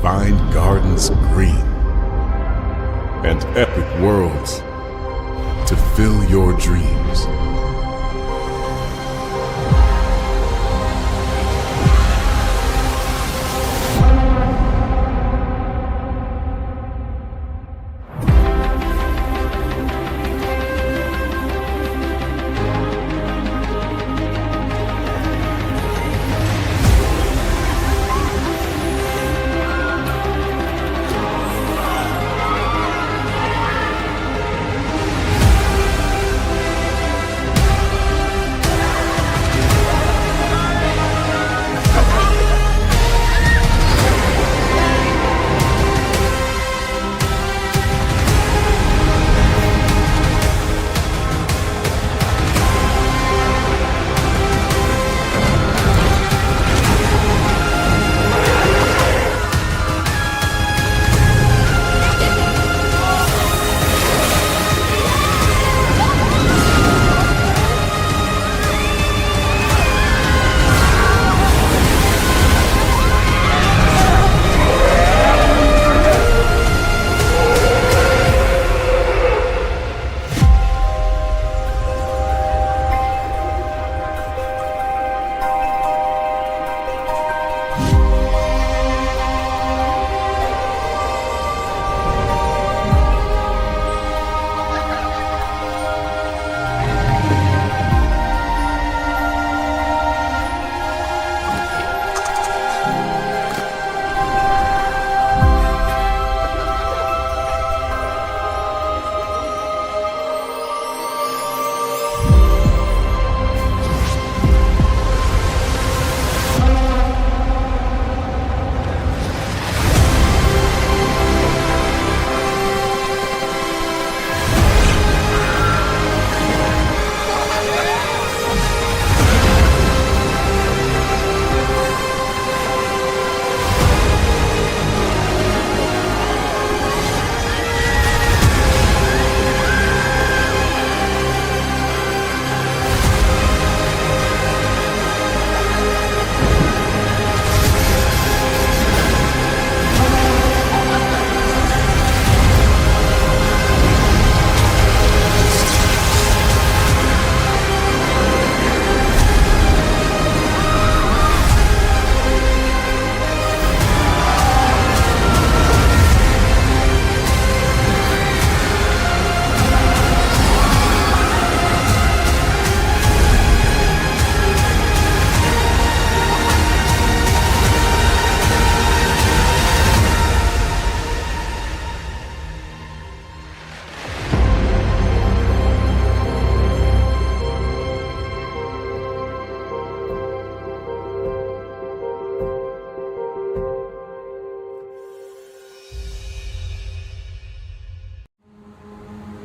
find gardens green and epic worlds to fill your dreams.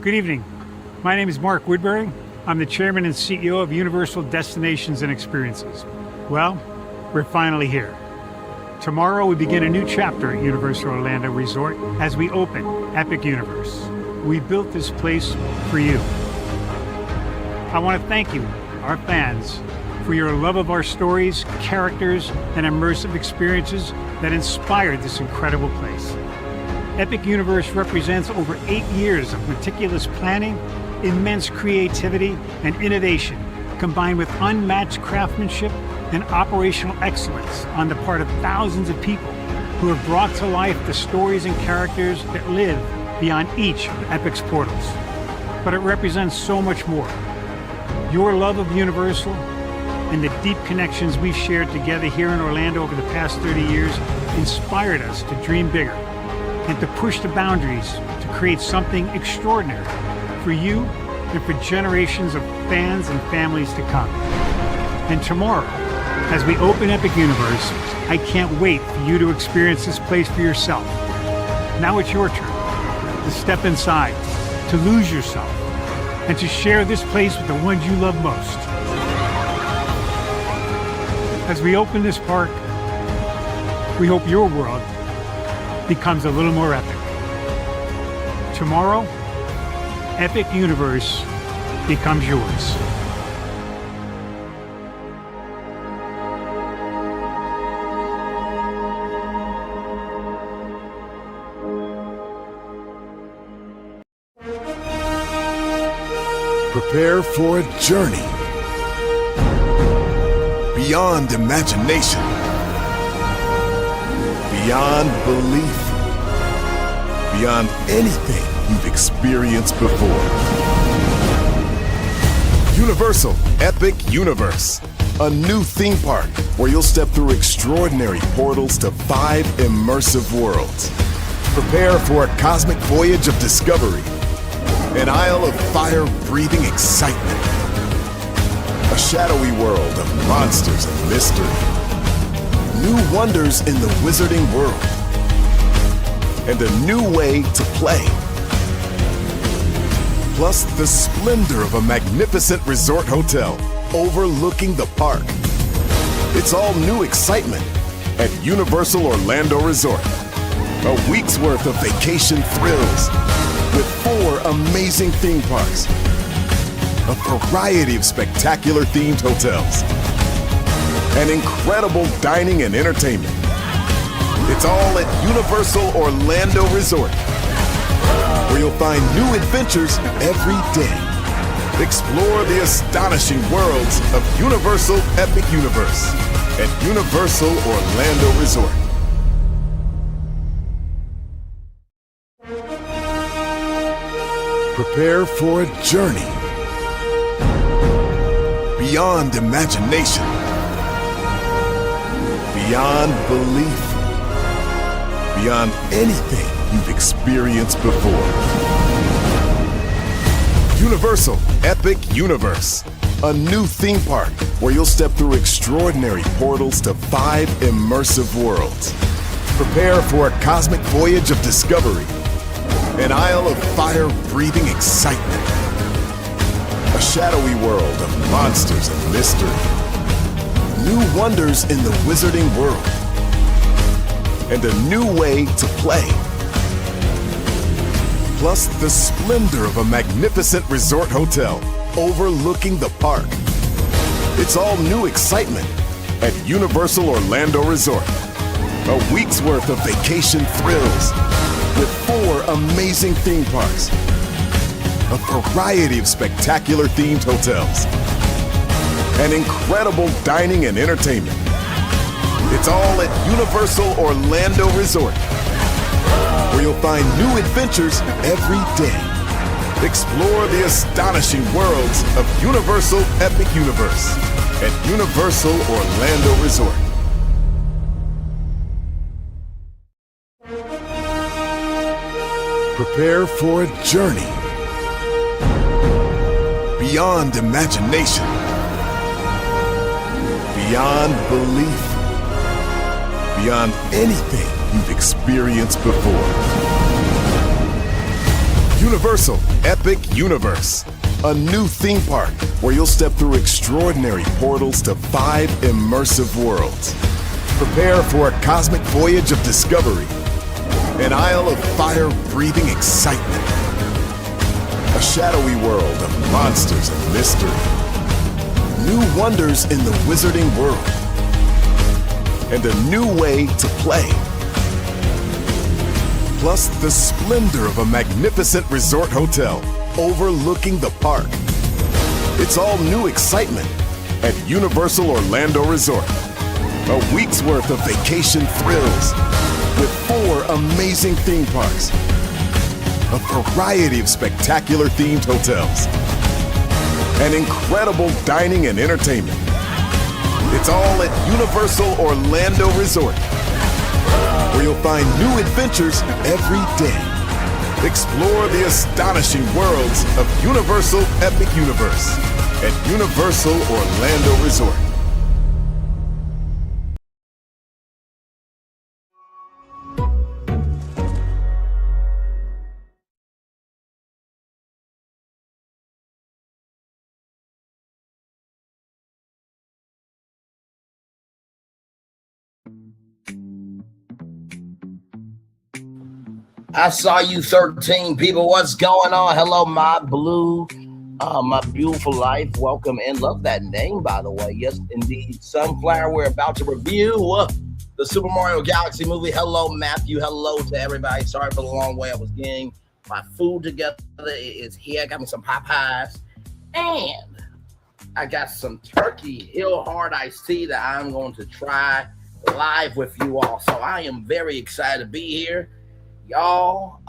Good evening. My name is Mark Woodbury. I'm the chairman and CEO of Universal Destinations and Experiences. Well, we're finally here. Tomorrow we begin a new chapter at Universal Orlando Resort as we open Epic Universe. We built this place for you. I want to thank you, our fans, for your love of our stories, characters, and immersive experiences that inspired this incredible place. Epic Universe represents over 8 years of meticulous planning, immense creativity, and innovation, combined with unmatched craftsmanship and operational excellence on the part of thousands of people who have brought to life the stories and characters that live beyond each of Epic's portals. But it represents so much more. Your love of Universal and the deep connections we've shared together here in Orlando over the past 30 years inspired us to dream bigger and to push the boundaries to create something extraordinary for you and for generations of fans and families to come. And tomorrow, as we open Epic Universe, I can't wait for you to experience this place for yourself. Now it's your turn to step inside, to lose yourself, and to share this place with the ones you love most. As we open this park, we hope your world becomes a little more epic. Tomorrow, Epic Universe becomes yours. Prepare for a journey beyond imagination, beyond belief, beyond anything you've experienced before. Universal Epic Universe, a new theme park where you'll step through extraordinary portals to 5 immersive worlds. Prepare for a cosmic voyage of discovery, an isle of fire-breathing excitement, a shadowy world of monsters and mystery, new wonders in the wizarding world, and a new way to play. Plus the splendor of a magnificent resort hotel overlooking the park. It's all new excitement at Universal Orlando Resort. A week's worth of vacation thrills with 4 amazing theme parks, a variety of spectacular themed hotels, and incredible dining and entertainment. It's all at Universal Orlando Resort, where you'll find new adventures every day. Explore the astonishing worlds of Universal Epic Universe at Universal Orlando Resort. Prepare for a journey beyond imagination, beyond belief, beyond anything you've experienced before. Universal Epic Universe, a new theme park where you'll step through extraordinary portals to 5 immersive worlds. Prepare for a cosmic voyage of discovery, an isle of fire-breathing excitement, a shadowy world of monsters and mystery, new wonders in the wizarding world, and a new way to play. Plus the splendor of a magnificent resort hotel overlooking the park. It's all new excitement at Universal Orlando Resort. A week's worth of vacation thrills with 4 amazing theme parks, a variety of spectacular themed hotels, and incredible dining and entertainment. It's all at Universal Orlando Resort, where you'll find new adventures every day. Explore the astonishing worlds of Universal Epic Universe at Universal Orlando Resort. Prepare for a journey beyond imagination, beyond belief, beyond anything you've experienced before. Universal Epic Universe, a new theme park where you'll step through extraordinary portals to 5 immersive worlds. Prepare for a cosmic voyage of discovery, an isle of fire-breathing excitement, a shadowy world of monsters and mystery, new wonders in the wizarding world, and a new way to play. Plus the splendor of a magnificent resort hotel overlooking the park. It's all new excitement at Universal Orlando Resort. A week's worth of vacation thrills with 4 amazing theme parks, a variety of spectacular themed hotels, and incredible dining and entertainment. It's all at Universal Orlando Resort, where you'll find new adventures every day. Explore the astonishing worlds of Universal Epic Universe at Universal Orlando Resort. I saw you 13 people. What's going on? Hello, my blue, my beautiful life. Welcome in. Love that name, by the way. Yes, indeed. Sunflower, we're about to review the Super Mario Galaxy movie. Hello, Matthew. Hello to everybody. Sorry for the long way. I was getting my food together. It's here. I got me some Popeyes And I got some Turkey Hill Hard Iced Tea that I'm going to try live with you all. So I am very excited to be here. Y'all,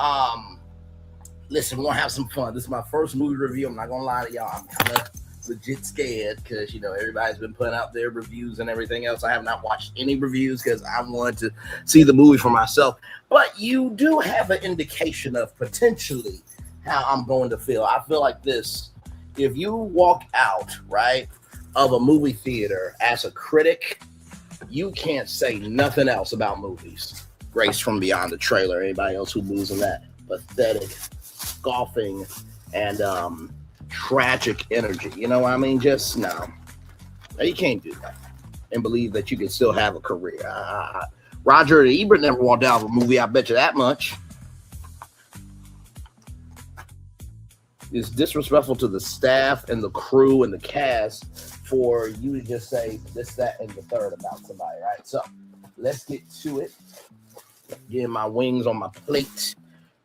listen, we're going to have some fun. This is my first movie review. I'm not going to lie to y'all. I'm kind of legit scared because, you know, everybody's been putting out their reviews and everything else. I have not watched any reviews because I wanted to see the movie for myself. But you do have an indication of potentially how I'm going to feel. I feel like this. If you walk out, right, of a movie theater as a critic, you can't say nothing else about movies. Grace from Beyond the trailer. Anybody else who believes in that pathetic, scoffing, and tragic energy. You know what I mean? Just no. You can't do that and believe that you can still have a career. Roger Ebert never walked out of a movie, I bet you that much. It's disrespectful to the staff and the crew and the cast for you to just say this, that, and the third about somebody, right? So let's get to it. Getting my wings on my plate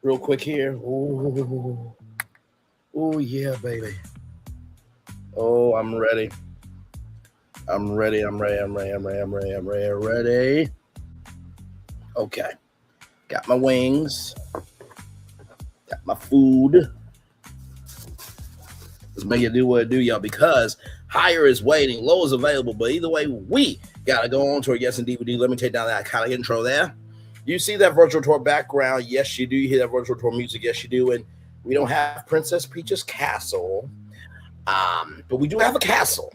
real quick here. Ooh. Oh, yeah, baby. Oh, I'm ready. I'm ready. Okay. Got my wings. Got my food. Let's make it do what it do, y'all, because higher is waiting, low is available. But either way, we got to go on to our Yes and DVD. Let me take down that kind of intro there. You see that virtual tour background? Yes, you do. You hear that virtual tour music? Yes, you do. And we don't have Princess Peach's castle, but we do have a castle.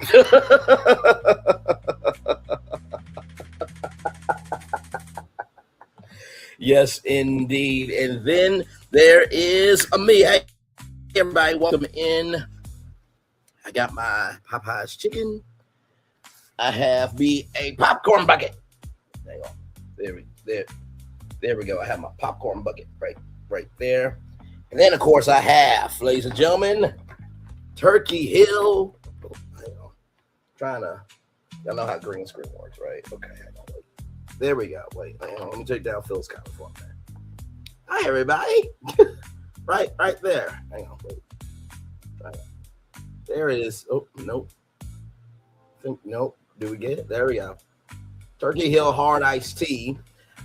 Yes, indeed. And then there is a me. Hey, everybody, welcome in. I got my Popeye's chicken. I have me a popcorn bucket. Hang on. There we go. I have my popcorn bucket right there. And then, of course, I have, ladies and gentlemen, Turkey Hill. Hang on. Y'all know how green screen works, right? Okay, hang on. Wait. There we go. Wait, hang on. Let me take down Phil's comment for a minute. Hi, everybody. right there. Hang on. Wait. There it is. Oh, nope. Nope. Do we get it? There we go. Turkey Hill Hard Iced Tea.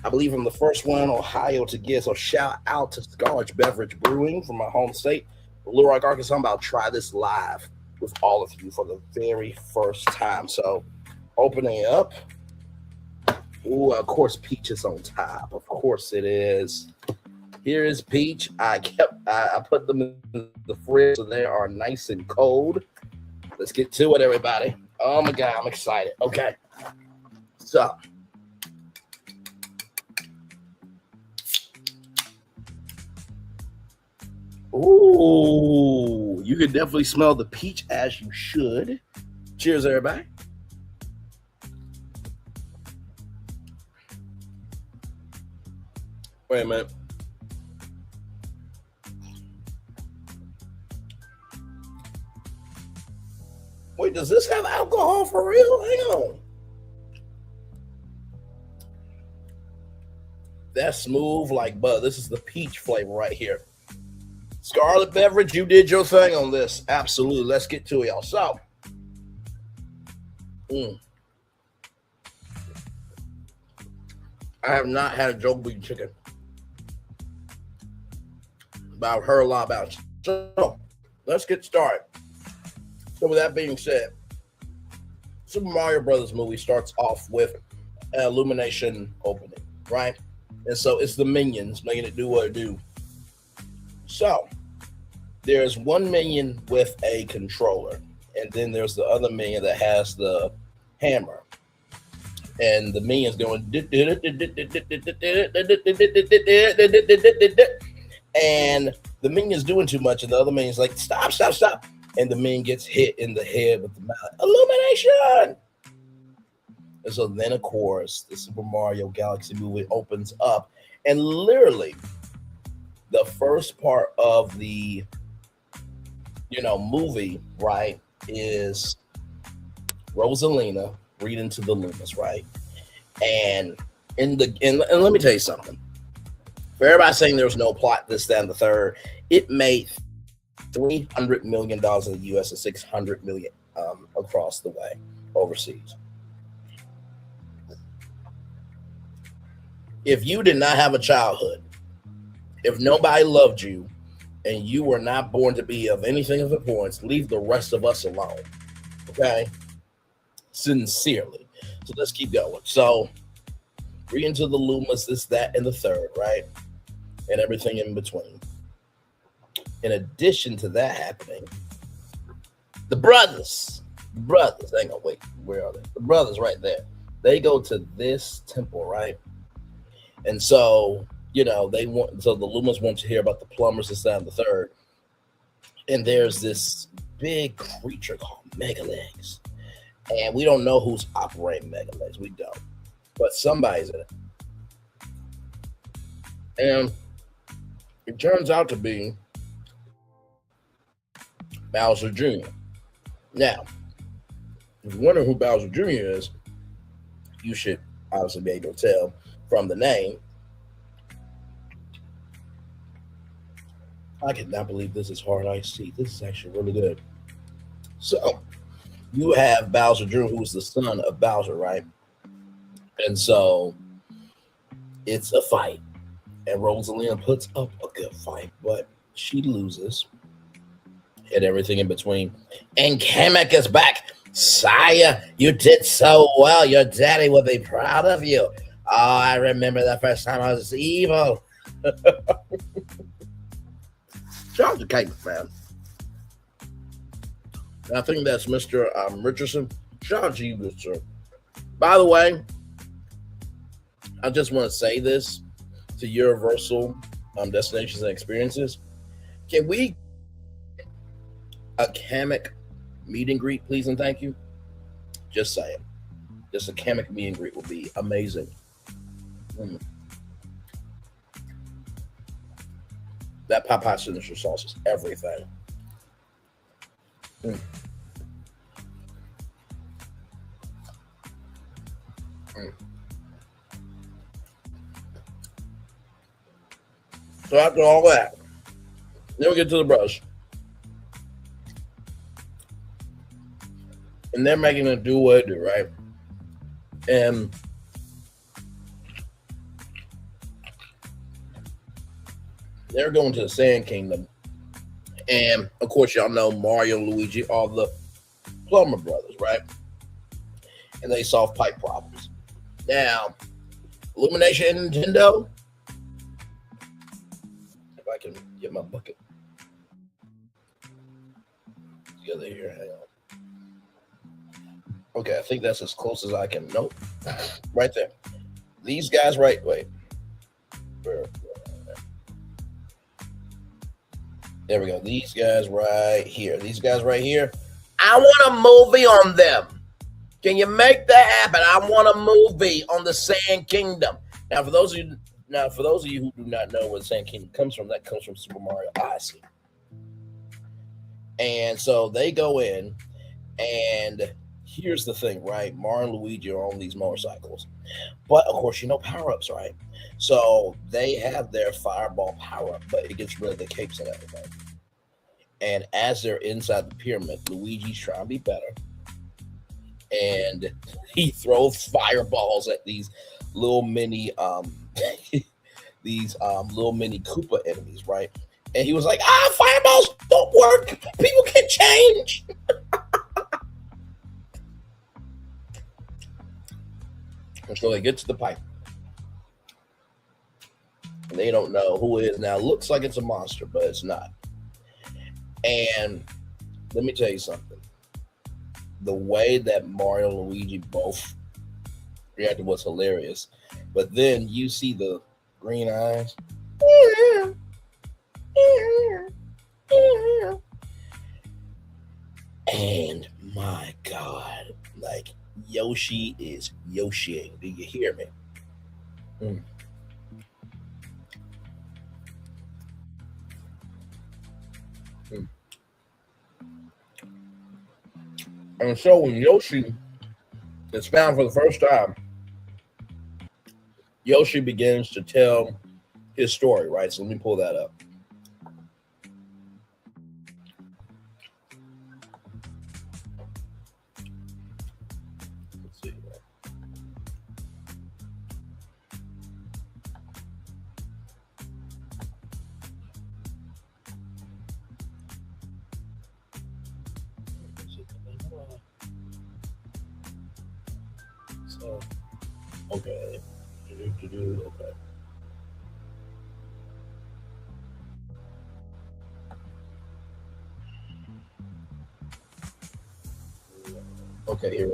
I believe I'm the first one in Ohio to get. So shout out to Scarlet Beverage Brewing from my home state, Little Rock, Arkansas. I'm about to try this live with all of you for the very first time. So opening it up. Ooh, of course, peach is on top. Of course it is. Here is peach. I put them in the fridge so they are nice and cold. Let's get to it, everybody. Oh my God, I'm excited. Okay. So ooh, you can definitely smell the peach as you should. Cheers, everybody. Wait a minute. Wait, does this have alcohol for real? Hang on. That's smooth like butter. This is the peach flavor right here. Scarlet Beverage, you did your thing on this. Absolutely. Let's get to it, y'all. So, I have not had a Joe Beef chicken, but I've heard a lot about it. So, let's get started. So, with that being said, Super Mario Brothers movie starts off with an illumination opening, right? And so it's the minions making it do what it do. So there's one minion with a controller, and then there's the other minion that has the hammer. And the minion's going, and the minion's doing too much, and the other minion's like, stop. And the minion gets hit in the head with the mallet. Illumination! And so then, of course, the Super Mario Galaxy movie opens up, and literally the first part of the, movie, right, is Rosalina reading to the Lunas, right? And let me tell you something. For everybody saying there's no plot, this, that, and the third, it made $300 million in the U.S. and $600 million across the way overseas. If you did not have a childhood, if nobody loved you, and you were not born to be of anything of importance, leave the rest of us alone. Okay? Sincerely. So let's keep going. So we're into the Lumas, this, that, and the third, right? And everything in between. In addition to that happening, the brothers, hang on, wait, where are they? The brothers right there. They go to this temple, right? And so, the Lumas want to hear about the plumbers, this, that, and the third. And there's this big creature called Megalegs. And we don't know who's operating Megalegs. We don't. But somebody's in it. And it turns out to be Bowser Jr. Now, if you're wondering who Bowser Jr. is, you should obviously be able to tell from the name. I cannot believe this is hard iced tea. This is actually really good. So, you have Bowser Jr., who's the son of Bowser, right? And so, it's a fight. And Rosalina puts up a good fight, but she loses. And everything in between. And Kamek is back. Sire, you did so well. Your daddy will be proud of you. Oh, I remember the first time I was evil. Shout out to Kamek, man. And I think that's Mr. Richardson. Shout out to you, Mr. By the way, I just want to say this to Universal Destinations and Experiences. Can we a Kamek meet and greet, please and thank you? Just saying. Just a Kamek meet and greet would be amazing. That Popeye signature sauce is everything. So after all that, then we get to the brush. And they're making a do-what-do, right? And they're going to the Sand Kingdom. And, of course, y'all know Mario and Luigi are the plumber brothers, right? And they solve pipe problems. Now, Illumination and Nintendo. If I can get my bucket together here, hang on. Okay, I think that's as close as I can. Nope. Right there. These guys right, wait. There we go. These guys right here. These guys right here. I want a movie on them. Can you make that happen? I want a movie on the Sand Kingdom. Now, for those of you who do not know where the Sand Kingdom comes from, that comes from Super Mario Odyssey. And so they go in, and here's the thing, right? Mario and Luigi are on these motorcycles. But, of course, power-ups, right? So they have their fireball power-up, but it gets rid of the capes and everything. And as they're inside the pyramid, Luigi's trying to be better. And he throws fireballs at these little mini little mini Koopa enemies, right? And he was like, fireballs don't work. People can change. And so they get to the pipe. And they don't know who it is now. It looks like it's a monster, but it's not. And let me tell you something. The way that Mario and Luigi both reacted was hilarious. But then you see the green eyes. And my God, like Yoshi is Yoshiing. Do you hear me? And so when Yoshi is found for the first time, Yoshi begins to tell his story, right? So let me pull that up. Oh, okay. Okay. Okay, here.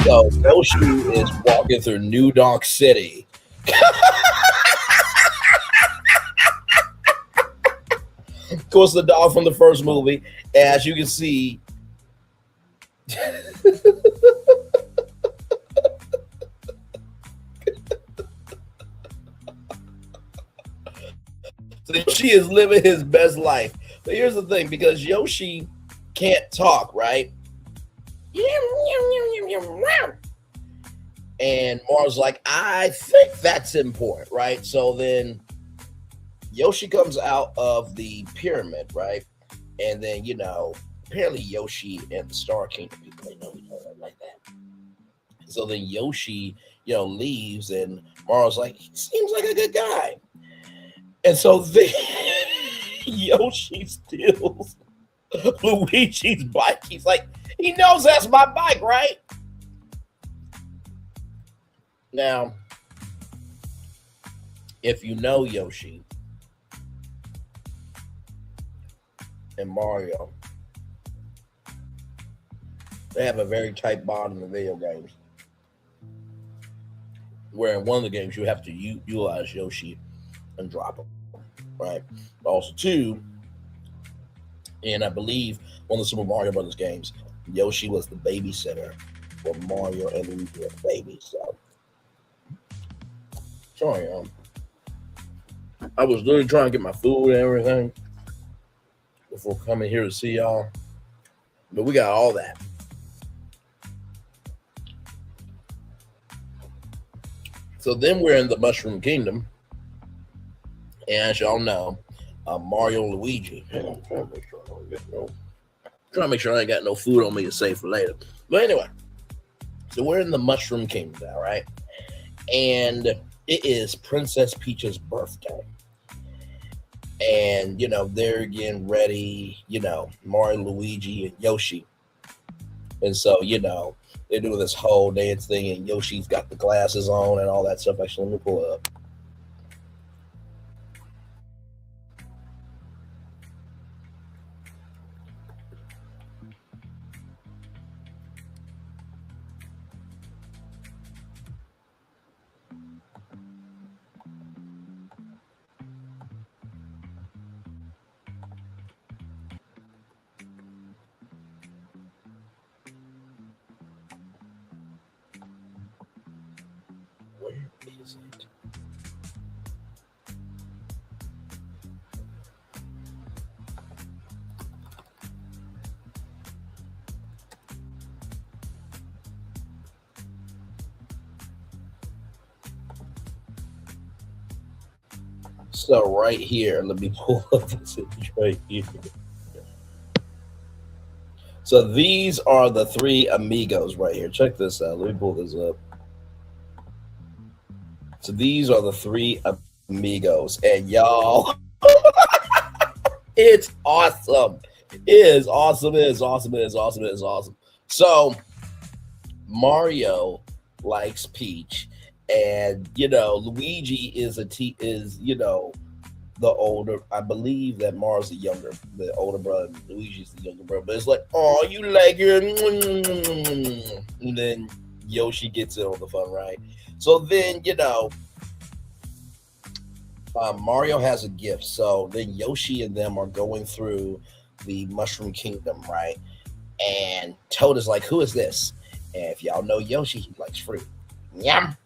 So Yoshi is walking through New Donk City. Of course, the dog from the first movie. As you can see, so Yoshi is living his best life. But here's the thing, because Yoshi can't talk, right? And Mars like, I think that's important, right? So then Yoshi comes out of the pyramid, right? And then, apparently Yoshi and the Star Kingdom people, they know each other like that. So then Yoshi, leaves, and Mars like, he seems like a good guy. And so then Yoshi steals Luigi's bike. He's like, he knows that's my bike, right? Now, if you know Yoshi and Mario, they have a very tight bond in the video games. Where in one of the games you have to utilize Yoshi and drop him, right? But also, two, and I believe one of the Super Mario Brothers games, Yoshi was the babysitter for Mario and Luigi were babies. So, sorry, I was literally trying to get my food and everything before coming here to see y'all, but we got all that. So then we're in the Mushroom Kingdom, and as y'all know, Mario and Luigi. Trying to make sure I ain't got no food on me to save for later. But anyway, so we're in the Mushroom Kingdom now, right? And it is Princess Peach's birthday. And, they're getting ready, Mario, Luigi, and Yoshi. And so, they're doing this whole dance thing, and Yoshi's got the glasses on and all that stuff. Actually, let me pull it up. Where is it? So right here, let me pull up this image right here. So these are the three amigos right here. Check this out. Let me pull this up. So these are the three amigos, and y'all, it's awesome. It is awesome. It is awesome. It is awesome. It is awesome. So Mario likes Peach, and Luigi is the older. I believe that Mario's the older brother. Luigi's the younger brother. But it's like, oh, you like your, and then Yoshi gets in on the fun, right? So then, Mario has a gift. So then Yoshi and them are going through the Mushroom Kingdom, right? And Toad is like, who is this? And if y'all know Yoshi, he likes fruit. Yum.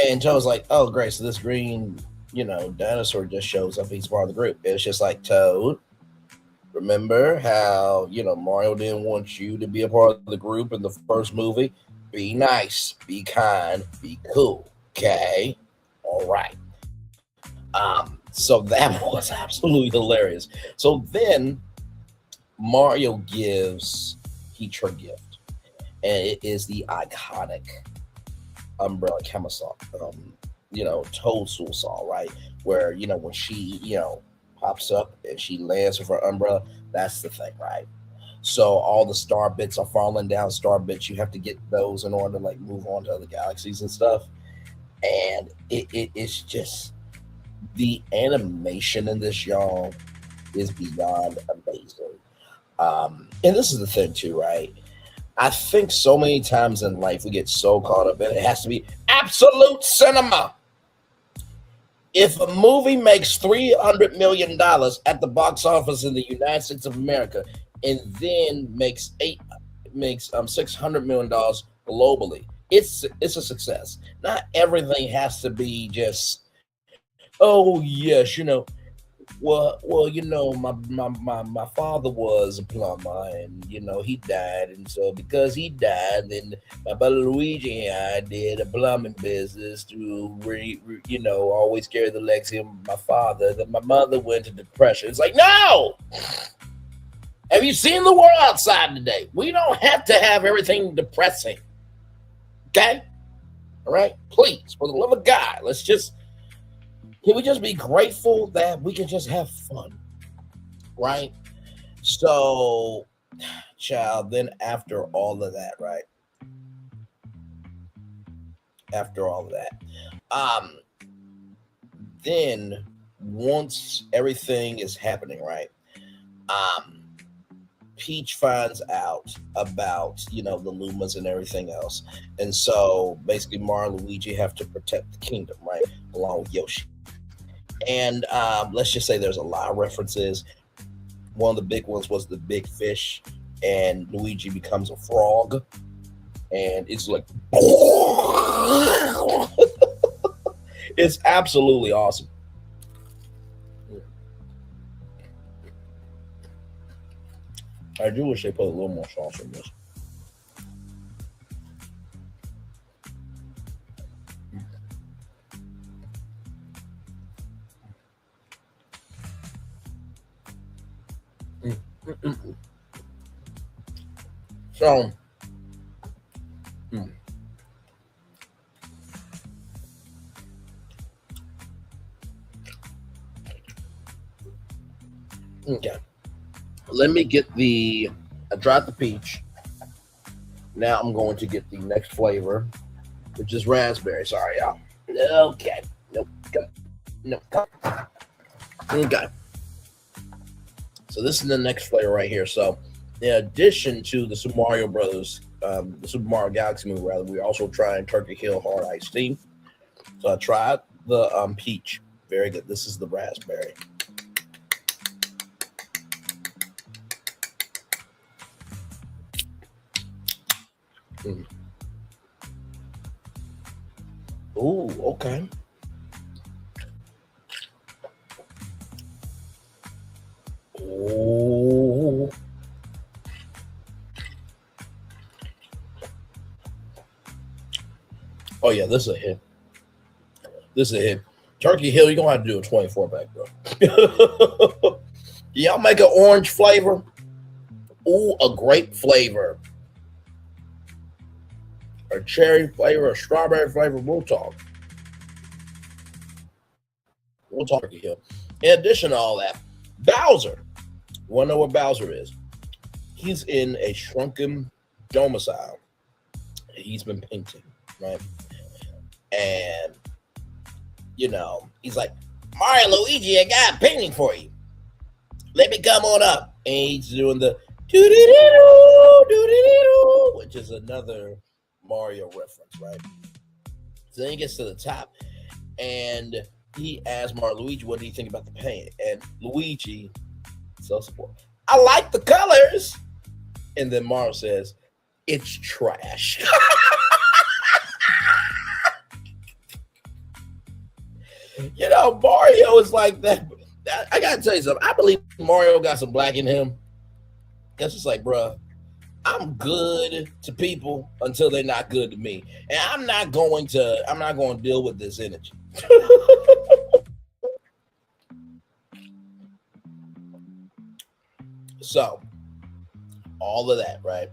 And Toad's like, oh, great. So this green, dinosaur just shows up. He's part of the group. And it's just like, Toad, remember how, Mario didn't want you to be a part of the group in the first movie? Be nice, be kind, be cool. Okay. All right. So that was absolutely hilarious. So then Mario gives Peach her gift, and it is the iconic umbrella camisole, Toadstool saw, right? Where, when she, pops up and she lands with her umbrella, that's the thing, right? So all the star bits are falling down. Star bits, you have to get those in order to like move on to other galaxies and stuff. And it's just the animation in this, y'all, is beyond amazing. And this is the thing too, right? I think so many times in life we get so caught up in it has to be absolute cinema. If a movie makes $300 million at the box office in the United States of America and then makes $600 million globally, it's a success. Not everything has to be just, oh yes, my father was a plumber, and he died, and so because he died, then my brother Luigi and I did a plumbing business to always carry the legacy of my father. Then my mother went to depression. It's like, no. Have you seen the world outside today? We don't have to have everything depressing. Okay? All right? Please, for the love of God, can we just be grateful that we can just have fun? Right? So, child, then after all of that, right? After all of that, then once everything is happening, right? Peach finds out about, the Lumas and everything else. And so basically Mario and Luigi have to protect the kingdom, right? Along with Yoshi. And let's just say there's a lot of references. One of the big ones was the big fish, and Luigi becomes a frog. And it's like, it's absolutely awesome. I do wish they put a little more sauce in this. So, okay. Let me get I dropped the peach. Now I'm going to get the next flavor, which is raspberry. Sorry, y'all. Okay. Nope. Okay. So this is the next flavor right here. So in addition to the Super Mario Brothers, the Super Mario Galaxy movie, rather, we're also trying Turkey Hill Hard Iced Tea. So I tried the peach. Very good. This is the raspberry. Ooh, okay. Ooh. Oh yeah, this is a hit. Turkey Hill, you're gonna have to do a 24-pack, bro. Y'all make an orange flavor? Ooh, a grape flavor. A cherry flavor, a strawberry flavor. We'll talk. Turkey Hill. In addition to all that, Bowser. Want to know what Bowser is? He's in a shrunken domicile. He's been painting, right? And, he's like, Mario, Luigi, I got a painting for you. Let me come on up. And he's doing the doo-doo-doo-doo, which is another Mario reference, right? So then he gets to the top, and he asks Mario, Luigi, what do you think about the paint? And Luigi, self-support, I like the colors. And then Mario says, it's trash. Mario is like that. I gotta tell you something. I believe Mario got some black in him. It's just like, bruh, I'm good to people until they're not good to me. And I'm not going to deal with this energy. So, all of that, right?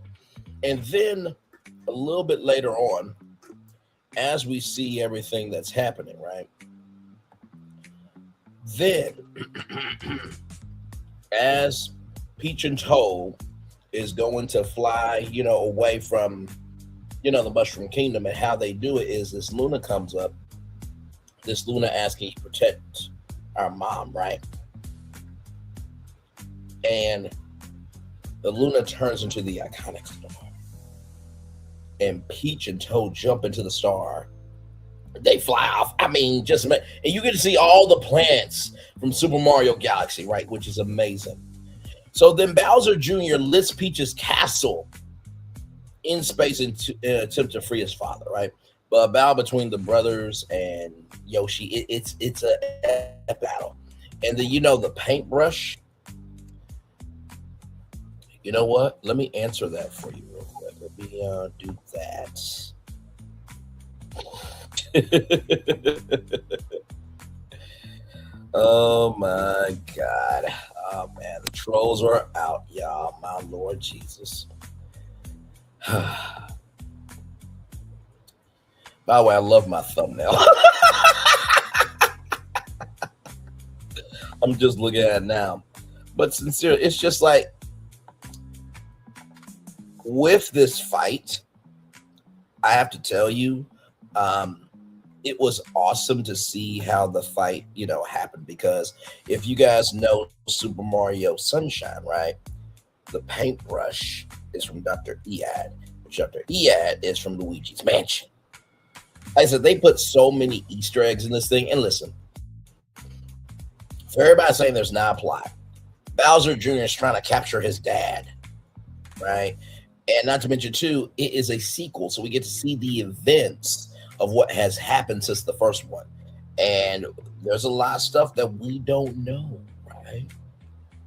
And then a little bit later on, as we see everything that's happening, right? Then, as Peach and Toad is going to fly, away from, the Mushroom Kingdom. And how they do it is this Luna comes up. This Luna asking you to protect our mom, right? And the Luna turns into the iconic star. And Peach and Toad jump into the star. They fly off. I mean, and you get to see all the plants from Super Mario Galaxy, right? Which is amazing. So then Bowser Jr. lifts Peach's castle in space in an attempt to free his father, right? But a battle between the brothers and Yoshi, it's a battle. And then, the paintbrush. You know what? Let me answer that for you real quick. Let me do that. Oh my God. Oh man, the trolls are out, y'all. My Lord Jesus. By the way, I love my thumbnail. I'm just looking at it now. But sincerely, it's just like, with this fight, I have to tell you, it was awesome to see how the fight, happened. Because if you guys know Super Mario Sunshine, right? The paintbrush is from Dr. Ead. Dr. Ead is from Luigi's Mansion. Like I said, they put so many Easter eggs in this thing. And listen, for everybody saying there's not a plot, Bowser Jr. is trying to capture his dad, right? And not to mention, too, it is a sequel. So we get to see the events of what has happened since the first one. And there's a lot of stuff that we don't know, right?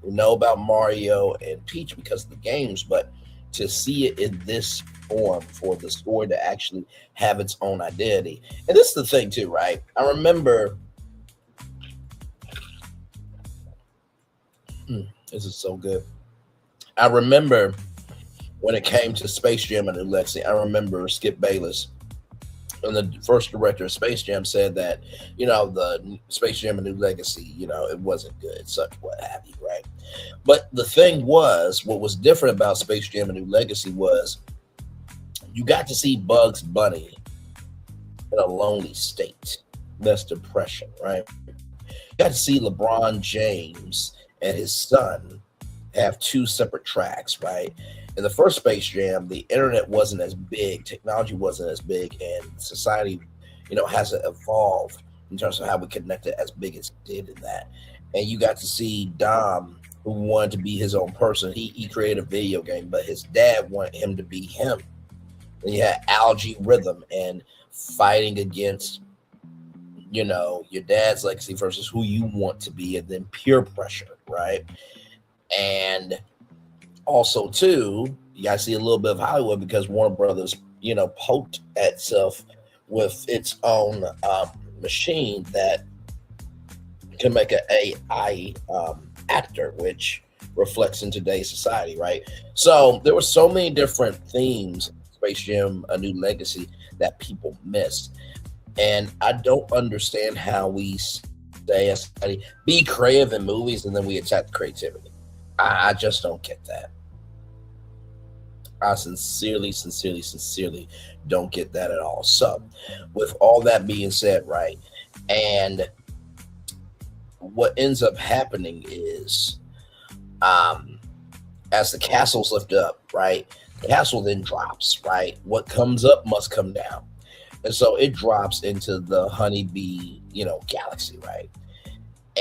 We know about Mario and Peach because of the games, but to see it in this form, for the story to actually have its own identity. And this is the thing, too, right? I remember... this is so good. I remember... when it came to Space Jam and New Legacy, I remember Skip Bayless, and the first director of Space Jam, said that, the Space Jam and New Legacy, it wasn't good, such what have you, right? But the thing was, what was different about Space Jam and New Legacy was you got to see Bugs Bunny in a lonely state. That's depression, right? You got to see LeBron James and his son have two separate tracks, right? In the first Space Jam, the internet wasn't as big, technology wasn't as big, and society, hasn't evolved in terms of how we connected as big as it did in that. And you got to see Dom, who wanted to be his own person. He created a video game, but his dad wanted him to be him. And you had Algae Rhythm and fighting against, your dad's legacy versus who you want to be, and then peer pressure, right? And also, too, you got to see a little bit of Hollywood because Warner Brothers, poked at itself with its own machine that can make an AI actor, which reflects in today's society, right? So there were so many different themes, Space Jam: A New Legacy, that people missed. And I don't understand how we say as society, be creative in movies, and then we attack creativity. I just don't get that. I sincerely don't get that at all. So, with all that being said, right, and what ends up happening is, as the castle's lifted up, right, the castle then drops, right? What comes up must come down. And so it drops into the honeybee, galaxy, right?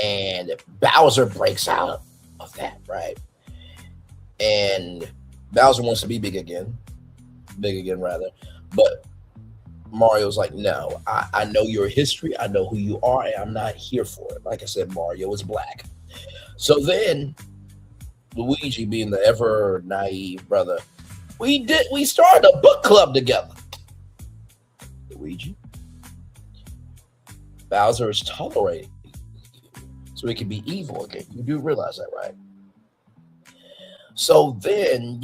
And Bowser breaks out of that, right? And Bowser wants to be big again, but Mario's like, no, I know your history, I know who you are, and I'm not here for it. Like I said, Mario is black. So then Luigi, being the ever naive brother, we started a book club together. Luigi, Bowser is tolerating you so he can be evil again. You do realize that, right? So then,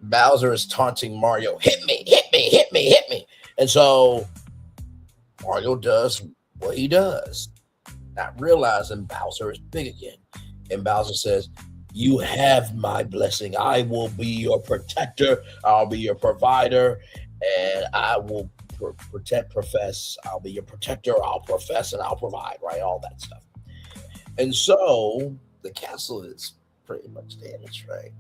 Bowser is taunting Mario, hit me. And so Mario does what he does, not realizing Bowser is big again. And Bowser says, You have my blessing. I will be your protector. I'll be your provider, and I will protect, profess. I'll be your protector. I'll profess, and I'll provide. Right, all that stuff. And so the castle is pretty much damaged. Right.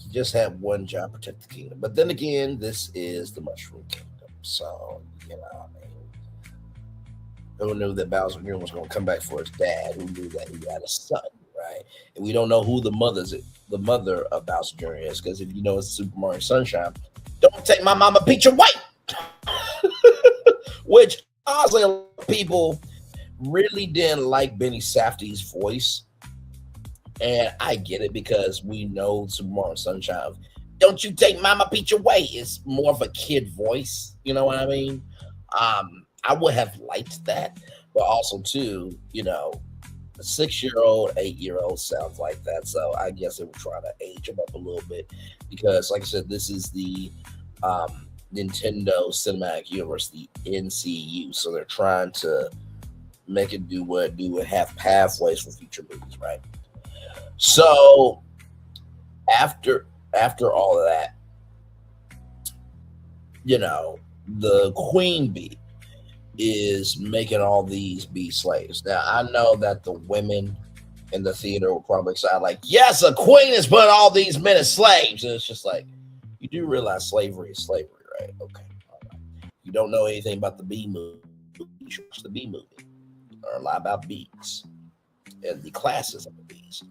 You just have one job: protect the kingdom. But then again, this is the Mushroom Kingdom, so I mean, who knew that Bowser Jr. was going to come back for his dad? Who knew that he had a son, right? And we don't know who the mother of Bowser Jr. is, because if you know it's Super Mario Sunshine, don't take my mama Peach away. Which honestly, a lot of people really didn't like Benny Safdie's voice, and I get it because we know Super Mario Sunshine. Don't you take Mama Peach away? It's more of a kid voice. You know what I mean? I would have liked that, but also too, a 6-year-old, 8-year-old sounds like that. So I guess they were trying to age him up a little bit because, like I said, this is the Nintendo Cinematic Universe, the NCU. So they're trying to make it do what it do and have pathways for future movies, right? So after all of that, the queen bee is making all these bee slaves. Now, I know that the women in the theater will probably say, like, yes, a queen is putting all these men as slaves. And it's just like, you do realize slavery is slavery, right? Okay. All right. You don't know anything about the bee movie. You should watch the bee movie. Or a lot about bees and the classes of the bees.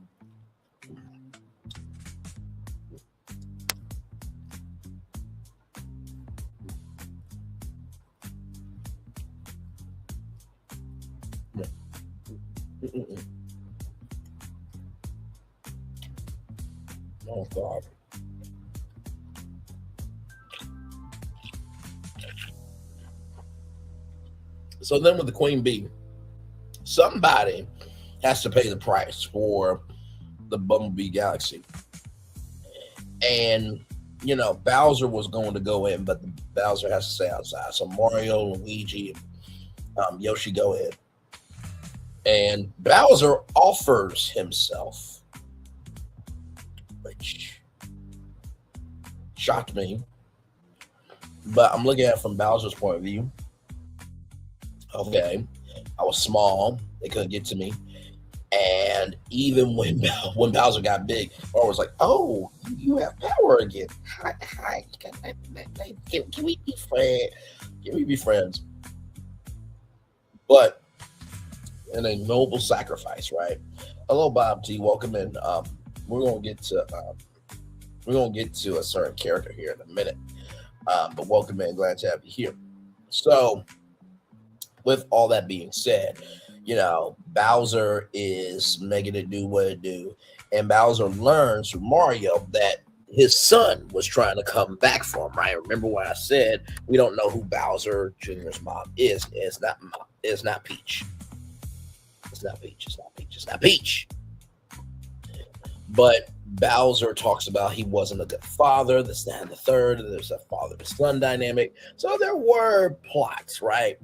Oh God. So then with the queen bee, somebody has to pay the price for the Bumblebee Galaxy. And Bowser was going to go in, but Bowser has to stay outside. So Mario, Luigi, Yoshi go in. And Bowser offers himself, which shocked me. But I'm looking at it from Bowser's point of view. Okay, I was small; they couldn't get to me. And even when Bowser got big, I was like, "Oh, you have power again! Hi, can we be friends? Can we be friends?" But in a noble sacrifice, right? Hello, Bob T. Welcome in. We're gonna get to a certain character here in a minute. But welcome in. Glad to have you here. So, with all that being said, Bowser is making it do what it do, and Bowser learns from Mario that his son was trying to come back for him. Right? Remember what I said? We don't know who Bowser Jr.'s mom is. It's not Peach. It's not Peach. It's not Peach. It's not Peach. But Bowser talks about he wasn't a good father, this, that, and the third, and there's a father to son dynamic. So there were plots, right?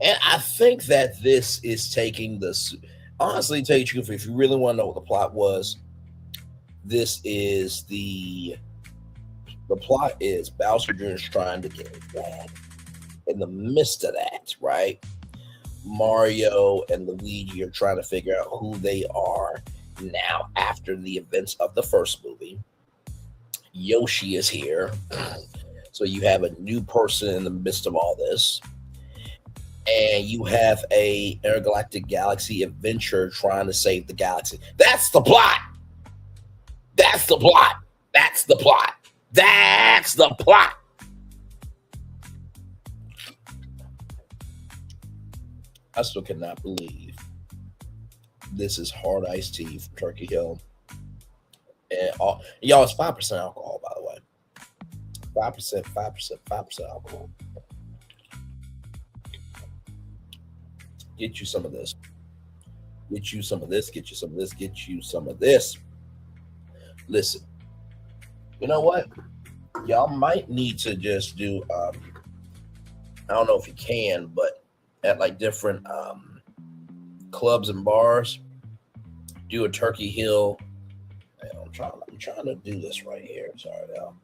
And I think that this is taking this, honestly, tell you the truth, if you really want to know what the plot was, this is the plot is Bowser Jr. is trying to get his dad. In the midst of that, right? Mario and Luigi are trying to figure out who they are now after the events of the first movie. Yoshi is here. So you have a new person in the midst of all this. And you have a intergalactic galaxy adventure trying to save the galaxy. That's the plot. That's the plot. That's the plot. That's the plot. I still cannot believe this is hard iced tea from Turkey Hill. And y'all, it's 5% alcohol, by the way. 5% alcohol. Get you some of this. Get you some of this. Get you some of this. Get you some of this. Listen, you know what? Y'all might need to just do, I don't know if you can, but at like different clubs and bars. Do a Turkey Hill. I'm trying to do this right here. Sorry, y'all.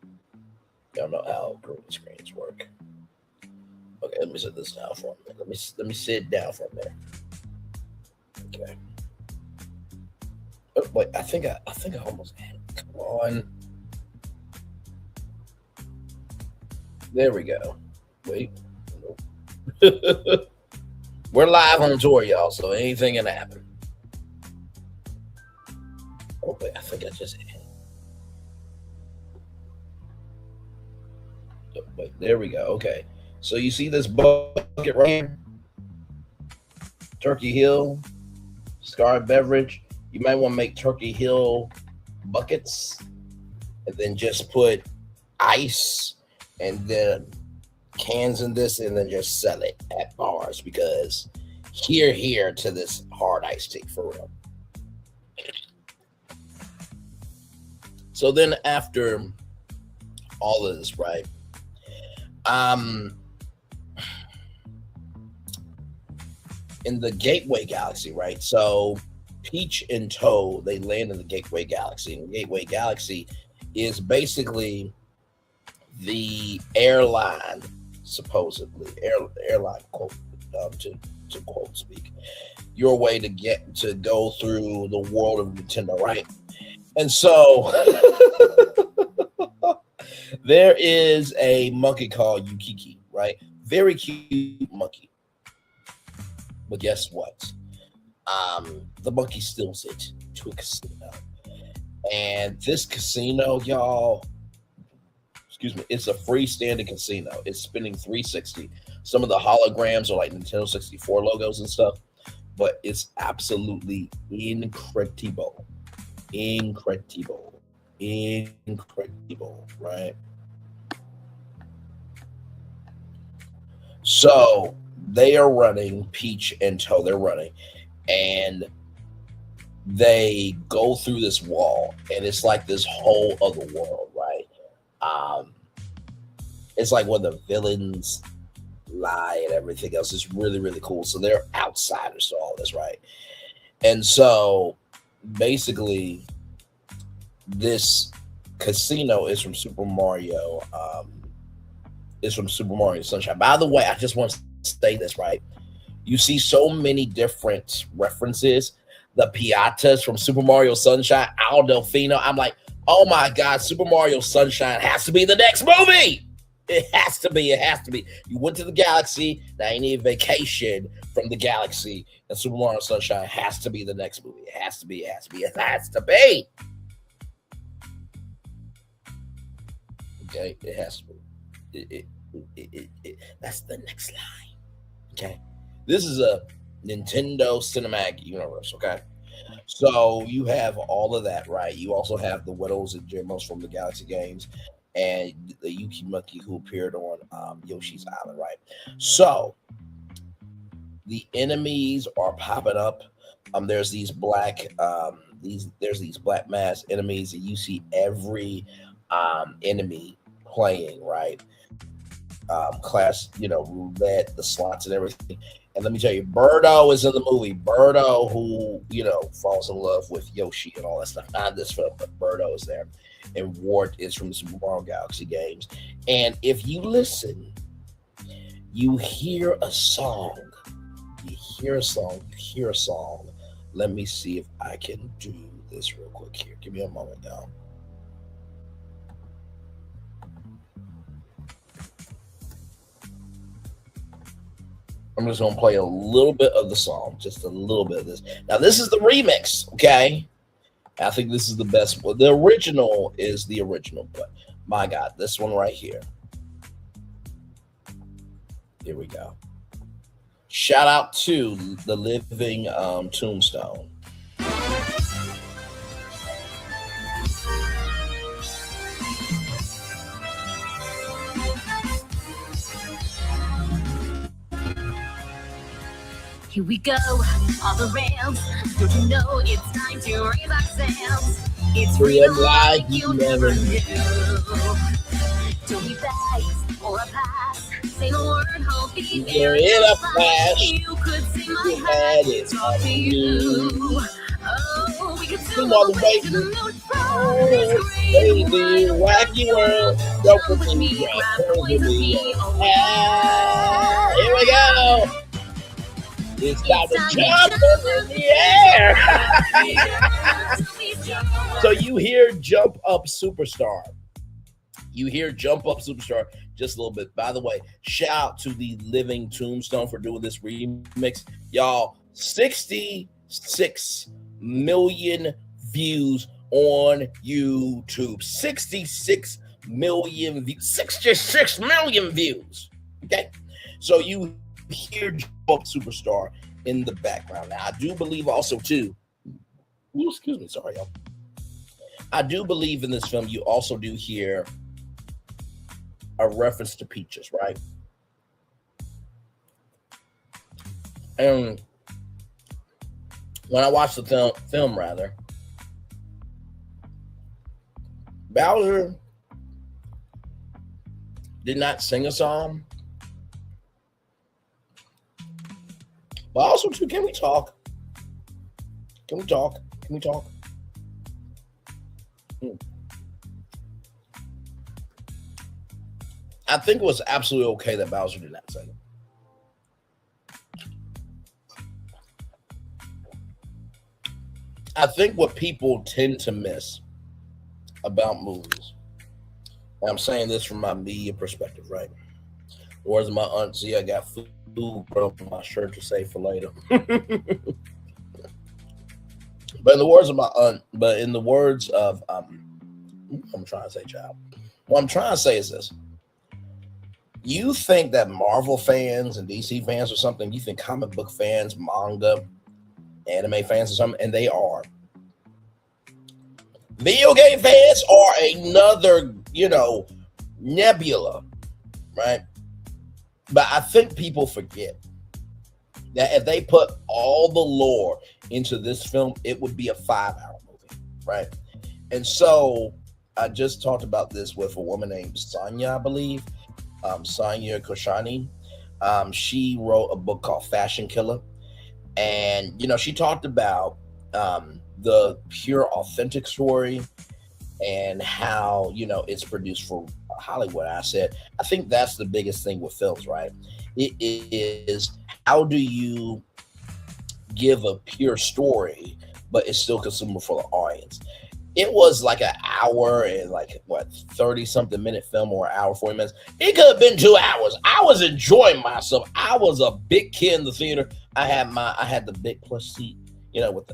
Y'all know how green screens work. Okay, let me sit this down for a minute. Let me sit down for a minute. Okay. Oh, wait, I think I almost had it. Come on. There we go. Wait. Nope. We're live on tour, y'all, so anything can happen. Oh, wait, I think I just hit it. Oh, wait, there we go. Okay. So you see this bucket right here? Turkey Hill, Scar Beverage. You might want to make Turkey Hill buckets and then just put ice and then cans in this and then just sell it at bars because here to this hard iced tea for real. So then after all of this, right? In the Gateway Galaxy, right? So Peach and Toad, they land in the Gateway Galaxy. And Gateway Galaxy is basically the airline, supposedly airline quote, to quote speak, your way to go through the world of Nintendo, right? And so there is a monkey called Yukiki, right? Very cute monkey. But guess what? The monkey steals it to a casino. And this casino, y'all, excuse me, it's a freestanding casino. It's spinning 360. Some of the holograms are like Nintendo 64 logos and stuff, but it's absolutely incredible. Incredible, right? So they are running, Peach and Toad, they're running, and they go through this wall, and it's like this whole other world, right? It's like where the villains lie and everything else. It's really, really cool. So they're outsiders to all this, right? And so basically, this casino is from Super Mario. Is from Super Mario Sunshine. By the way, I just want to say this, right? You see so many different references. The Piatas from Super Mario Sunshine, Al Delfino. I'm like, oh my God, Super Mario Sunshine has to be the next movie. It has to be. It has to be. You went to the galaxy. Now you need a vacation from the galaxy. And Super Mario Sunshine has to be the next movie. It has to be. It has to be. It has to be. Okay? It has to be. That's the next line. Okay? This is a Nintendo Cinematic Universe. Okay? So you have all of that, right? You also have the Widows and Gemos from the Galaxy games, and the Yuki Monkey who appeared on Yoshi's Island, right? So the enemies are popping up. There's these black black mask enemies, and you see every enemy playing, right? Class, roulette, the slots and everything. And let me tell you, Birdo is in the movie. Birdo, who, falls in love with Yoshi and all that stuff. Not in this film, but Birdo is there. And Wart is from the Super Mario Galaxy games. And if you listen, you hear a song. You hear a song. Let me see if I can do this real quick here. Give me a moment now. I'm just going to play a little bit of the song, just a little bit of this. Now, this is the remix, okay? I think this is the best one. The original is the original, but my God, this one right here. Here we go. Shout out to the Living Tombstone. Here we go, on the rails. Don't you know it's time to raise ourselves? It's freedom like you never knew. Don't need bags or a pass. say the word, hope be You're in a flash. You could see my You head, had it talk to you. Oh, we could do all the the way way to the to moon from this crazy, crazy wacky world. Jump Jump with me, grab grab hold toys of with me. me. Oh, Ah, here we go. It's time to It's jump time in the air. So you hear Jump Up Superstar. You hear Jump Up Superstar just a little bit. By the way, shout out to the Living Tombstone for doing this remix. Y'all, 66 million views on YouTube. 66 million views. 66 million views. Okay. So you hear Jump Up Superstar in the background. Now, I do believe also, too. Ooh, excuse me. Sorry, y'all. I do believe in this film you also do hear a reference to Peaches, right? And when I watched the film, Bowser did not sing a song. But also, too, can we talk? Can we talk? I think it was absolutely okay that Bowser did not sing it. I think what people tend to miss about movies, and I'm saying this from my media perspective, right? Or as my aunt Z, I got food on my shirt to save for later. But in the words of my aunt, I'm trying to say, child. What I'm trying to say is this. You think that Marvel fans and DC fans or something, you think comic book fans, manga, anime fans or something, and they are. Video game fans are another, nebula, right? But I think people forget that if they put all the lore into this film, it would be a 5-hour movie, right? And so I just talked about this with a woman named Sonia, I believe. Sonia Koshani. She wrote a book called Fashion Killer. And, she talked about the pure authentic story and how, it's produced for Hollywood. I think that's the biggest thing with films, right? It is, how do you give a pure story, but it's still consumable for the audience? It was like an hour and 30-something minute film, or an hour, 40 minutes. It could have been 2 hours. I was enjoying myself. I was a big kid in the theater. I had the big plush seat, with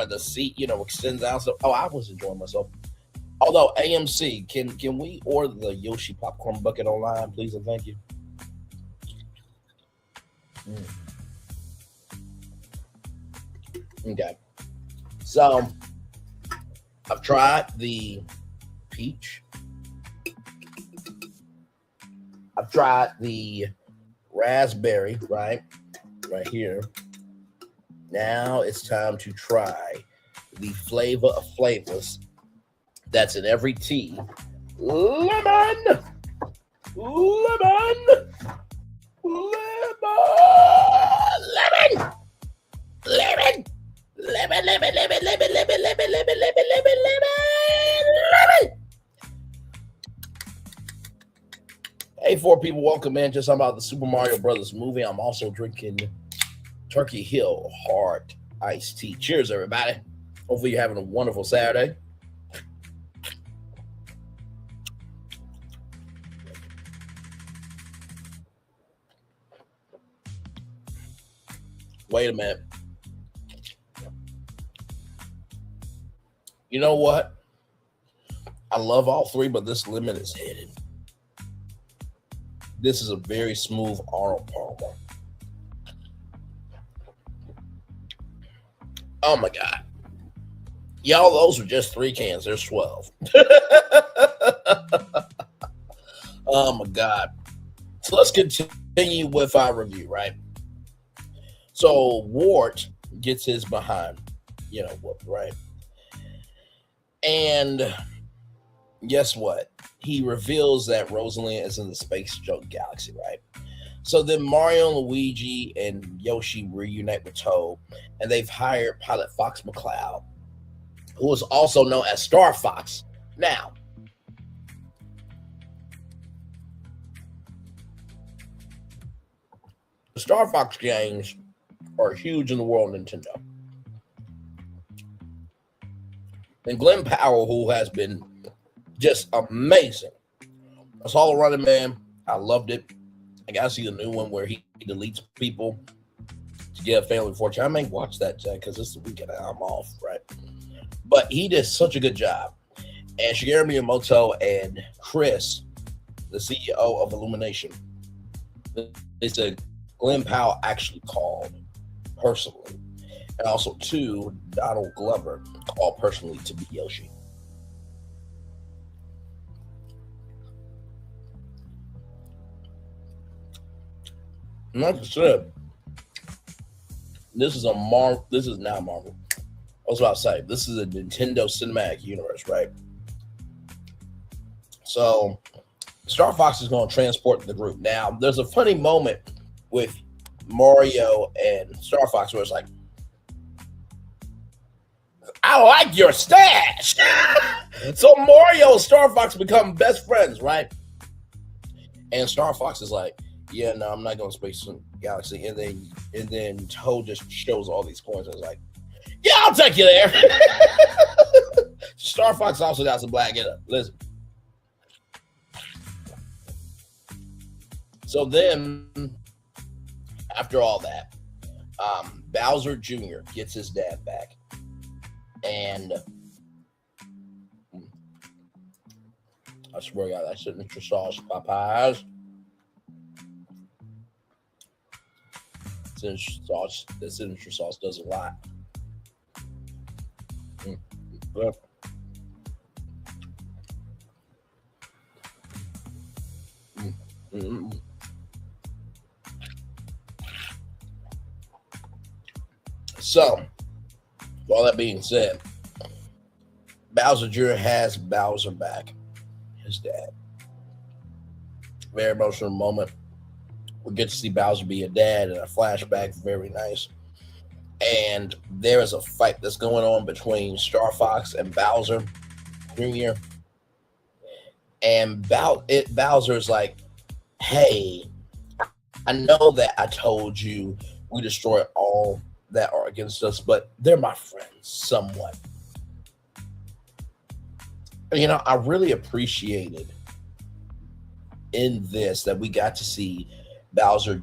the seat, extends out. So, I was enjoying myself. Although AMC, can we order the Yoshi popcorn bucket online, please and thank you? Okay. So I've tried the peach. I've tried the raspberry, right here. Now it's time to try the flavor of flavors that's in every tea. Lemon. Hey, 4 people, welcome in. Just about the Super Mario Brothers movie. I'm also drinking Turkey Hill hard iced tea. Cheers, everybody. Hopefully you're having a wonderful Saturday. Wait a minute. You know what? I love all 3, but this lemon is hidden. This is a very smooth Arnold Palmer. Oh my God. Y'all, those were just 3 cans. There's 12. Oh my God. So let's continue with our review, right? So Wart gets his behind, whooped, right? And guess what? He reveals that Rosalind is in the space joke galaxy, right? So then Mario, Luigi, and Yoshi reunite with Toad, and they've hired pilot Fox McCloud, who is also known as Star Fox. Now, the Star Fox games are huge in the world of Nintendo. And Glenn Powell, who has been just amazing. I saw the Running Man. I loved it. I got to see the new one where he deletes people to get a family fortune. I may watch that, Jack, because it's the weekend and I'm off, right? But he did such a good job. And Shigeru Miyamoto and Chris, the CEO of Illumination, they said Glenn Powell actually called personally. And also, too, Donald Glover called personally to be Yoshi. And like I said, this is not Marvel. I was about to say, this is a Nintendo Cinematic Universe, right? So, Star Fox is going to transport the group. Now, there's a funny moment with Mario and Star Fox where it's like, I like your stash. So Mario and Star Fox become best friends, right? And Star Fox is like, yeah, no, I'm not going to Space Galaxy. And then Toad just shows all these coins and is like, yeah, I'll take you there. Star Fox also got some black in it. Listen. So then, after all that, Bowser Jr. gets his dad back. And I swear to God, that signature sauce, Popeyes. The signature sauce does a lot. Yep. So, with all that being said, Bowser Jr. has Bowser back, his dad. Very emotional moment. We get to see Bowser be a dad in a flashback. Very nice. And there is a fight that's going on between Star Fox and Bowser Jr. And Bowser's like, hey, I know that I told you we destroyed all that are against us, but they're my friends somewhat. You know, I really appreciated in this that we got to see Bowser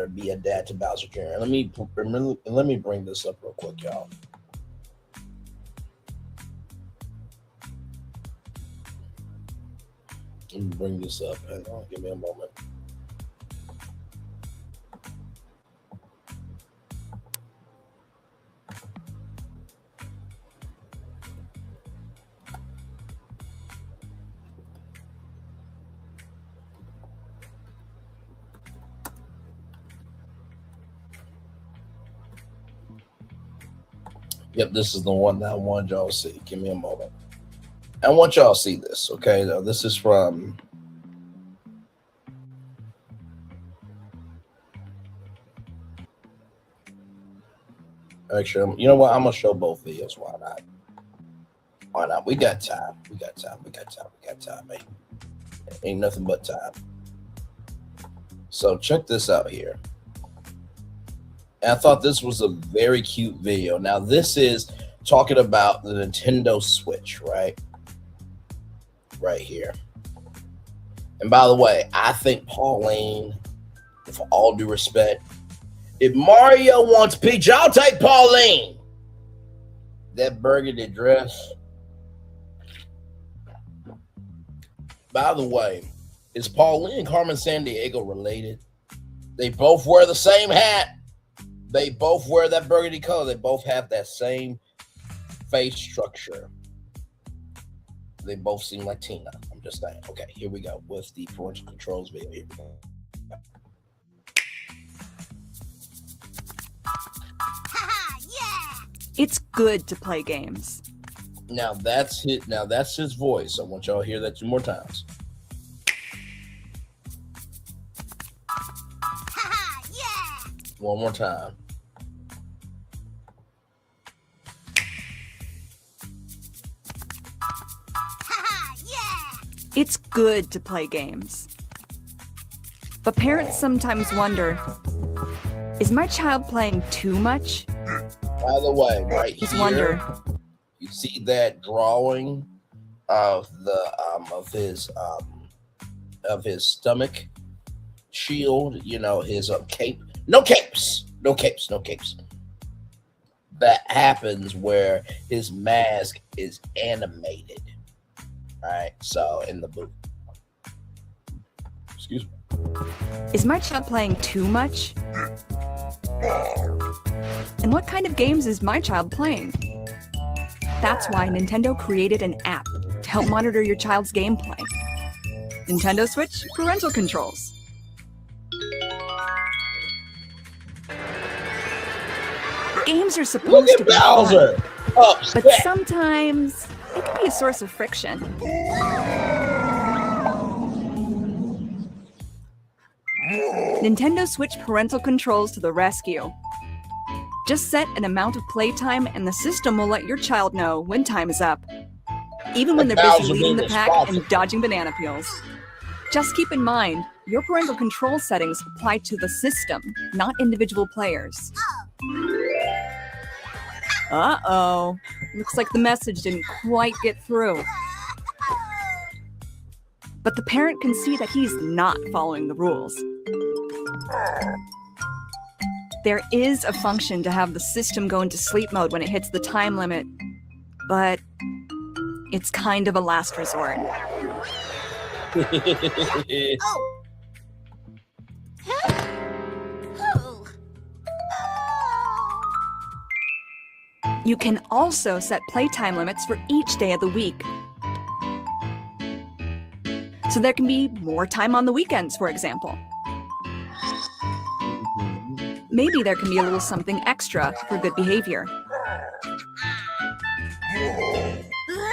be a dad to Bowser Jr. Let me bring this up real quick, y'all. Let me bring this up. Hang on, give me a moment. Yep, this is the one that I wanted y'all to see. Give me a moment. I want y'all to see this, okay? Now, this is from... Actually, you know what? I'm going to show both videos. Why not? Why not? We got time. We got time, man. Ain't nothing but time. So check this out here. And I thought this was a very cute video. Now, this is talking about the Nintendo Switch, right? Right here. And by the way, I think Pauline, with all due respect, if Mario wants Peach, I'll take Pauline. That burgundy dress. By the way, is Pauline and Carmen Sandiego related? They both wear the same hat. They both wear that burgundy color. They both have that same face structure. They both seem like Tina. I'm just saying. Okay, here we go with the parental controls video. Here we go. It's good to play games. Now that's it. Now that's his voice. I want y'all to hear that 2 more times. Yeah. 1 more time. Yeah. It's good to play games. But parents sometimes wonder, is my child playing too much? By the way, right Just here, wonder. you see that drawing of the of his stomach shield. You know, his cape. No capes. No capes. No capes. That happens where his mask is animated. All right. So in the boot. Excuse me. Is my child playing too much? And what kind of games is my child playing? That's why Nintendo created an app to help monitor your child's gameplay. Nintendo Switch parental controls. Games are supposed Look to at be fun, Bowser. but Upset. sometimes it can be a source of friction. Nintendo Switch parental controls to the rescue. Just set an amount of playtime and the system will let your child know when time is up, even when they're busy Bowser leading the being pack and responsible. dodging banana peels. Just keep in mind, your parental control settings apply to the system, not individual players. Uh-oh. Looks like the message didn't quite get through. But the parent can see that he's not following the rules. There is a function to have the system go into sleep mode when it hits the time limit, but it's kind of a last resort. You can also set playtime limits for each day of the week. So there can be more time on the weekends, for example. Maybe there can be a little something extra for good behavior.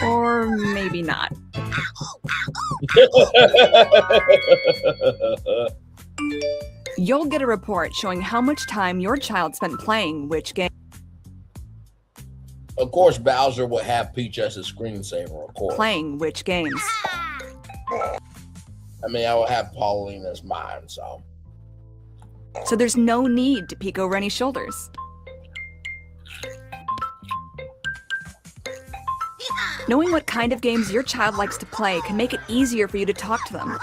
Or maybe not. You'll get a report showing how much time your child spent playing which game. Of course, Bowser will have Peach as his screensaver, of course. Playing which games. I mean, I will have Pauline as mine, so. So there's no need to peek over any shoulders. Knowing what kind of games your child likes to play can make it easier for you to talk to them.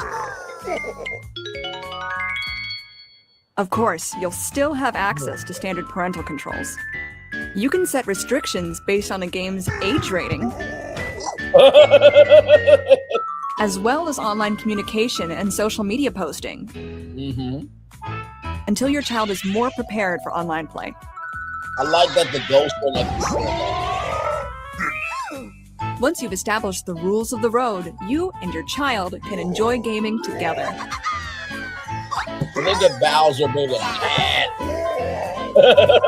Of course, you'll still have access to standard parental controls. You can set restrictions based on a game's age rating, as well as online communication and social media posting, until your child is more prepared for online play. I like that the ghost are like. Once you've established the rules of the road, you and your child can enjoy gaming together. Look at Bowser being a cat.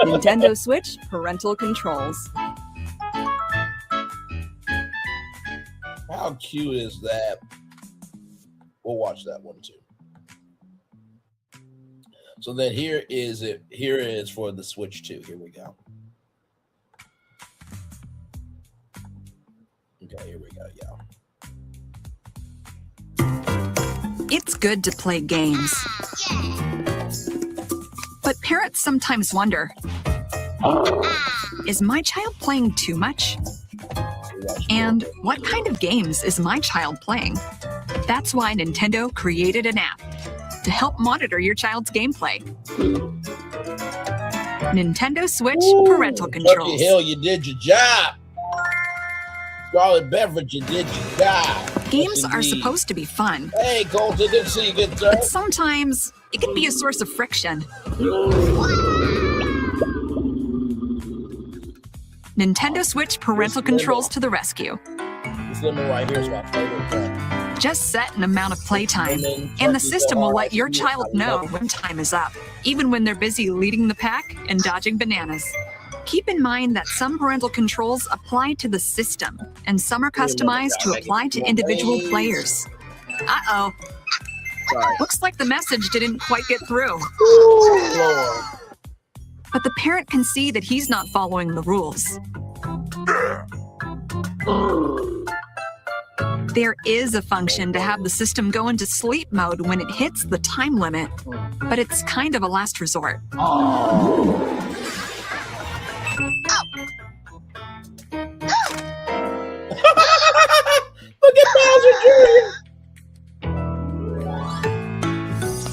Nintendo Switch parental controls. How cute is that? We'll watch that one too. So then here is it. Here it is for the Switch 2. Here we go. Okay, here we go, y'all. It's good to play games. But parents sometimes wonder, is my child playing too much? And what kind of games is my child playing? That's why Nintendo created an app to help monitor your child's gameplay. Nintendo Switch parental controls. Lucky Hill, you did your job. Scarlet Beverage, you did your job. Games Yes, are indeed. supposed to be fun, Hey, Colton, good to see you, good sir. but sometimes it can be a source of friction. Nintendo Switch parental controls to the rescue. This lemon right here is my favorite thing. Just set an amount of playtime, and the system will let your child know when time is up, even when they're busy leading the pack and dodging bananas. Keep in mind that some parental controls apply to the system, and some are customized to apply to individual players. Uh-oh. Sorry. Looks like the message didn't quite get through. Ooh, Lord. But the parent can see that he's not following the rules. There is a function to have the system go into sleep mode when it hits the time limit, but it's kind of a last resort. Look at Bowser Jr.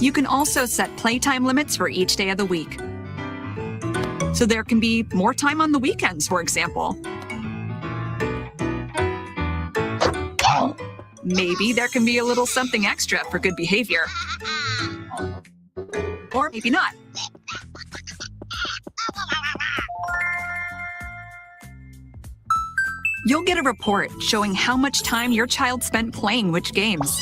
You can also set playtime limits for each day of the week. So there can be more time on the weekends, for example. Maybe there can be a little something extra for good behavior. Or maybe not. You'll get a report showing how much time your child spent playing which games.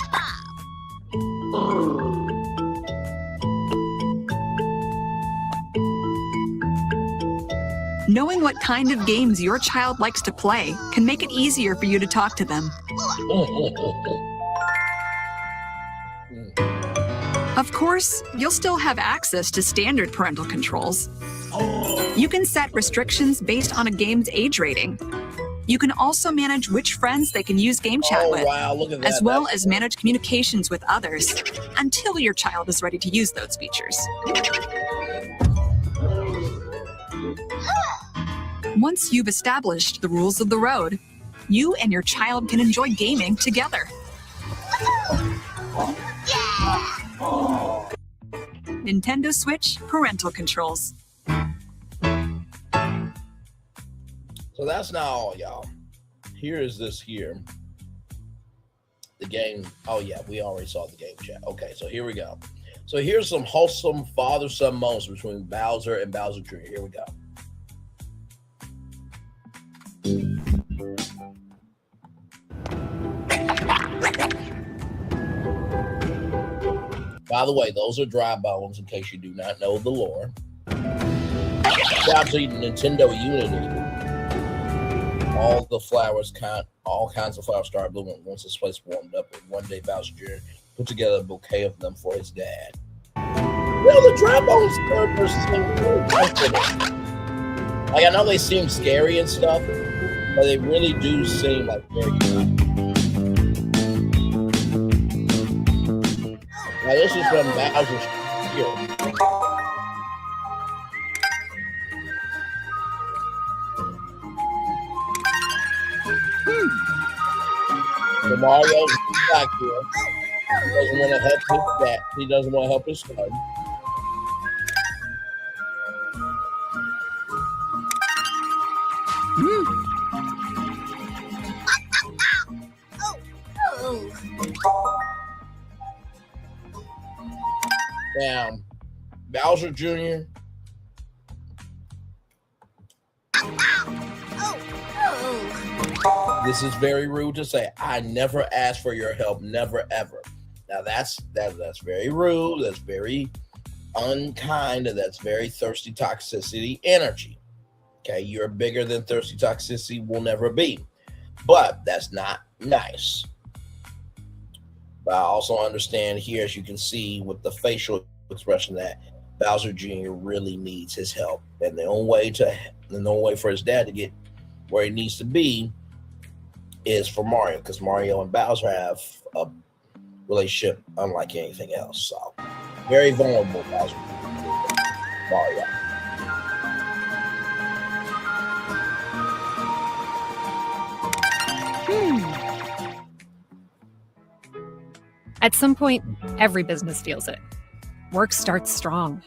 Knowing what kind of games your child likes to play can make it easier for you to talk to them. Of course, you'll still have access to standard parental controls. You can set restrictions based on a game's age rating. You can also manage which friends they can use game chat with, wow, look at that. as well as manage communications with others until your child is ready to use those features. Once you've established the rules of the road, you and your child can enjoy gaming together. Nintendo Switch parental controls. So that's not all, y'all. Here is this here. The game. Oh, yeah, we already saw the game chat. Okay, so here we go. So here's some wholesome father-son moments between Bowser and Bowser Jr. Here we go. By the way, those are dry bones, in case you do not know the lore. Shout out to Nintendo Unity. All kinds of flowers started blooming once this place warmed up, and one day Bowser Jr. put together a bouquet of them for his dad. Well, the dry bones characters seem really comfortable. Like, I know they seem scary and stuff, but they really do seem like very good. Now, this is from Bowser's here. So Mario's back here. He doesn't want to help his dad. He doesn't want to help his son. Now, Bowser Jr. This is very rude to say. I never asked for your help, never ever. Now that's very rude. That's very unkind, and that's very thirsty toxicity energy. Okay, you're bigger than thirsty toxicity will never be, but that's not nice. But I also understand here, as you can see with the facial expression, that Bowser Jr. really needs his help, and the only way for his dad to get where he needs to be is for Mario, because Mario and Bowser have a relationship unlike anything else. So, very vulnerable, Bowser. Mario. At some point, every business feels it. Work starts strong.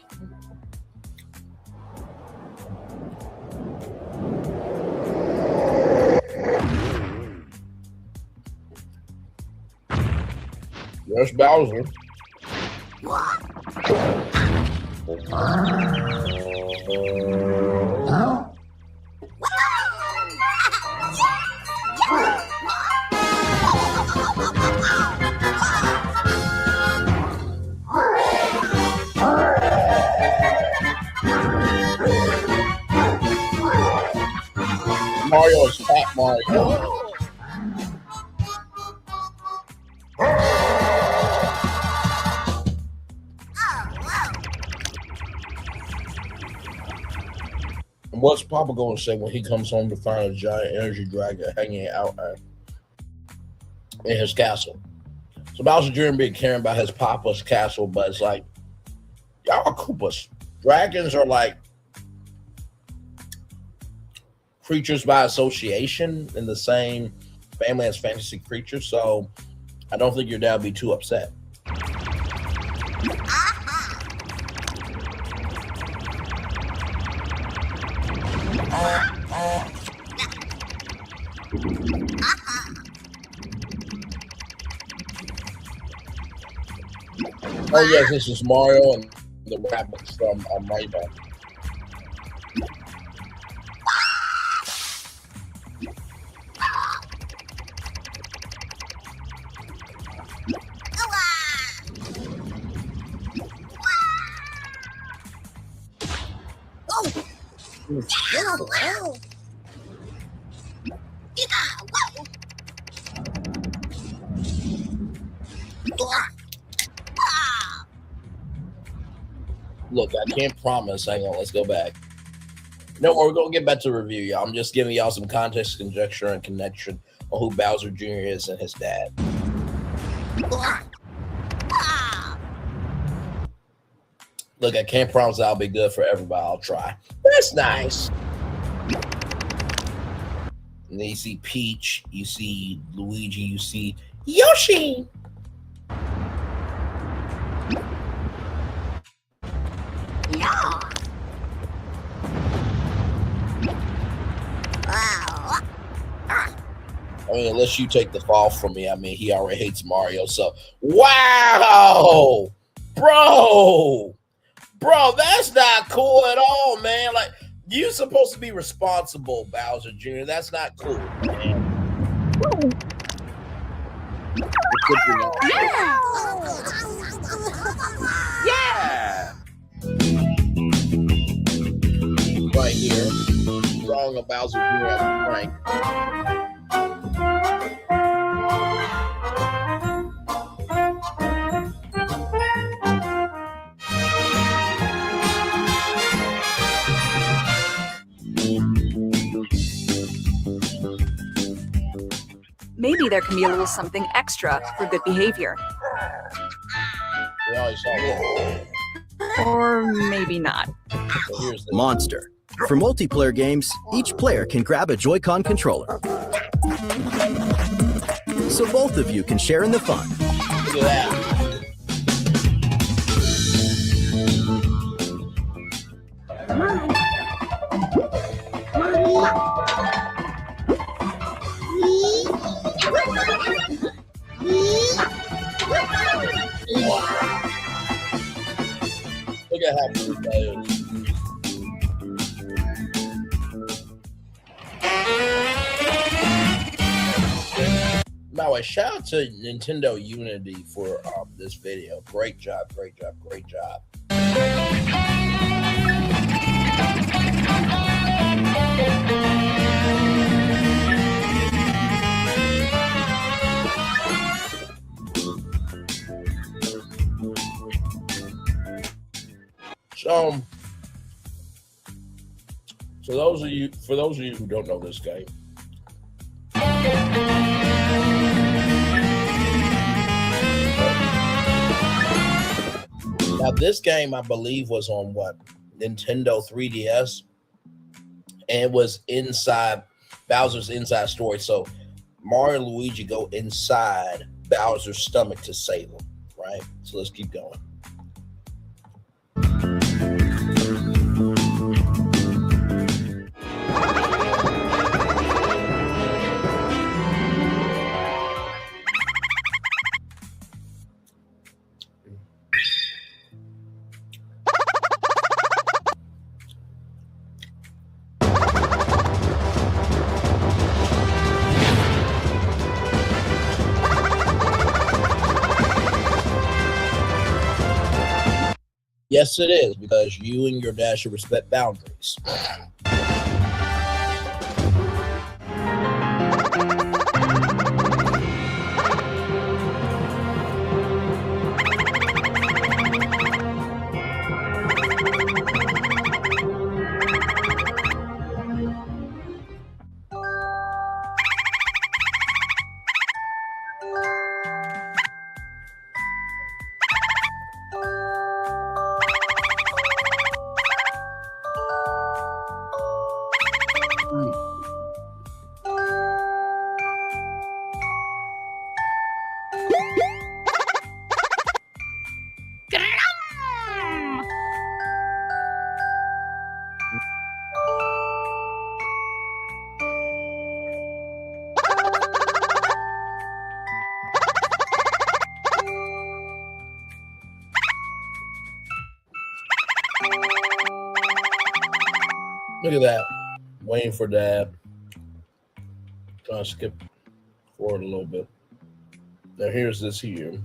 There's Bowser. Mario is Fat Mario. And what's Papa going to say when he comes home to find a giant energy dragon hanging out in his castle? So Bowser Jr. been caring about his Papa's castle, but it's like, y'all are Koopas. Dragons are like creatures by association in the same family as fantasy creatures, so I don't think your dad would be too upset. Oh yes, this is Mario and the rabbits from Mario. Look, I can't promise. Hang on, let's go back. No, we're going to get back to the review, y'all. I'm just giving y'all some context, conjecture, and connection on who Bowser Jr. is and his dad. Look, I can't promise I'll be good for everybody. I'll try. That's nice. And then you see Peach, you see Luigi, you see Yoshi. Yeah. Wow. I mean, unless you take the fall from me, I mean, he already hates Mario. So, wow, bro, that's not cool at all, man. Like, you're supposed to be responsible, Bowser Jr. That's not cool, man. Yeah. Right here, wrong about Bowser Jr. as a prank. Maybe there can be a little something extra for good behavior. We always saw that. Or maybe not. So here's the Monster. For multiplayer games, each player can grab a Joy-Con controller. So both of you can share in the fun. Look at that. Look at how cute that is. Now, a shout out to Nintendo Unity for this video. Great job, great job, great job. So for those of you who don't know this game, now this game I believe was on what, Nintendo 3DS, and it was inside Bowser's inside story. So Mario and Luigi go inside Bowser's stomach to save him, right? So let's keep going. Yes, it is, because you and your dad should respect boundaries. Look at that. Waiting for Dad. Trying to skip forward a little bit. Now here's this here.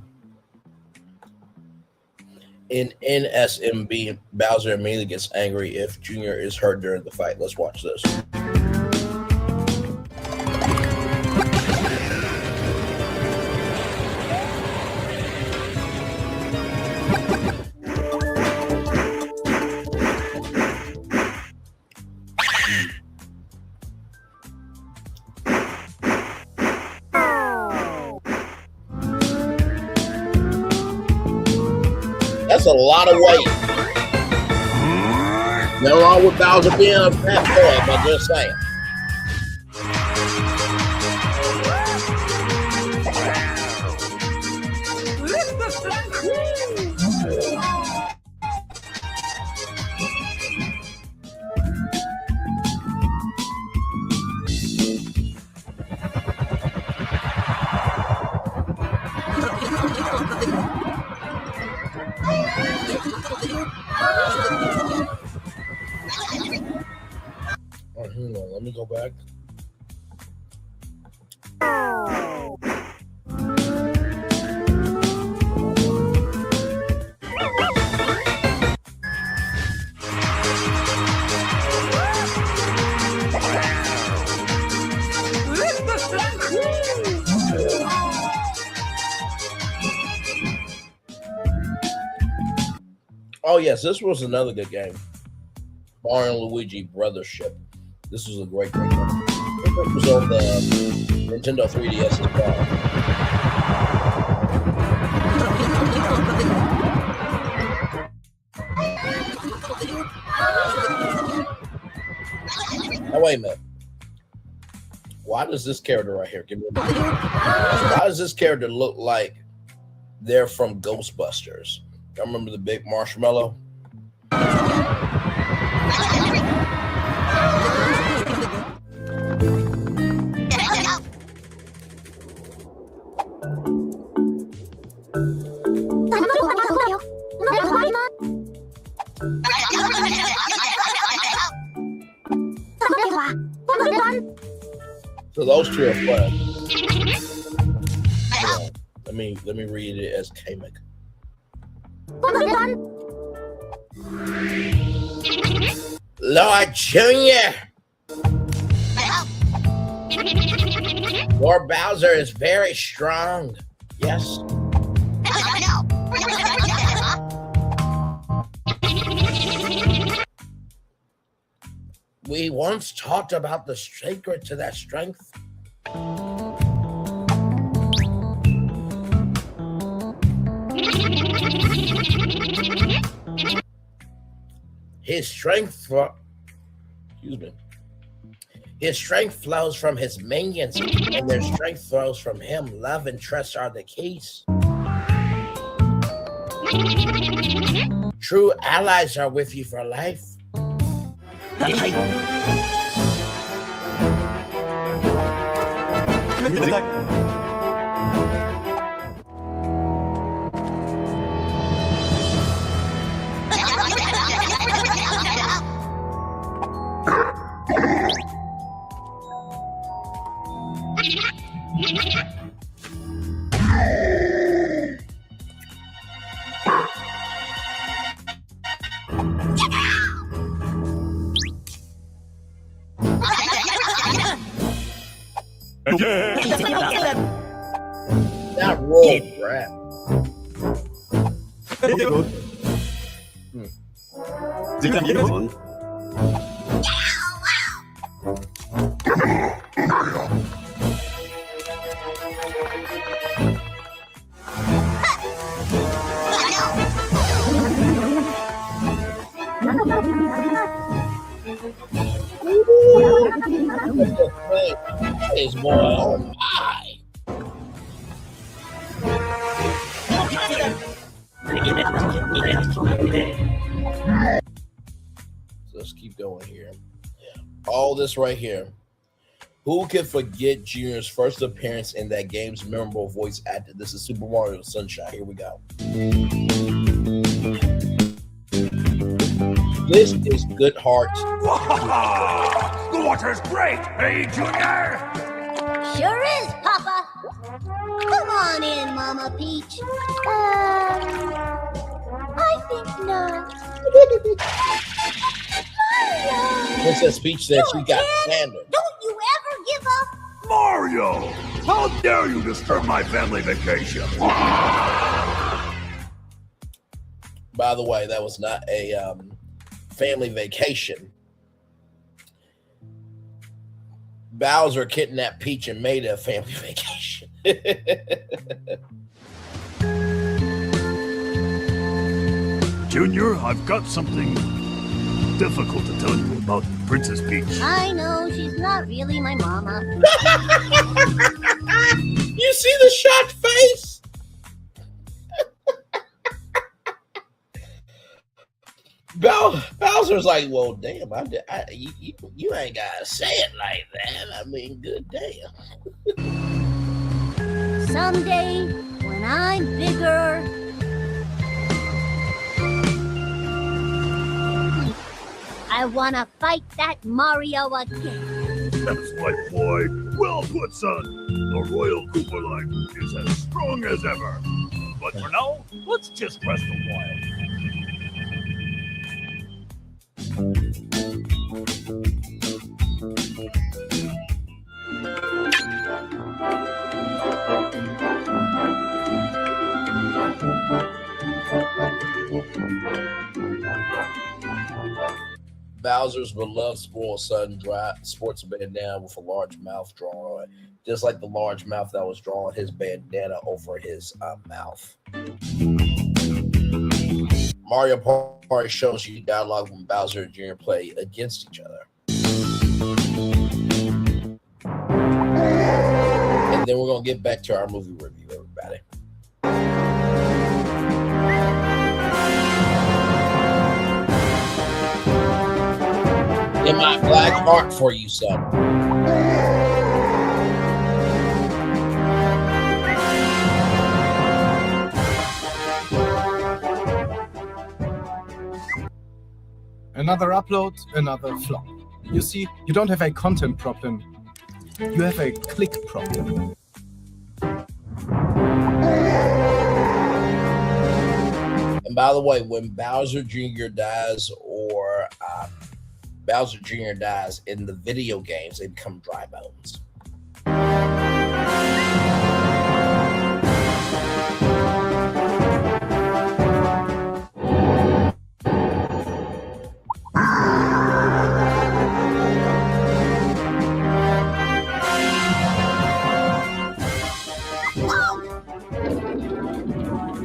In NSMB, Bowser immediately gets angry if Junior is hurt during the fight. Let's watch this. That's a lot of weight. No wrong with Bowser being a fat boy, but just saying. Hang on, let me go back. Oh yes, this was another good game. Mario and Luigi Brothership. This was a great game. It was on the Nintendo 3DS as well. Now wait a minute. Why does this character right here give me a minute. Why does this character look like they're from Ghostbusters? I remember the big marshmallow. So those two are friends. Let me read it as Kamek. Lord Junior, Lord Bowser is very strong. Yes. We once talked about the secret to that strength. His strength flows from his minions, and their strength flows from him. Love and trust are the keys. True allies are with you for life. That roll crap. Is boy, oh my. So let's keep going here. All this right here. Who can forget Junior's first appearance in that game's memorable voice actor? This is Super Mario Sunshine. Here we go. This is Good Hearts. Wow! The water's great, hey, Junior? Sure is, Papa. Come on in, Mama Peach. I think not. Princess Peach said she got standard. Don't you ever give up? Mario! How dare you disturb my family vacation? By the way, that was not a family vacation. Bowser kidnapped Peach and made it a family vacation. Junior, I've got something difficult to tell you about Princess Peach. I know, she's not really my mama. You see the shocked face? Bowser's like, well, damn, you ain't gotta say it like that. I mean, good damn. Someday, when I'm bigger, I wanna fight that Mario again. That's right, boy. Well put, son. The Royal Koopa life is as strong as ever. But for now, let's just rest a while. Bowser's beloved spoiled son sports a bandana with a large mouth drawn on it, just like the large mouth that was drawn on his bandana over his mouth. Mario Party shows you dialogue when Bowser and Junior play against each other. And then we're going to get back to our movie review, everybody. In my black heart for you, son. Another upload, another flop. You see, you don't have a content problem. You have a click problem. And by the way, when Bowser Jr. dies or Bowser Jr. dies in the video games, they become dry bones.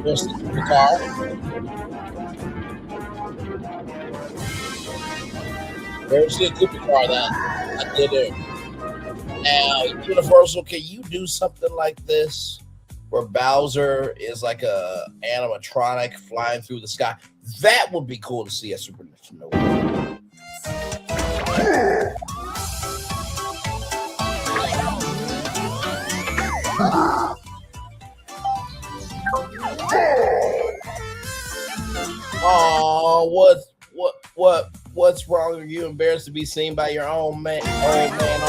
There's the car. There's the Koopa car that I did it. Now, Universal, can you do something like this where Bowser is like a animatronic flying through the sky? That would be cool to see at Super Nintendo. Oh, what's wrong with you? Embarrassed to be seen by your own man? Old man.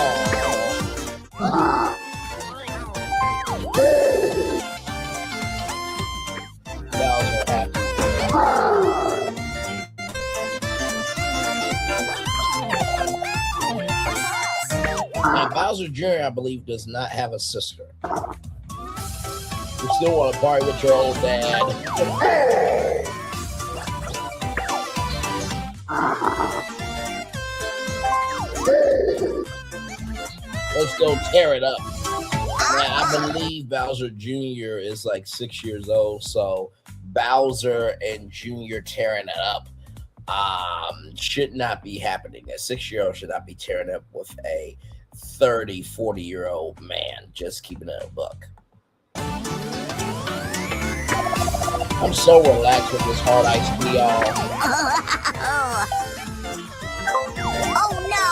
Bowser happy. Now, Bowser Jr., I believe, does not have a sister. You still want to party with your old dad. Let's go tear it up. Now I believe Bowser Jr. is like 6 years old, so Bowser and Jr. tearing it up should not be happening. A 6-year-old should not be tearing up with a 30, 40-year-old man. Just keeping it a buck. I'm so relaxed with this hard iced tea, y'all. Oh no!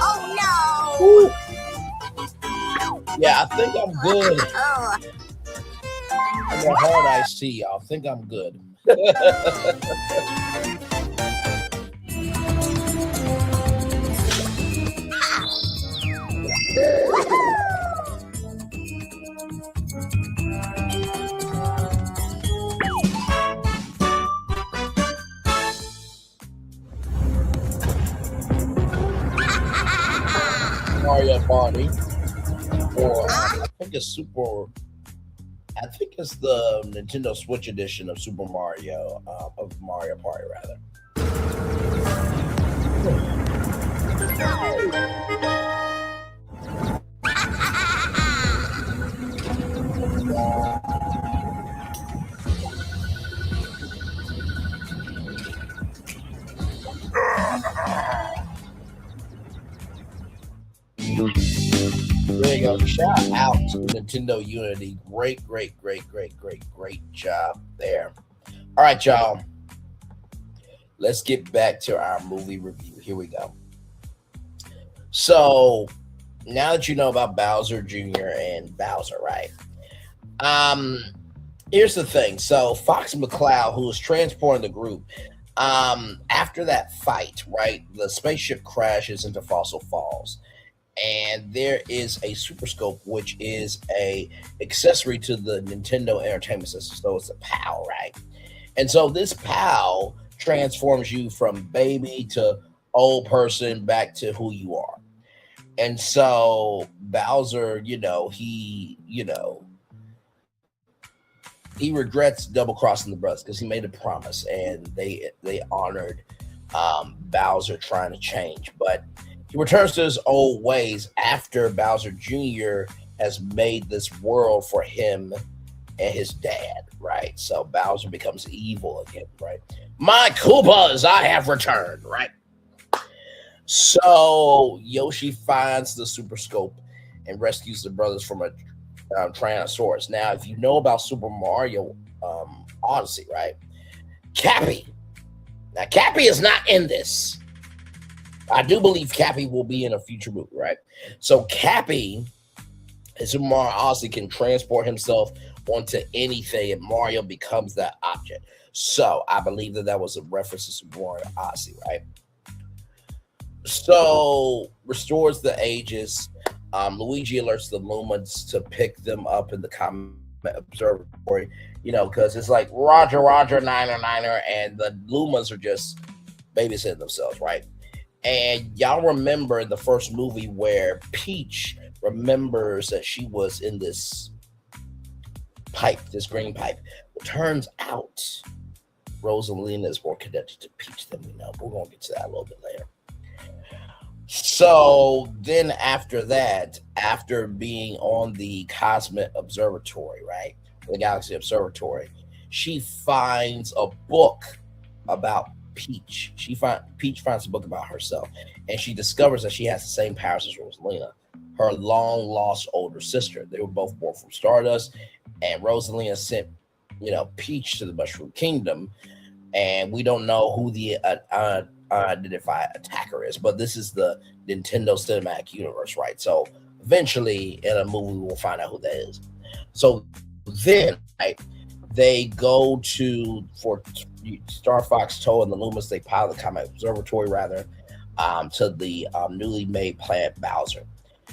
Oh no! Woo. Yeah, I think I'm good. I'm a hard iced tea, y'all. I think I'm good. Mario Party, or I think it's the Nintendo Switch edition of Super Mario, of Mario Party, rather. There you go. Shout out to Nintendo Unity. Great job there. All right, y'all. Let's get back to our movie review. Here we go. So, now that you know about Bowser Jr. and Bowser, right? Here's the thing. So, Fox McCloud, who was transporting the group, after that fight, right, the spaceship crashes into Fossil Falls. And there is a Super Scope, which is a accessory to the Nintendo Entertainment System. So it's a PAL, right? And so this PAL transforms you from baby to old person back to who you are. And so Bowser, he regrets double crossing the brothers because he made a promise, and they honored Bowser trying to change, but he returns to his old ways after Bowser Jr. has made this world for him and his dad, right? So Bowser becomes evil again, right? My Koopas, I have returned, right? So Yoshi finds the Super Scope and rescues the brothers from a Tyrannosaurus. Now, if you know about Super Mario Odyssey, right? Cappy. Now, Cappy is not in this. I do believe Cappy will be in a future movie, right? So Cappy in Super Mario Odyssey can transport himself onto anything, and Mario becomes that object. So I believe that was a reference to Super Mario Odyssey, right? So restores the Aegis. Luigi alerts the Lumans to pick them up in the Comet Observatory, because it's like Roger, Niner, and the Lumans are just babysitting themselves, right? And y'all remember the first movie where Peach remembers that she was in this pipe, this green pipe. It turns out Rosalina is more connected to Peach than we know. We're going to get to that a little bit later. So then after that, after being on the Cosmic Observatory, right, the Galaxy Observatory, she finds a book about Peach. Peach finds a book about herself, and she discovers that she has the same powers as Rosalina, her long lost older sister. They were both born from Stardust, and Rosalina sent, Peach to the Mushroom Kingdom, and we don't know who the unidentified attacker is, but this is the Nintendo Cinematic Universe, right? So eventually in a movie we'll find out who that is. So then, right, they go for Star Fox, Toad, and the Lumos. They pilot the Comet Observatory, rather, to the newly made planet Bowser.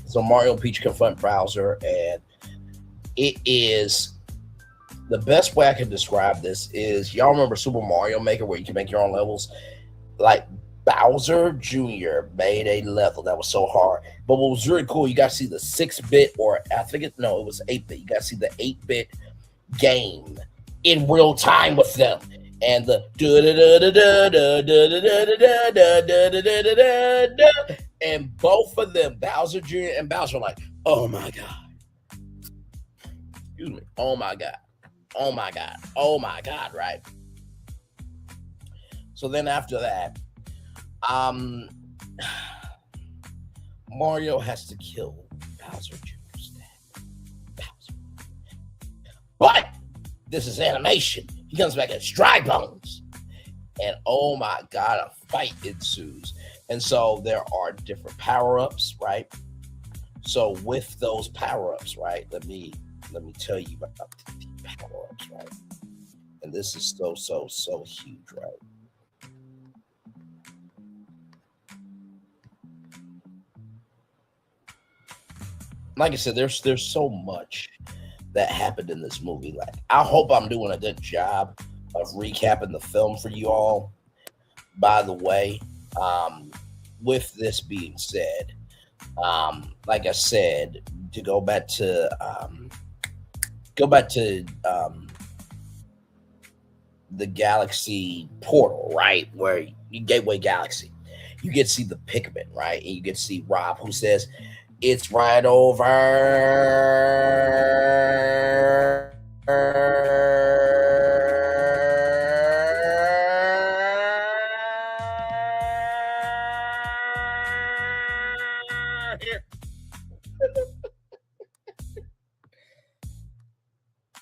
So Mario and Peach confront Bowser, and it is the best way I can describe this is, y'all remember Super Mario Maker, where you can make your own levels? Like, Bowser Jr. made a level that was so hard. But what was really cool, you got to see the 6-bit, or I think it was 8-bit. You got to see the 8-bit game in real time with them. And the and both of them, Bowser Jr. and Bowser, were like, oh my God. Excuse me. Oh my God. Oh my God. Oh my God, right? So then after that, Mario has to kill Bowser Jr.'s dad. Bowser. But this is animation. He comes back as dry bones. And oh my God, a fight ensues. And so there are different power-ups, right? So with those power-ups, right, let me tell you about the power-ups, right? And this is so huge, right? Like I said, there's so much that happened in this movie. Like, I hope I'm doing a good job of recapping the film for you all. By the way, with this being said, like I said, to go back to the Galaxy portal, right, where you Gateway Galaxy, you get to see the Pikmin, right, and you get to see Rob, who says, "It's right over."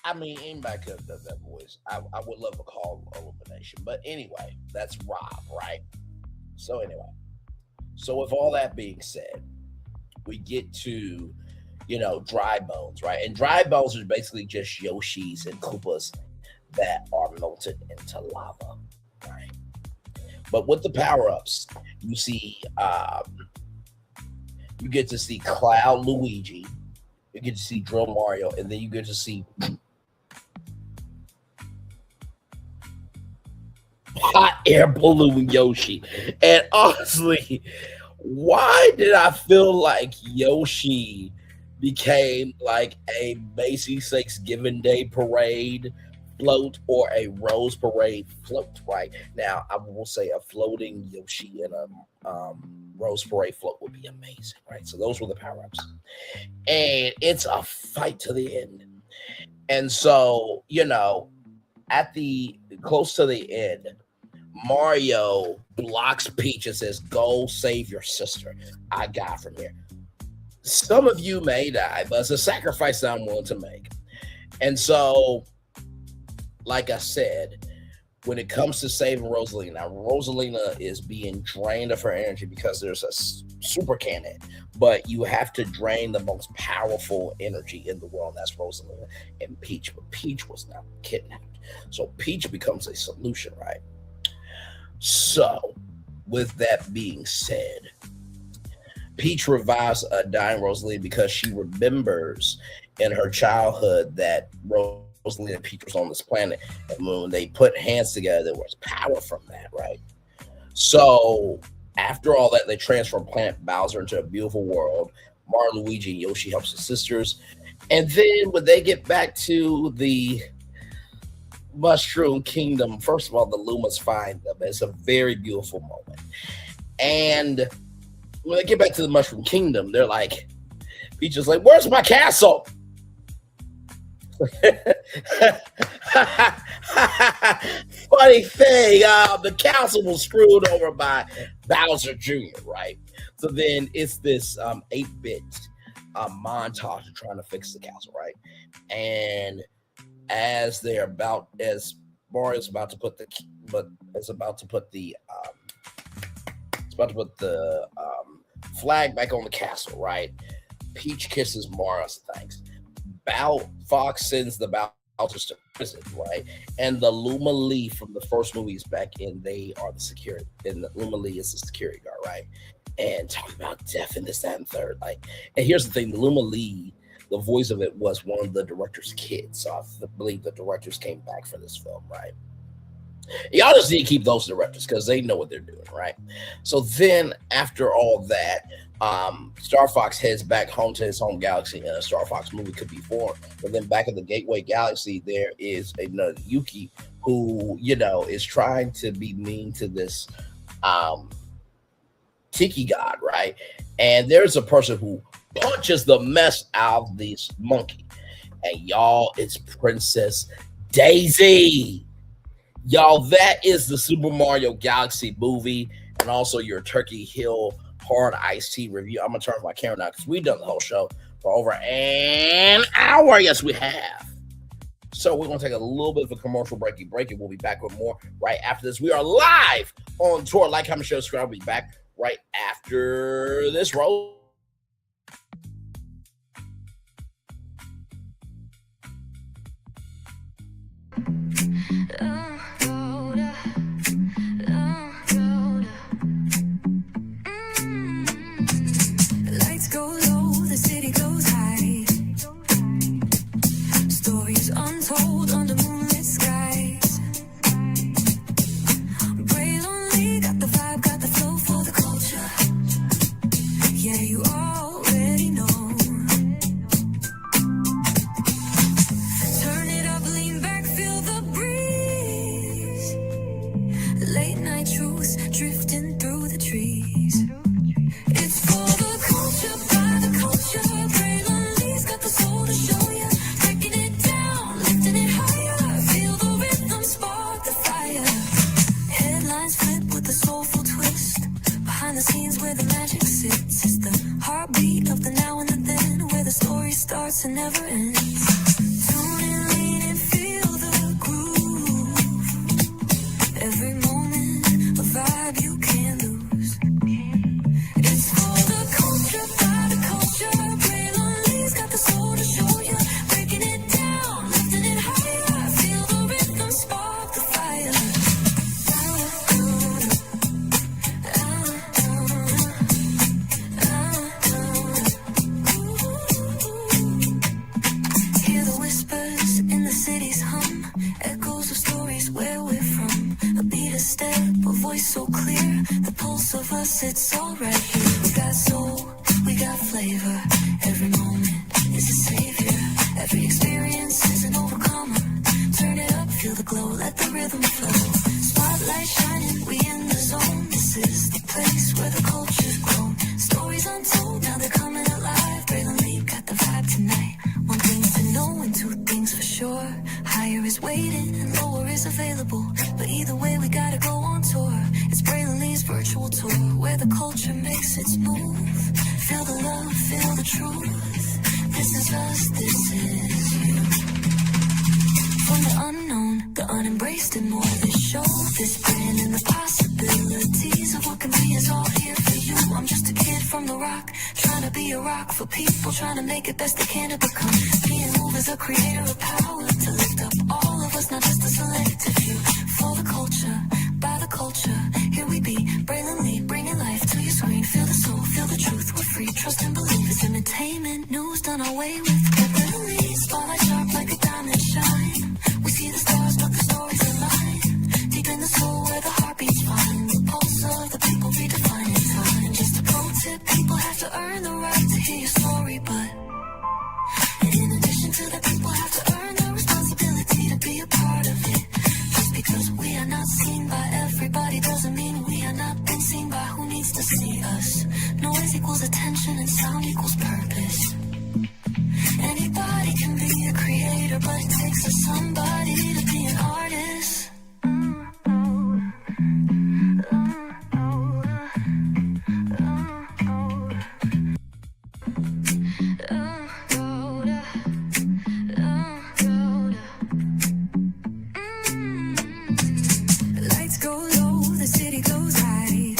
I mean, anybody could have done that voice. I would love a call illumination. But anyway, that's Rob, right? So anyway, so with all that being said, we get to, dry bones, right? And dry bones are basically just Yoshis and Koopas that are melted into lava, right? But with the power-ups, you see, you get to see Cloud Luigi, you get to see Drill Mario, and then you get to see hot air balloon Yoshi. And honestly, why did I feel like Yoshi became like a Macy's Thanksgiving Day parade float or a Rose Parade float, right? Now, I will say a floating Yoshi and a Rose Parade float would be amazing, right? So those were the power-ups. And it's a fight to the end. And so, at the close to the end, Mario blocks Peach and says, "Go save your sister. I got from here." Some of you may die, but it's a sacrifice that I'm willing to make. And so, like I said, when it comes to saving Rosalina is being drained of her energy because there's a super cannon, but you have to drain the most powerful energy in the world. That's Rosalina and Peach, but Peach was not kidnapped. So Peach becomes a solution, right? So, with that being said, Peach revives a dying Rosalina because she remembers in her childhood that Rosalina and Peach was on this planet, and when they put hands together, there was power from that, right? So, after all that, they transform Planet Bowser into a beautiful world. Mario, Luigi, and Yoshi helps his sisters. And then when they get back to the Mushroom Kingdom, first of all, the Lumas find them. It's a very beautiful moment. And when they get back to the Mushroom Kingdom, they're like, Peach is like, "Where's my castle?" Funny thing, the castle was screwed over by Bowser Jr., right? So then it's this 8-bit montage of trying to fix the castle, right? And as Mario's about to put the flag back on the castle, right? Peach kisses Mario's thanks. Fox sends the Bowsers to prison, right? And the Luma Lee from the first movie is back in. They are the security, and the Luma Lee is the security guard, right? And talking about death and this, that, and third. Like, and here's the thing: the Luma Lee, the voice of it was one of the director's kids. So I believe the directors came back for this film, right? Y'all just need to keep those directors because they know what they're doing, right? So then after all that, Star Fox heads back home to his home galaxy, and a Star Fox movie could be formed. But then back in the Gateway Galaxy, there is another Yuki who, you know, is trying to be mean to this Tiki god, right? And there's a person who punches the mess out of this monkey. And y'all, it's Princess Daisy. Y'all, that is the Super Mario Galaxy movie, and also your Turkey Hill Hard Iced Tea review. I'm gonna turn my camera now because we've done the whole show for over an hour. Yes, we have. So we're gonna take a little bit of a commercial break, and we'll be back with more right after this. We are live on tour. Like, comment, share, subscribe. We'll be back right after this roll. Lights go low, the city goes high. Stories untold under moonlit skies. Braylon got the vibe, got the flow for the culture. Yeah, you already know. Turn it up, lean back, feel the breeze. Late night truths drifting through the trees. It's for the culture, by the culture. Braylon Lee's got the soul to show ya. Breaking it down, lifting it higher. Feel the rhythm, spark the fire. Headlines flip with a soulful twist. Behind the scenes where the magic sits. It's the heartbeat of the now and the then, where the story starts and never ends. Tune in, lean and feel the groove. Every moment, a vibe you can't lose. It's for the culture, by the culture. Braylon Lee's got the soul to show ya. Breaking it down, lifting it higher. Feel the rhythm, spark the fire. Hear the whispers in the city's hum. Echoes of stories where we're from. A beat, a step, a voice so clear. The pulse of us, it's all right here. We got soul, we got flavor. Every moment is a savior. Every experience is an overcomer. Turn it up, feel the glow, let the rhythm flow. Spotlight shining, we in the zone. This is the place where the culture's grown. Stories untold, now they're coming alive. Braylon Lee got the vibe tonight. One thing to know and two things for sure. Higher is waiting and lower is available. But either way, we gotta go on tour. It's Braylon Lee's virtual tour, where the culture makes its move. Feel the love, feel the truth. This is us, this is you. From the unknown, the unembraced and more. This show, this brand and the possibilities of what can be is all here for you. I'm just a kid from the rock, trying to be a rock for people, trying to make it best they can to become. Being moved as a creator of power to lift up all of us, not just a selective few. For the culture, by the culture, here we be. Braylon Lee, bringing life to your screen. Feel the soul, feel the truth. We're free, trust and believe. It's entertainment, news done our way with. Braylon Lee, spotlight sharp like a diamond shine. We see the stars, but the stories align. Deep in the soul, where the heartbeats find. The pulse of the people redefining time. Just a pro tip, people have to earn the right to hear your story, but in addition to that, people have to earn the responsibility to be a part of it. Just because we are not seen by everybody doesn't mean we are not been seen by who needs to see us. Noise equals attention and sound equals purpose. Anybody can be a creator, but it takes a somebody to be an artist. Lights go low, the city goes high.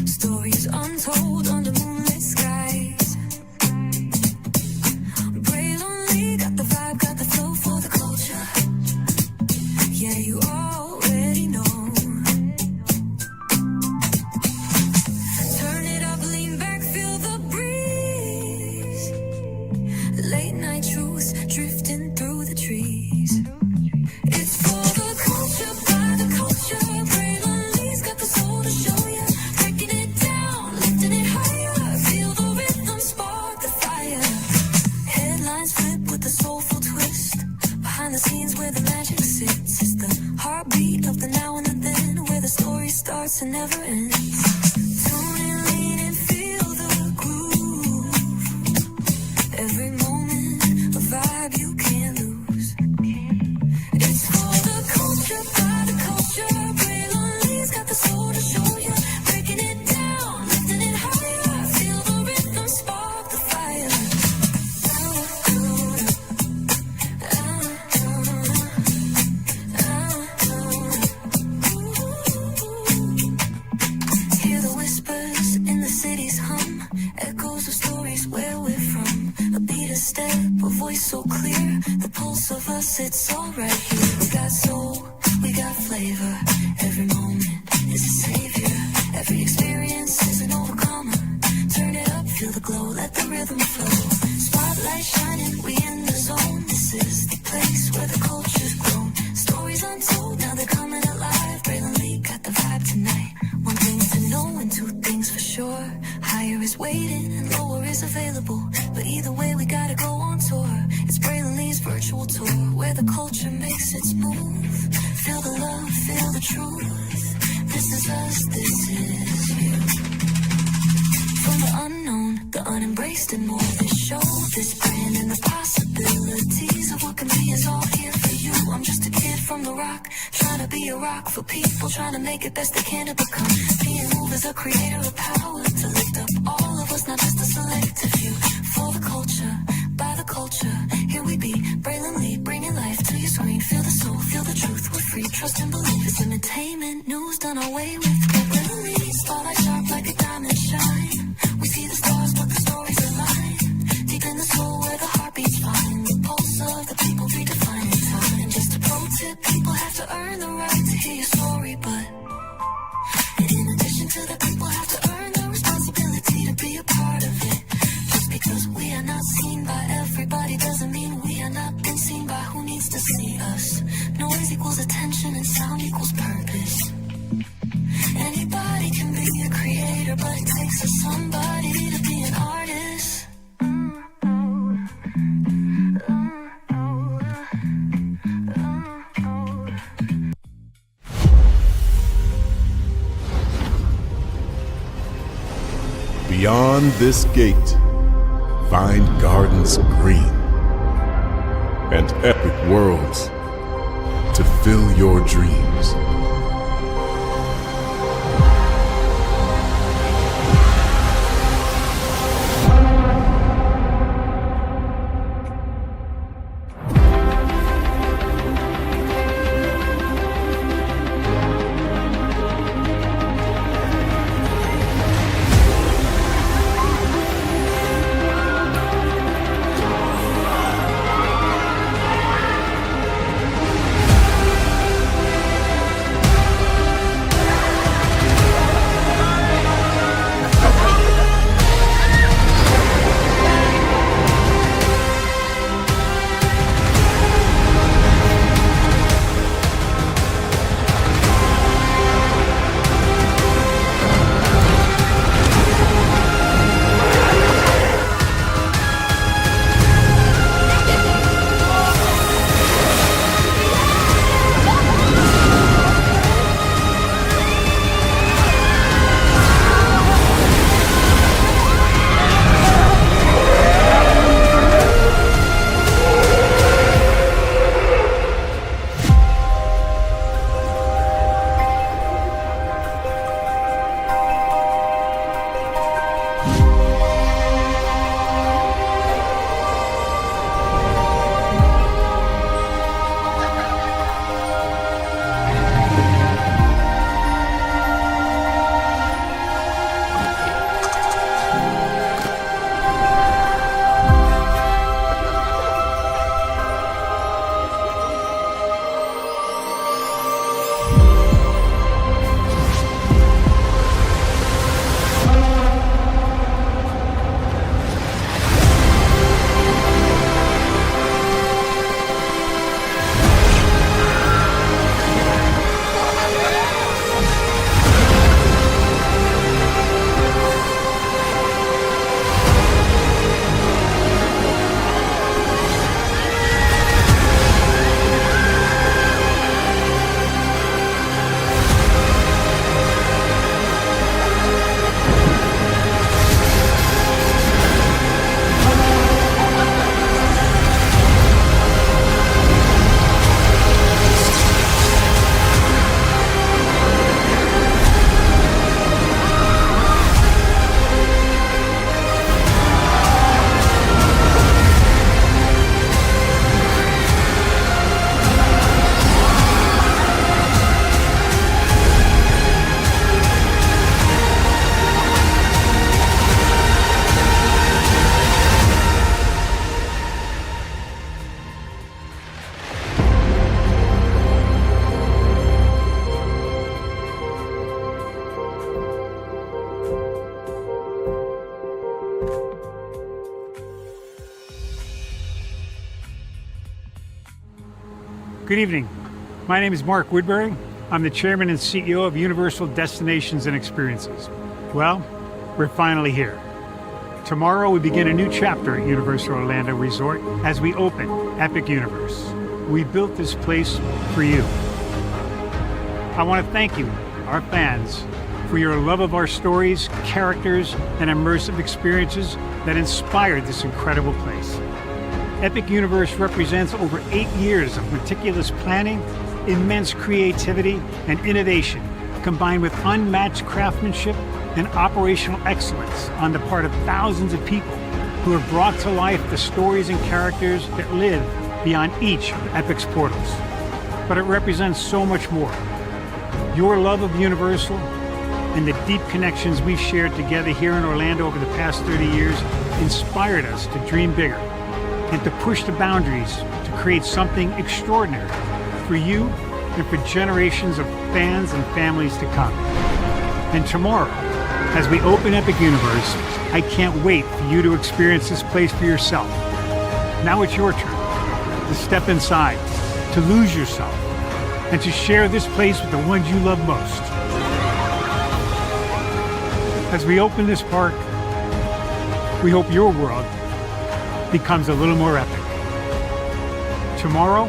Stories untold under moonlit skies. Braylon Lee got the vibe, got the flow echoes of stories where we're from. A beat, a step, a voice so clear. The pulse of us, it's all right here. We got soul, we got flavor. Every moment is a savior. Every experience is an overcomer. Turn it up, feel the glow, let the rhythm flow. Spotlight shining, we in the zone. This is the place where the culture's grown. Stories untold, now they're coming alive. Braylon got the vibe tonight. One thing to know and two things for sure. Higher is waiting and lower is available. But either way, we gotta go on tour. It's Braylon Lee's virtual tour, where the culture makes its move. Feel the love, feel the truth. This is us, this is you. From the unknown, the unembraced and more. This show, this brand, and the possibilities of what can be is all here for you. I'm just a kid from the rock, trying to be a rock for people, trying to make it best they can to become. Being moved as a creator of power, to lift up all of us, not just a selective few. For the culture, by the culture, here we be, Braylon Lee, bringing life to your screen. Feel the soul, feel the truth, we're free, trust and believe. It's entertainment, news done away with. Braylon Lee, spotlight sharp like a diamond shine. We see the stars, but the stories align. Deep in the soul where the heartbeats find. The pulse of the people redefining time. Just a pro tip, people have to earn the right to hear your story, but in addition to that, people have to earn the responsibility to be a part of it. Just because we are not seen by everybody doesn't mean we are not been seen by who needs to see us. Noise equals attention and sound equals purpose. Anybody can be a creator, but it takes a somebody to be an artist. Beyond this gate, find gardens green and epic worlds to fill your dreams. Good evening. My name is Mark Woodbury. I'm the chairman and CEO of Universal Destinations and Experiences. Well, we're finally here. Tomorrow we begin a new chapter at Universal Orlando Resort as we open Epic Universe. We built this place for you. I want to thank you, our fans, for your love of our stories, characters, and immersive experiences that inspired this incredible place. Epic Universe represents over 8 years of meticulous planning, immense creativity, and innovation, combined with unmatched craftsmanship and operational excellence on the part of thousands of people who have brought to life the stories and characters that live beyond each of Epic's portals. But it represents so much more. Your love of Universal and the deep connections we've shared together here in Orlando over the past 30 years inspired us to dream bigger and to push the boundaries to create something extraordinary for you and for generations of fans and families to come. And tomorrow, as we open Epic Universe, I can't wait for you to experience this place for yourself. Now it's your turn to step inside, to lose yourself, and to share this place with the ones you love most. As we open this park, we hope your world becomes a little more epic. Tomorrow,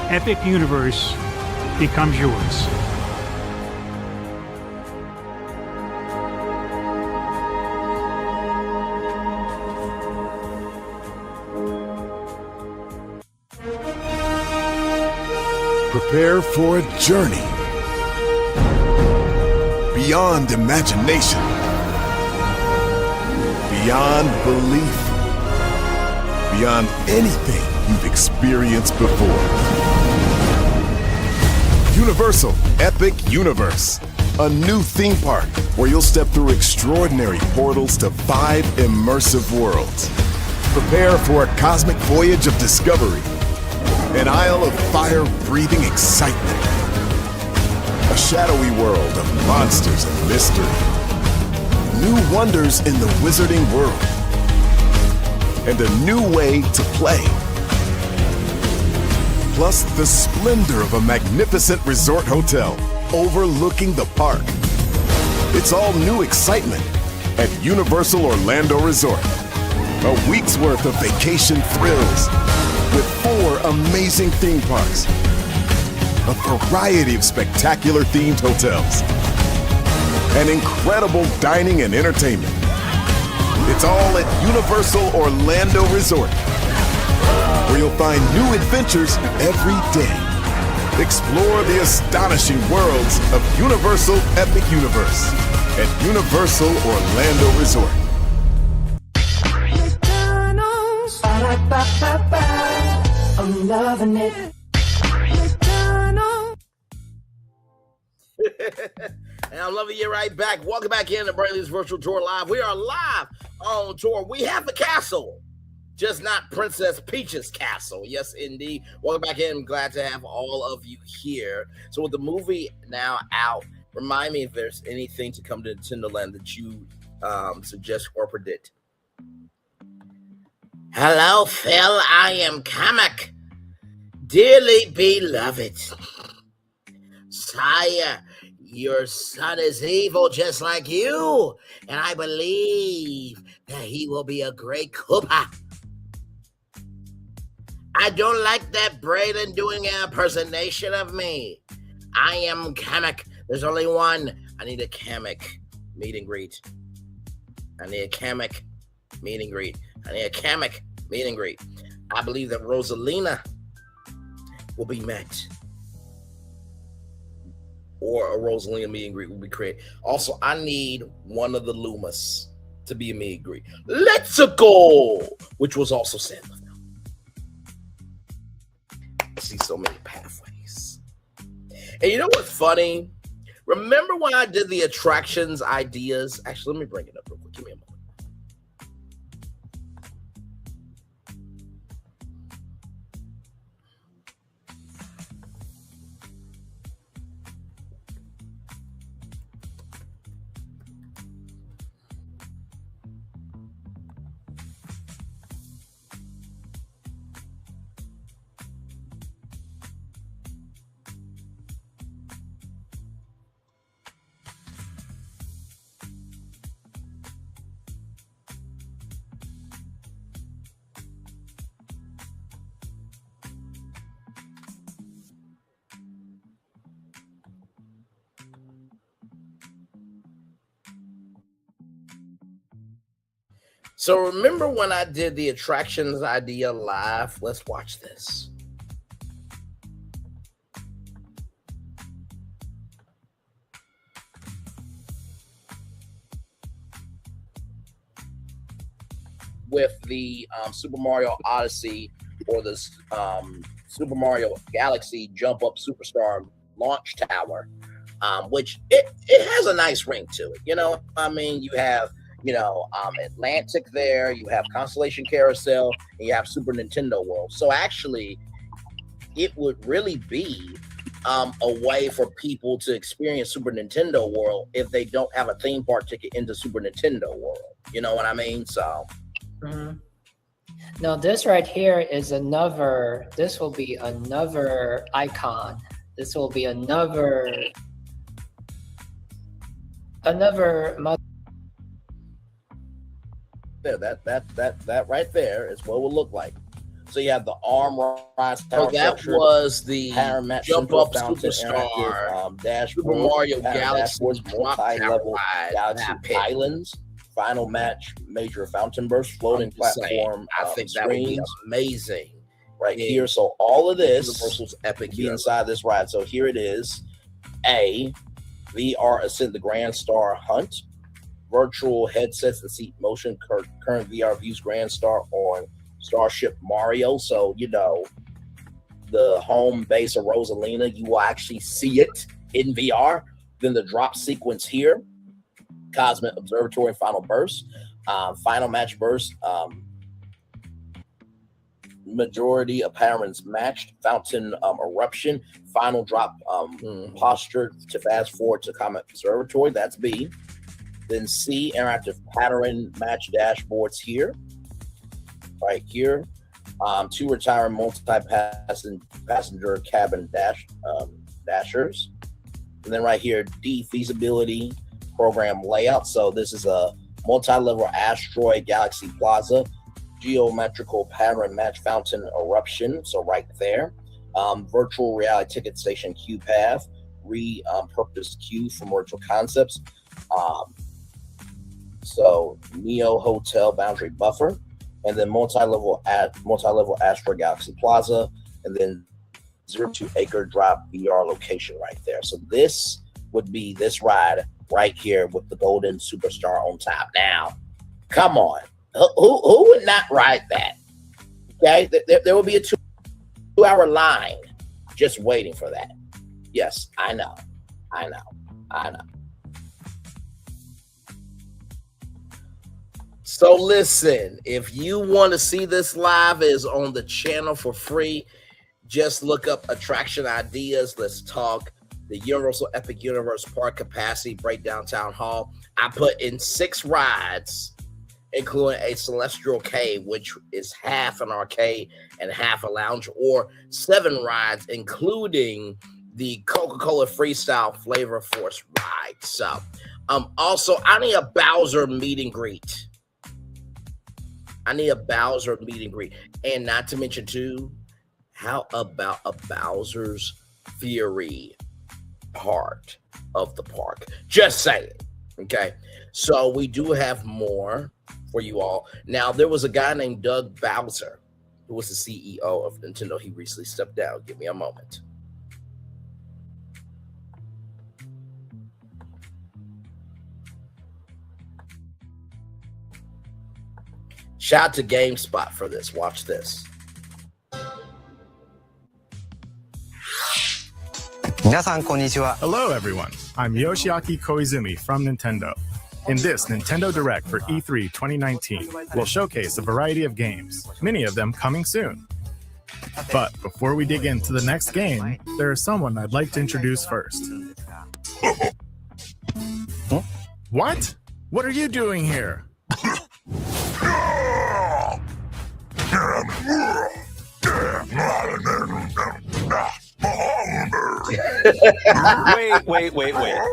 Epic Universe becomes yours. Prepare for a journey beyond imagination, beyond belief, beyond anything you've experienced before. Universal Epic Universe, a new theme park where you'll step through extraordinary portals to 5 immersive worlds. Prepare for a cosmic voyage of discovery, an isle of fire-breathing excitement, a shadowy world of monsters and mystery, new wonders in the wizarding world, and a new way to play. Plus the splendor of a magnificent resort hotel overlooking the park. It's all new excitement at Universal Orlando Resort. A week's worth of vacation thrills with 4 amazing theme parks, a variety of spectacular themed hotels, and incredible dining and entertainment. It's all at Universal Orlando Resort, where you'll find new adventures every day. Explore the astonishing worlds of Universal Epic Universe at Universal Orlando Resort. I'm loving it. And I'm loving you right back. Welcome back into Braylon's Virtual Tour Live. We are live on tour. We have the castle, just not Princess Peach's castle. Yes, indeed. Welcome back in. I'm glad to have all of you here. So with the movie now out, remind me if there's anything to come to Nintendo Land that you suggest or predict. Hello, Phil. I am Kamek. Dearly beloved. Sire, your son is evil just like you, and I believe that he will be a great Koopa. I don't like that Braylon doing an impersonation of me. I am Kamek. There's only one. I need a Kamek meet and greet. I need a Kamek meet and greet. I need a Kamek meet and greet. I believe that Rosalina will be met, or a Rosalina meet and greet will be created. Also, I need one of the Lumas to be a meet and greet. Let's go, which was also said. I see so many pathways. And you know what's funny? Remember when I did the attractions ideas? Actually, let me bring it up real quick. Give me a moment. So remember when I did the attractions idea live? Let's watch this. With the Super Mario Odyssey or the Super Mario Galaxy Jump Up Superstar launch tower, which it has a nice ring to it. You know, I mean, you have, you know, Atlantic there, you have Constellation Carousel, and you have Super Nintendo World. So actually, it would really be a way for people to experience Super Nintendo World if they don't have a theme park ticket into Super Nintendo World. You know what I mean? So. Mm-hmm. Now this right here is another. This will be another icon. This will be another. There, that right there is what it will look like. So you have the arm rise tower. So that was the Jump Up Superstar Super Mario Galaxy multi-level Galaxy Islands. Final match, major fountain burst, floating platform. I think that would be amazing right here. So all of this Universal's epic be inside this ride. So here it is. A VR Ascent the Grand Star Hunt, virtual headsets and seat motion, current VR views Grand Star on Starship Mario. So, you know, the home base of Rosalina, you will actually see it in VR. Then the drop sequence here. Cosmic Observatory Final Burst, Final Match Burst, Majority Appearance Matched, Fountain Eruption, Final Drop Posture to fast forward to Comet Observatory, that's B. Then C, Interactive Pattern Match Dashboards here, right here. 2 retiring multi-passenger cabin dashers. And then right here, D, Feasibility Program Layout. So this is a multi-level asteroid galaxy plaza, geometrical pattern match fountain eruption. So right there, virtual reality ticket station queue path, repurposed queue from virtual concepts. So Neo Hotel boundary buffer, and then multi-level asteroid galaxy plaza, and then 0 acre drop VR location right there. So this would be this ride right here with the golden superstar on top. Now, come on. Who would not ride that? Okay, there will be a 2-hour line just waiting for that. Yes, I know. So listen, if you want to see this live, is on the channel for free. Just look up Attraction Ideas. Let's talk. The Universal Epic Universe Park Capacity Breakdown Town Hall. I put in 6 rides, including a Celestial Cave, which is half an arcade and half a lounge, or 7 rides, including the Coca-Cola Freestyle Flavor Force ride. So, also, I need a Bowser meet and greet. And not to mention, too, how about a Bowser's Fury part of the park? Just saying. Okay, so we do have more for you all. Now, there was a guy named Doug Bowser who was the CEO of Nintendo. He recently stepped down. Give me a moment. Shout out to GameSpot for this. Watch this. Hello, everyone. I'm Yoshiaki Koizumi from Nintendo. In this Nintendo Direct for E3 2019, we'll showcase a variety of games, many of them coming soon. But before we dig into the next game, there is someone I'd like to introduce first. Huh? What? What are you doing here?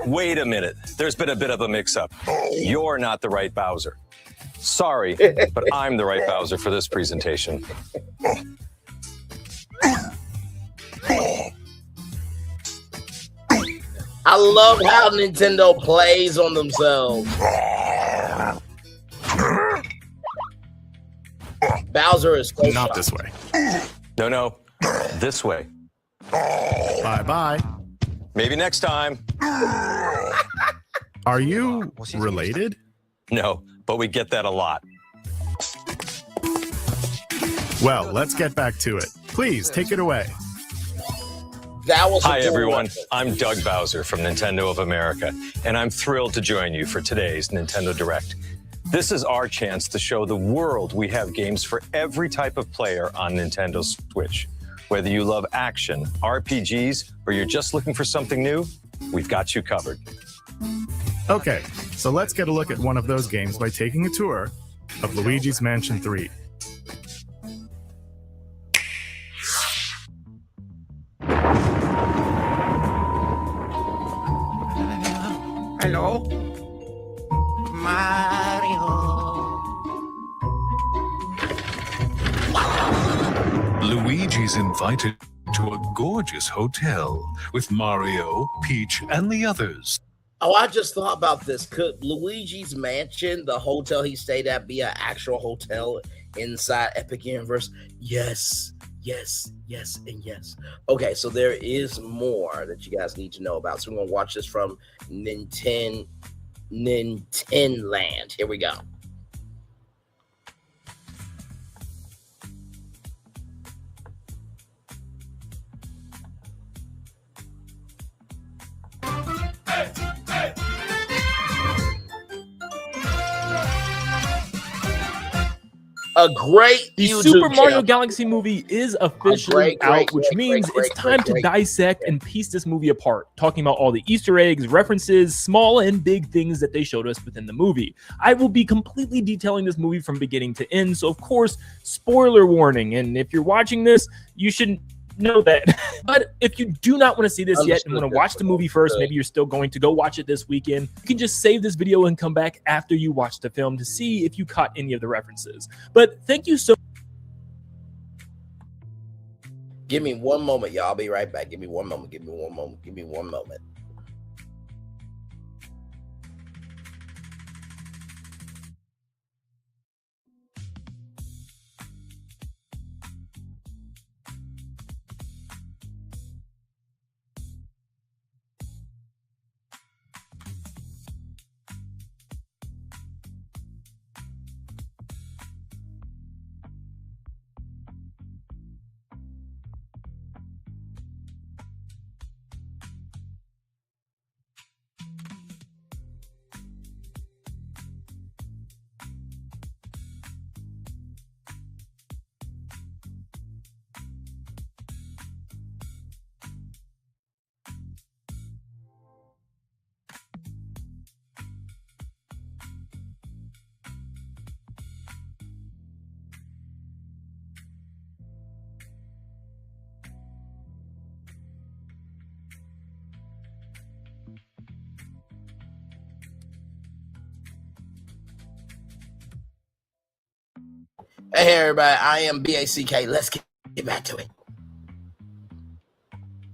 Wait a minute. There's been a bit of a mix-up. You're not the right Bowser. Sorry, but I'm the right Bowser for this presentation. I love how Nintendo plays on themselves. Bowser is close. Not this way. No, this way. Bye-bye. Maybe next time. Are you related? No, but we get that a lot. Well, let's get back to it. Please, take it away. That was Hi, everyone. I'm Doug Bowser from Nintendo of America, and I'm thrilled to join you for today's Nintendo Direct. This is our chance to show the world we have games for every type of player on Nintendo Switch. Whether you love action, RPGs, or you're just looking for something new, we've got you covered. Okay, so let's get a look at one of those games by taking a tour of Luigi's Mansion 3. Hello? Luigi's invited to a gorgeous hotel with Mario, Peach, and the others. Oh, I just thought about this. Could Luigi's Mansion, the hotel he stayed at, be an actual hotel inside Epic Universe? Yes, and yes. Okay, so there is more that you guys need to know about. So we're going to watch this from Nintendo Land. Here we go. A great the YouTube Super Mario channel. Galaxy movie is officially out, which means it's time to dissect and piece this movie apart, talking about all the Easter eggs, references, small and big things that they showed us within the movie. I will be completely detailing this movie from beginning to end, so of course, spoiler warning, and if you're watching this, you should know that. But if you do not want to see this yet and want to watch the movie first, maybe you're still going to go watch it this weekend, you can just save this video and come back after you watch the film to see if you caught any of the references. But thank you so Give me one moment, y'all. I'll be right back. Give me one moment. Hey everybody, I am BACK. Let's get back to it.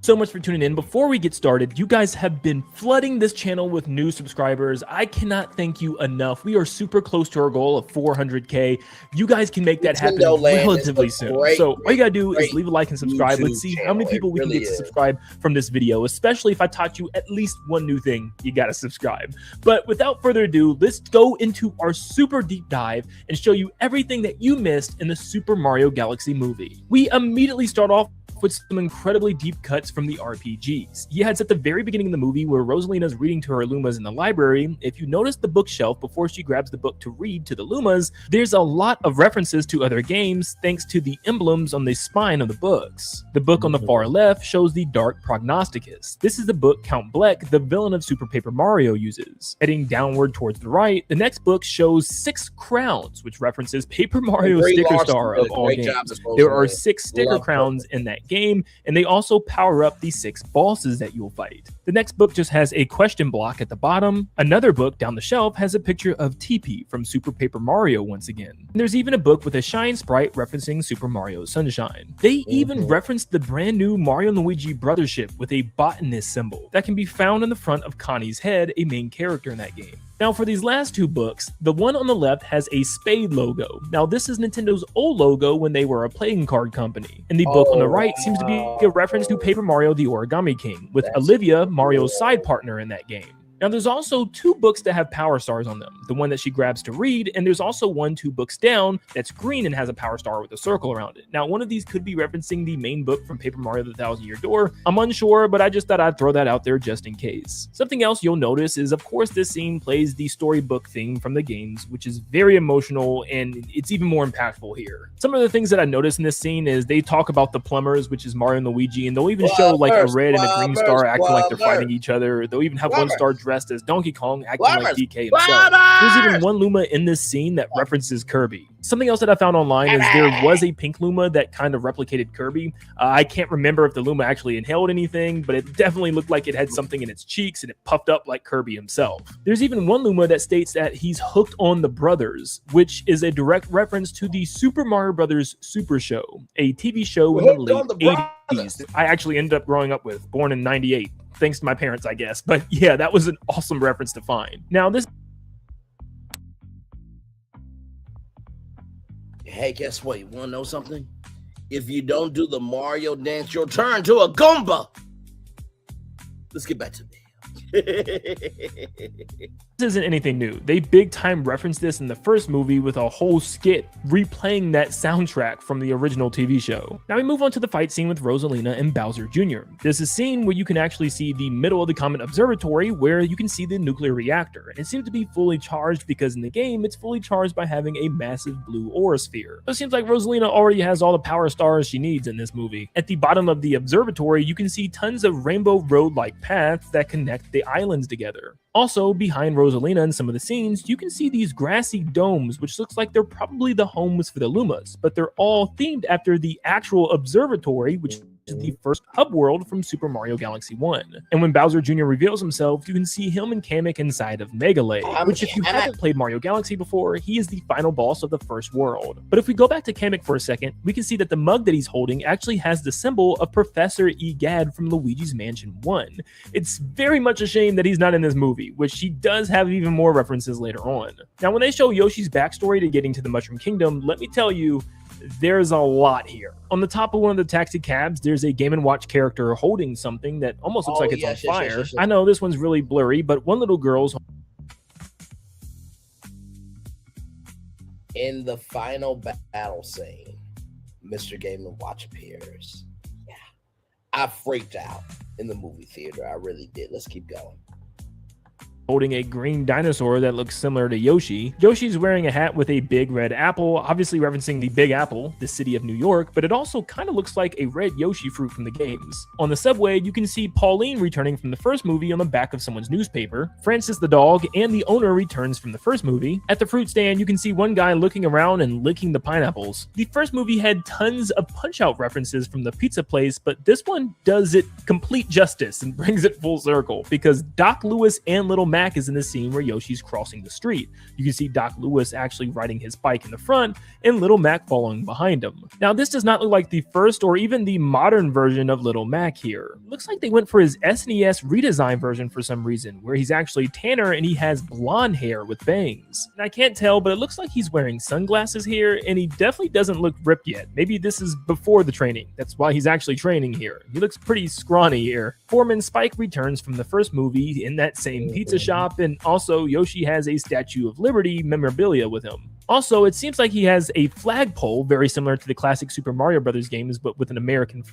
so much for tuning in. Before we get started, you guys have been flooding this channel with new subscribers. I cannot thank you enough. We are super close to our goal of 400K. You guys can make that happen relatively soon. So all you gotta do is leave a like and subscribe. Let's see how many people we can get to subscribe from this video, especially if I taught you at least one new thing. You gotta subscribe. But without further ado, let's go into our super deep dive and show you everything that you missed in the Super Mario Galaxy movie. We immediately start off with some incredibly deep cuts from the RPGs. Yeah, it's at the very beginning of the movie where Rosalina's reading to her Lumas in the library. If you notice the bookshelf before she grabs the book to read to the Lumas, there's a lot of references to other games thanks to the emblems on the spine of the books. The book on the far left shows the Dark Prognosticus. This is the book Count Bleck, the villain of Super Paper Mario, uses. Heading downward towards the right, the next book shows 6 crowns, which references Paper Mario Sticker Star of all games. There are 6 sticker crowns in that game, and they also power up the 6 bosses that you'll fight. The next book just has a question block at the bottom. Another book down the shelf has a picture of Teepee from Super Paper Mario once again. And there's even a book with a shine sprite referencing Super Mario Sunshine. They even referenced the brand new Mario and Luigi brothership with a botanist symbol that can be found in the front of Connie's head, a main character in that game. Now for these last two books, the one on the left has a spade logo. Now this is Nintendo's old logo when they were a playing card company. And the book on the right seems to be a reference to Paper Mario the Origami King, with Olivia, Mario's side partner in that game. Now, there's also two books that have power stars on them. The one that she grabs to read, and there's also one 2 books down that's green and has a power star with a circle around it. Now, one of these could be referencing the main book from Paper Mario the Thousand Year Door. I'm unsure, but I just thought I'd throw that out there just in case. Something else you'll notice is, of course, this scene plays the storybook theme from the games, which is very emotional, and it's even more impactful here. Some of the things that I noticed in this scene is they talk about the plumbers, which is Mario and Luigi, and they'll even show like a red and a green star acting like they're fighting each other. They'll even have one star dressed as Donkey Kong acting like DK himself. There's even one Luma in this scene that references Kirby. Something else that I found online is there was a pink Luma that kind of replicated Kirby. I can't remember if the Luma actually inhaled anything, but it definitely looked like it had something in its cheeks and it puffed up like Kirby himself. There's even one Luma that states that he's hooked on the brothers, which is a direct reference to the Super Mario Brothers Super Show, a TV show in the late 80s. I actually ended up growing up with, born in 98. Thanks to my parents, I guess. But yeah, that was an awesome reference to find. Now, this... Hey, guess what? You want to know something? If you don't do the Mario dance, you'll turn to a Goomba. Let's get back to me. This isn't anything new. They big time referenced this in the first movie with a whole skit replaying that soundtrack from the original TV show. Now we move on to the fight scene with Rosalina and Bowser Jr. There's a scene where you can actually see the middle of the Comet Observatory where you can see the nuclear reactor. And it seems to be fully charged because in the game it's fully charged by having a massive blue aura sphere. So it seems like Rosalina already has all the power stars she needs in this movie. At the bottom of the observatory you can see tons of rainbow road-like paths that connect the islands together. Also, behind Rosalina in some of the scenes, you can see these grassy domes, which looks like they're probably the homes for the Lumas, but they're all themed after the actual observatory, which is the first hub world from Super Mario Galaxy 1. And when Bowser Jr. reveals himself, you can see him and Kamek inside of Megalay, which if you haven't played Mario Galaxy before, he is the final boss of the first world. But if we go back to Kamek for a second, we can see that the mug that he's holding actually has the symbol of Professor Egad from Luigi's Mansion 1. It's very much a shame that he's not in this movie, which he does have even more references later on. Now, when they show Yoshi's backstory to getting to the Mushroom Kingdom, let me tell you, there's a lot here. On the top of one of the taxi cabs, there's a Game & Watch character holding something that almost looks like it's on fire. I know this one's really blurry, but one little girl's... In the final battle scene, Mr. Game & Watch appears. Yeah, I freaked out in the movie theater. I really did. Let's keep going. Holding a green dinosaur that looks similar to Yoshi. Yoshi's wearing a hat with a big red apple, obviously referencing the Big Apple, the city of New York, but it also kind of looks like a red Yoshi fruit from the games. On the subway, you can see Pauline returning from the first movie on the back of someone's newspaper. Francis the dog and the owner returns from the first movie. At the fruit stand, you can see one guy looking around and licking the pineapples. The first movie had tons of Punch-Out references from the pizza place, but this one does it complete justice and brings it full circle, because Doc Lewis and Little Mac is in the scene where Yoshi's crossing the street. You can see Doc Lewis actually riding his bike in the front and Little Mac following behind him. Now, this does not look like the first or even the modern version of Little Mac here. Looks like they went for his SNES redesign version for some reason, where he's actually tanner and he has blonde hair with bangs. And I can't tell, but it looks like he's wearing sunglasses here, and he definitely doesn't look ripped yet. Maybe this is before the training. That's why he's actually training here. He looks pretty scrawny here. Foreman Spike returns from the first movie in that same pizza shop, and also Yoshi has a Statue of Liberty memorabilia with him. Also, it seems like he has a flagpole very similar to the classic Super Mario Brothers games, but with an American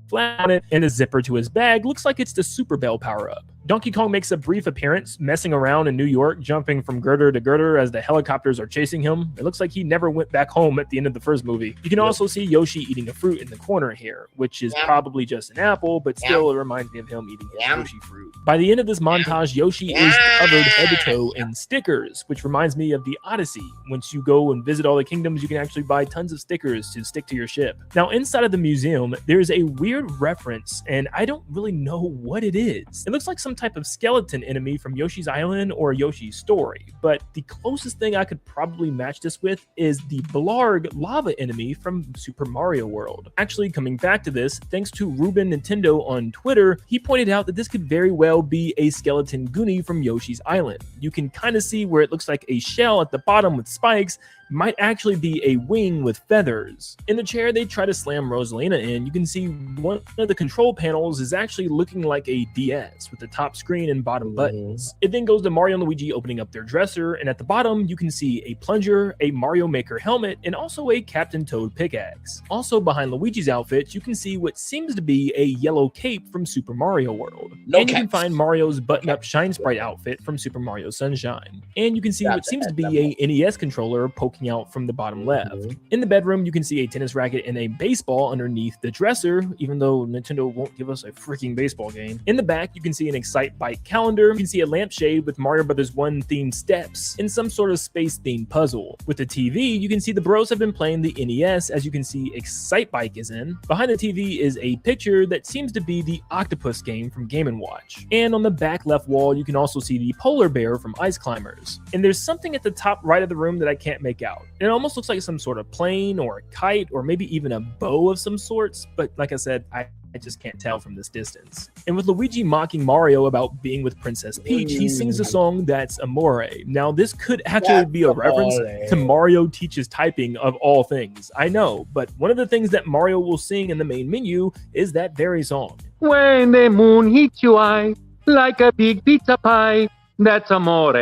flag on it, and a zipper to his bag. Looks like it's the Super Bell power-up. Donkey Kong makes a brief appearance, messing around in New York, jumping from girder to girder as the helicopters are chasing him. It looks like he never went back home at the end of the first movie. You can also see Yoshi eating a fruit in the corner here, which is probably just an apple, but still it reminds me of him eating his Yoshi fruit. By the end of this montage, Yoshi is covered head to toe in stickers, which reminds me of the Odyssey. Once you go and visit all the kingdoms, you can actually buy tons of stickers to stick to your ship. Now, inside of the museum, there's a weird reference, and I don't really know what it is. It looks like some type of skeleton enemy from Yoshi's Island or Yoshi's Story, but the closest thing I could probably match this with is the Blarg lava enemy from Super Mario World. Actually, coming back to this, thanks to Ruben Nintendo on Twitter, he pointed out that this could very well be a skeleton Goonie from Yoshi's Island. You can kind of see where it looks like a shell at the bottom with spikes might actually be a wing with feathers. In the chair they try to slam Rosalina in, you can see one of the control panels is actually looking like a DS with the top screen and bottom buttons. It then goes to Mario and Luigi opening up their dresser, and at the bottom you can see a plunger, a Mario Maker helmet, and also a Captain Toad pickaxe. Also behind Luigi's outfit, you can see what seems to be a yellow cape from Super Mario World. And you can find Mario's button-up Shine Sprite outfit from Super Mario Sunshine. And you can see what seems to be a NES controller poking out from the bottom left. In the bedroom, you can see a tennis racket and a baseball underneath the dresser, even though Nintendo won't give us a freaking baseball game. In the back, you can see an Excite Bike calendar. You can see a lampshade with Mario Bros. 1 themed steps and some sort of space themed puzzle. With the TV, you can see the bros have been playing the NES, as you can see Excite Bike is in. Behind the TV is a picture that seems to be the Octopus game from Game & Watch. And on the back left wall, you can also see the polar bear from Ice Climbers. And there's something at the top right of the room that I can't make out. It almost looks like some sort of plane or a kite or maybe even a bow of some sorts, but like I said, I just can't tell from this distance. And with Luigi mocking Mario about being with Princess Peach, he sings a song that's Amore. Now, this could actually be a reference to Mario Teaches Typing of all things. I know, but one of the things that Mario will sing in the main menu is that very song. When the moon hits your eye like a big pizza pie, that's amore.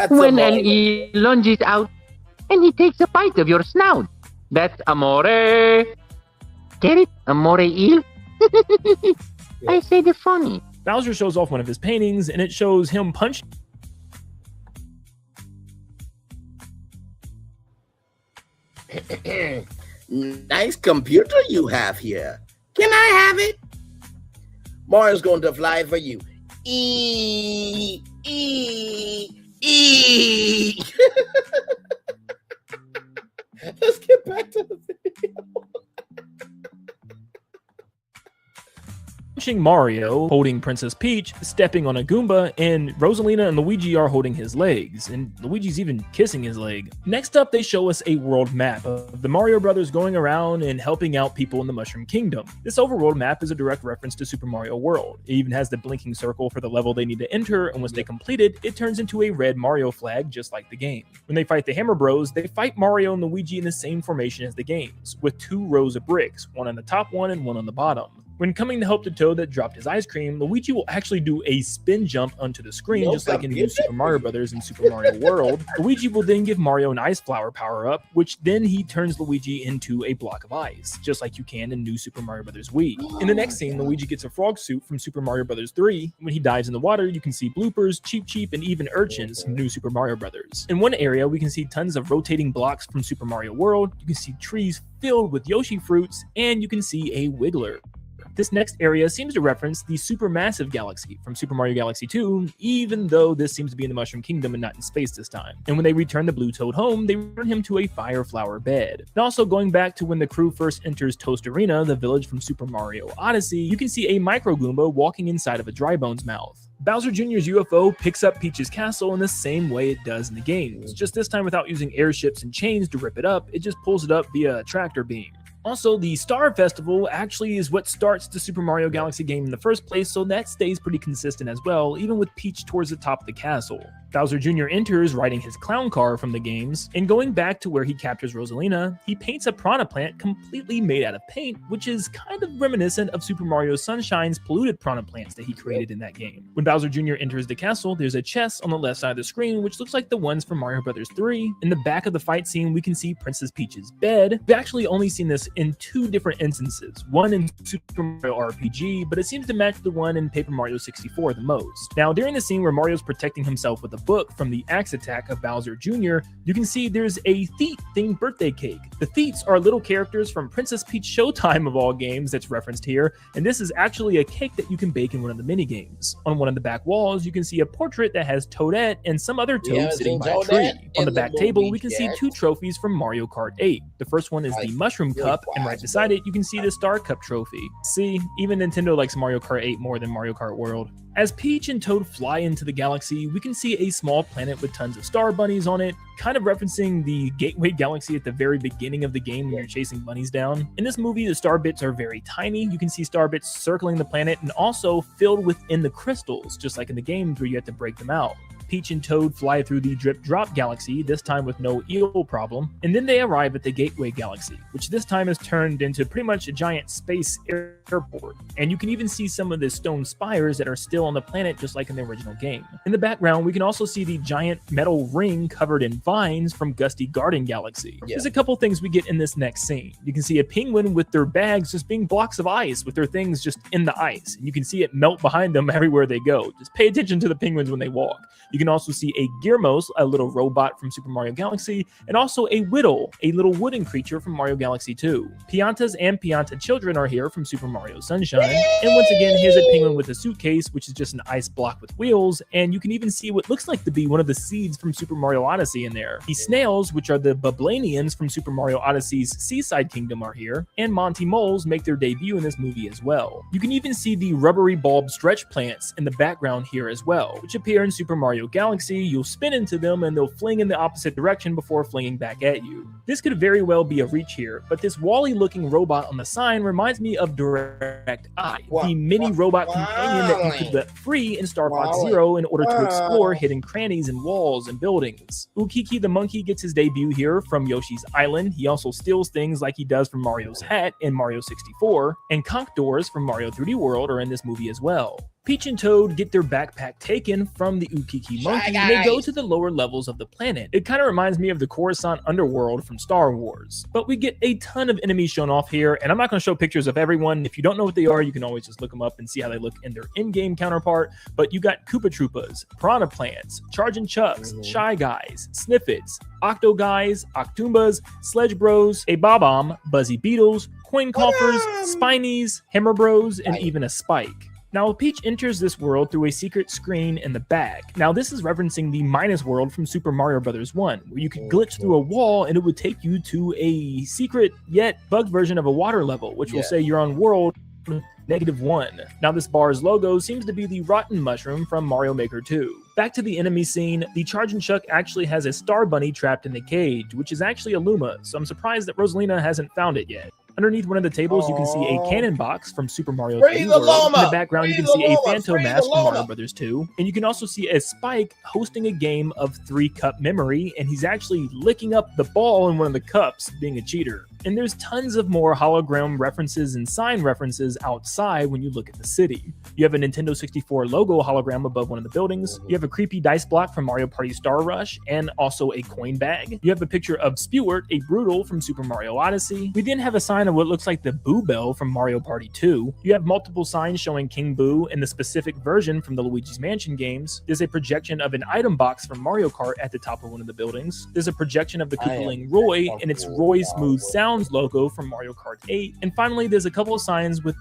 When an eel lunges out and he takes a bite of your snout, that's amore. Get it? Amore eel? I say the funny. Bowser shows off one of his paintings, and it shows him punching. Nice computer you have here. Can I have it? Mario's going to fly for you. E. Let's get back to the video. Punching Mario, holding Princess Peach, stepping on a Goomba, and Rosalina and Luigi are holding his legs, and Luigi's even kissing his leg. Next up, they show us a world map of the Mario Brothers going around and helping out people in the Mushroom Kingdom. This overworld map is a direct reference to Super Mario World. It even has the blinking circle for the level they need to enter, and once they complete it, it turns into a red Mario flag, just like the game. When they fight the Hammer Bros, they fight Mario and Luigi in the same formation as the games, with 2 rows of bricks, one on the top one and one on the bottom. When coming to help the Toad that dropped his ice cream, Luigi will actually do a spin jump onto the screen, just like in New Super Mario Bros. And Super Mario World. Luigi will then give Mario an ice flower power-up, which then he turns Luigi into a block of ice, just like you can in New Super Mario Bros. Wii. In the next scene, Luigi gets a frog suit from Super Mario Bros. 3. When he dives in the water, you can see bloopers, Cheep Cheep, and even urchins from New Super Mario Bros. In one area, we can see tons of rotating blocks from Super Mario World, you can see trees filled with Yoshi fruits, and you can see a Wiggler. This next area seems to reference the supermassive galaxy from Super Mario Galaxy 2, even though this seems to be in the Mushroom Kingdom and not in space this time. And when they return the Blue Toad home, they return him to a fire flower bed. And also going back to when the crew first enters Toast Arena, the village from Super Mario Odyssey, you can see a Micro Goomba walking inside of a Dry Bones mouth. Bowser Jr.'s UFO picks up Peach's castle in the same way it does in the games, just this time without using airships and chains to rip it up, it just pulls it up via a tractor beam. Also, the Star Festival actually is what starts the Super Mario Galaxy game in the first place, so that stays pretty consistent as well, even with Peach towards the top of the castle. Bowser Jr. enters riding his clown car from the games, and going back to where he captures Rosalina, he paints a piranha plant completely made out of paint, which is kind of reminiscent of Super Mario Sunshine's polluted piranha plants that he created in that game. When Bowser Jr. enters the castle, there's a chest on the left side of the screen, which looks like the ones from Mario Bros. 3. In the back of the fight scene, we can see Princess Peach's bed. We've actually only seen this in 2 different instances, one in Super Mario RPG, but it seems to match the one in Paper Mario 64 the most. Now, during the scene where Mario's protecting himself with a book from the axe attack of Bowser Jr., you can see there's a Theet-themed birthday cake. The Theets are little characters from Princess Peach Showtime of all games that's referenced here, and this is actually a cake that you can bake in one of the mini-games. On one of the back walls, you can see a portrait that has Toadette and some other Toad sitting by a tree. On the back table, we can see 2 trophies from Mario Kart 8. The first one is the Mushroom Cup, and right beside it, you can see the Star Cup trophy. See, even Nintendo likes Mario Kart 8 more than Mario Kart World. As Peach and Toad fly into the galaxy, we can see a small planet with tons of star bunnies on it, kind of referencing the Gateway Galaxy at the very beginning of the game when you're chasing bunnies down. In this movie, the star bits are very tiny. You can see star bits circling the planet and also filled within the crystals, just like in the games where you have to break them out. Peach and Toad fly through the Drip Drop Galaxy, this time with no eel problem, and then they arrive at the Gateway Galaxy, which this time is turned into pretty much a giant space airport. And you can even see some of the stone spires that are still on the planet, just like in the original game. In the background, we can also see the giant metal ring covered in vines from Gusty Garden Galaxy. There's a couple things we get in this next scene. You can see a penguin with their bags just being blocks of ice, with their things just in the ice. And you can see it melt behind them everywhere they go. Just pay attention to the penguins when they walk. You can also see a Gearmos, a little robot from Super Mario Galaxy, and also a Whittle, a little wooden creature from Mario Galaxy 2. Piantas and Pianta children are here from Super Mario Sunshine. And once again, here's a penguin with a suitcase, which is just an ice block with wheels, and you can even see what looks like to be one of the seeds from Super Mario Odyssey in there. The snails, which are the Bublanians from Super Mario Odyssey's Seaside Kingdom, are here, and Monty Moles make their debut in this movie as well. You can even see the rubbery bulb stretch plants in the background here as well, which appear in Super Mario Galaxy. You'll spin into them and they'll fling in the opposite direction before flinging back at you. This could very well be a reach here, but this Wall-E looking robot on the sign reminds me of Direct Eye, the mini robot companion that you could let free in Star Fox Zero in order to explore hidden crannies and walls and buildings. Ukiki the monkey gets his debut here from Yoshi's Island. He also steals things like he does from Mario's hat in Mario 64, and conch doors from Mario 3D World are in this movie as well. Peach and Toad get their backpack taken from the Ukiki monkey and they go to the lower levels of the planet. It kind of reminds me of the Coruscant underworld from Star Wars. But we get a ton of enemies shown off here, and I'm not going to show pictures of everyone. If you don't know what they are, you can always just look them up and see how they look in their in-game counterpart. But you got Koopa Troopas, Piranha Plants, Chargin' Chucks, Shy Guys, Sniffits, Octo Guys, Octoombas, Sledge Bros, a Bob-omb, Buzzy Beetles, Coin Coffers, Spinies, Hammer Bros, and even a Spike. Now, Peach enters this world through a secret screen in the back. Now, this is referencing the Minus world from Super Mario Bros. 1, where you could glitch through a wall and it would take you to a secret yet bugged version of a water level, which will say you're on world -1. Now, this bar's logo seems to be the rotten mushroom from Mario Maker 2. Back to the enemy scene, the Chargin' Chuck actually has a star bunny trapped in the cage, which is actually a Luma, so I'm surprised that Rosalina hasn't found it yet. Underneath one of the tables, you can see a cannon box from Super Mario 3D World. In the background, you can see a Phantom Mask from Mario Bros. 2. And you can also see a Spike hosting a game of 3-cup memory, and he's actually licking up the ball in one of the cups, being a cheater. And there's tons of more hologram references and sign references outside when you look at the city. You have a Nintendo 64 logo hologram above one of the buildings. You have a creepy dice block from Mario Party Star Rush, and also a coin bag. You have a picture of Spewart, a Brutal from Super Mario Odyssey. We then have a sign of what looks like the Boo Bell from Mario Party 2. You have multiple signs showing King Boo in the specific version from the Luigi's Mansion games. There's a projection of an item box from Mario Kart at the top of one of the buildings. There's a projection of the Koopaling Roy and its Roy Smooth Sounds logo from Mario Kart 8. And finally, there's a couple of signs with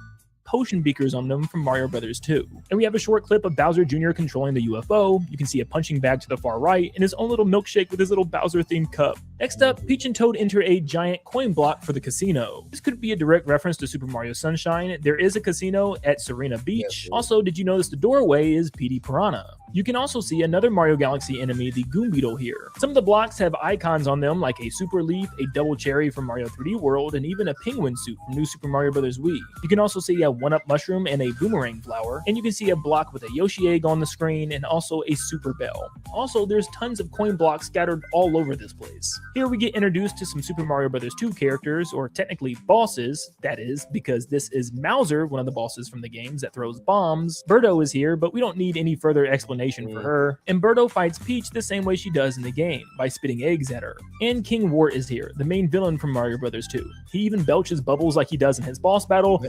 potion beakers on them from Mario Bros. 2. And we have a short clip of Bowser Jr. controlling the UFO. You can see a punching bag to the far right and his own little milkshake with his little Bowser-themed cup. Next up, Peach and Toad enter a giant coin block for the casino. This could be a direct reference to Super Mario Sunshine. There is a casino at Serena Beach. Also, did you notice the doorway is Petey Piranha? You can also see another Mario Galaxy enemy, the Goom Beetle, here. Some of the blocks have icons on them like a Super Leaf, a Double Cherry from Mario 3D World, and even a penguin suit from New Super Mario Bros. Wii. You can also see a 1-Up Mushroom and a Boomerang Flower, and you can see a block with a Yoshi egg on the screen and also a Super Bell. Also, there's tons of coin blocks scattered all over this place. Here we get introduced to some Super Mario Bros. 2 characters, or technically bosses, that is, because this is Mouser, one of the bosses from the games that throws bombs. Birdo is here, but we don't need any further explanation for her. And Birdo fights Peach the same way she does in the game, by spitting eggs at her. And King Wart is here, the main villain from Mario Bros. 2. He even belches bubbles like he does in his boss battle.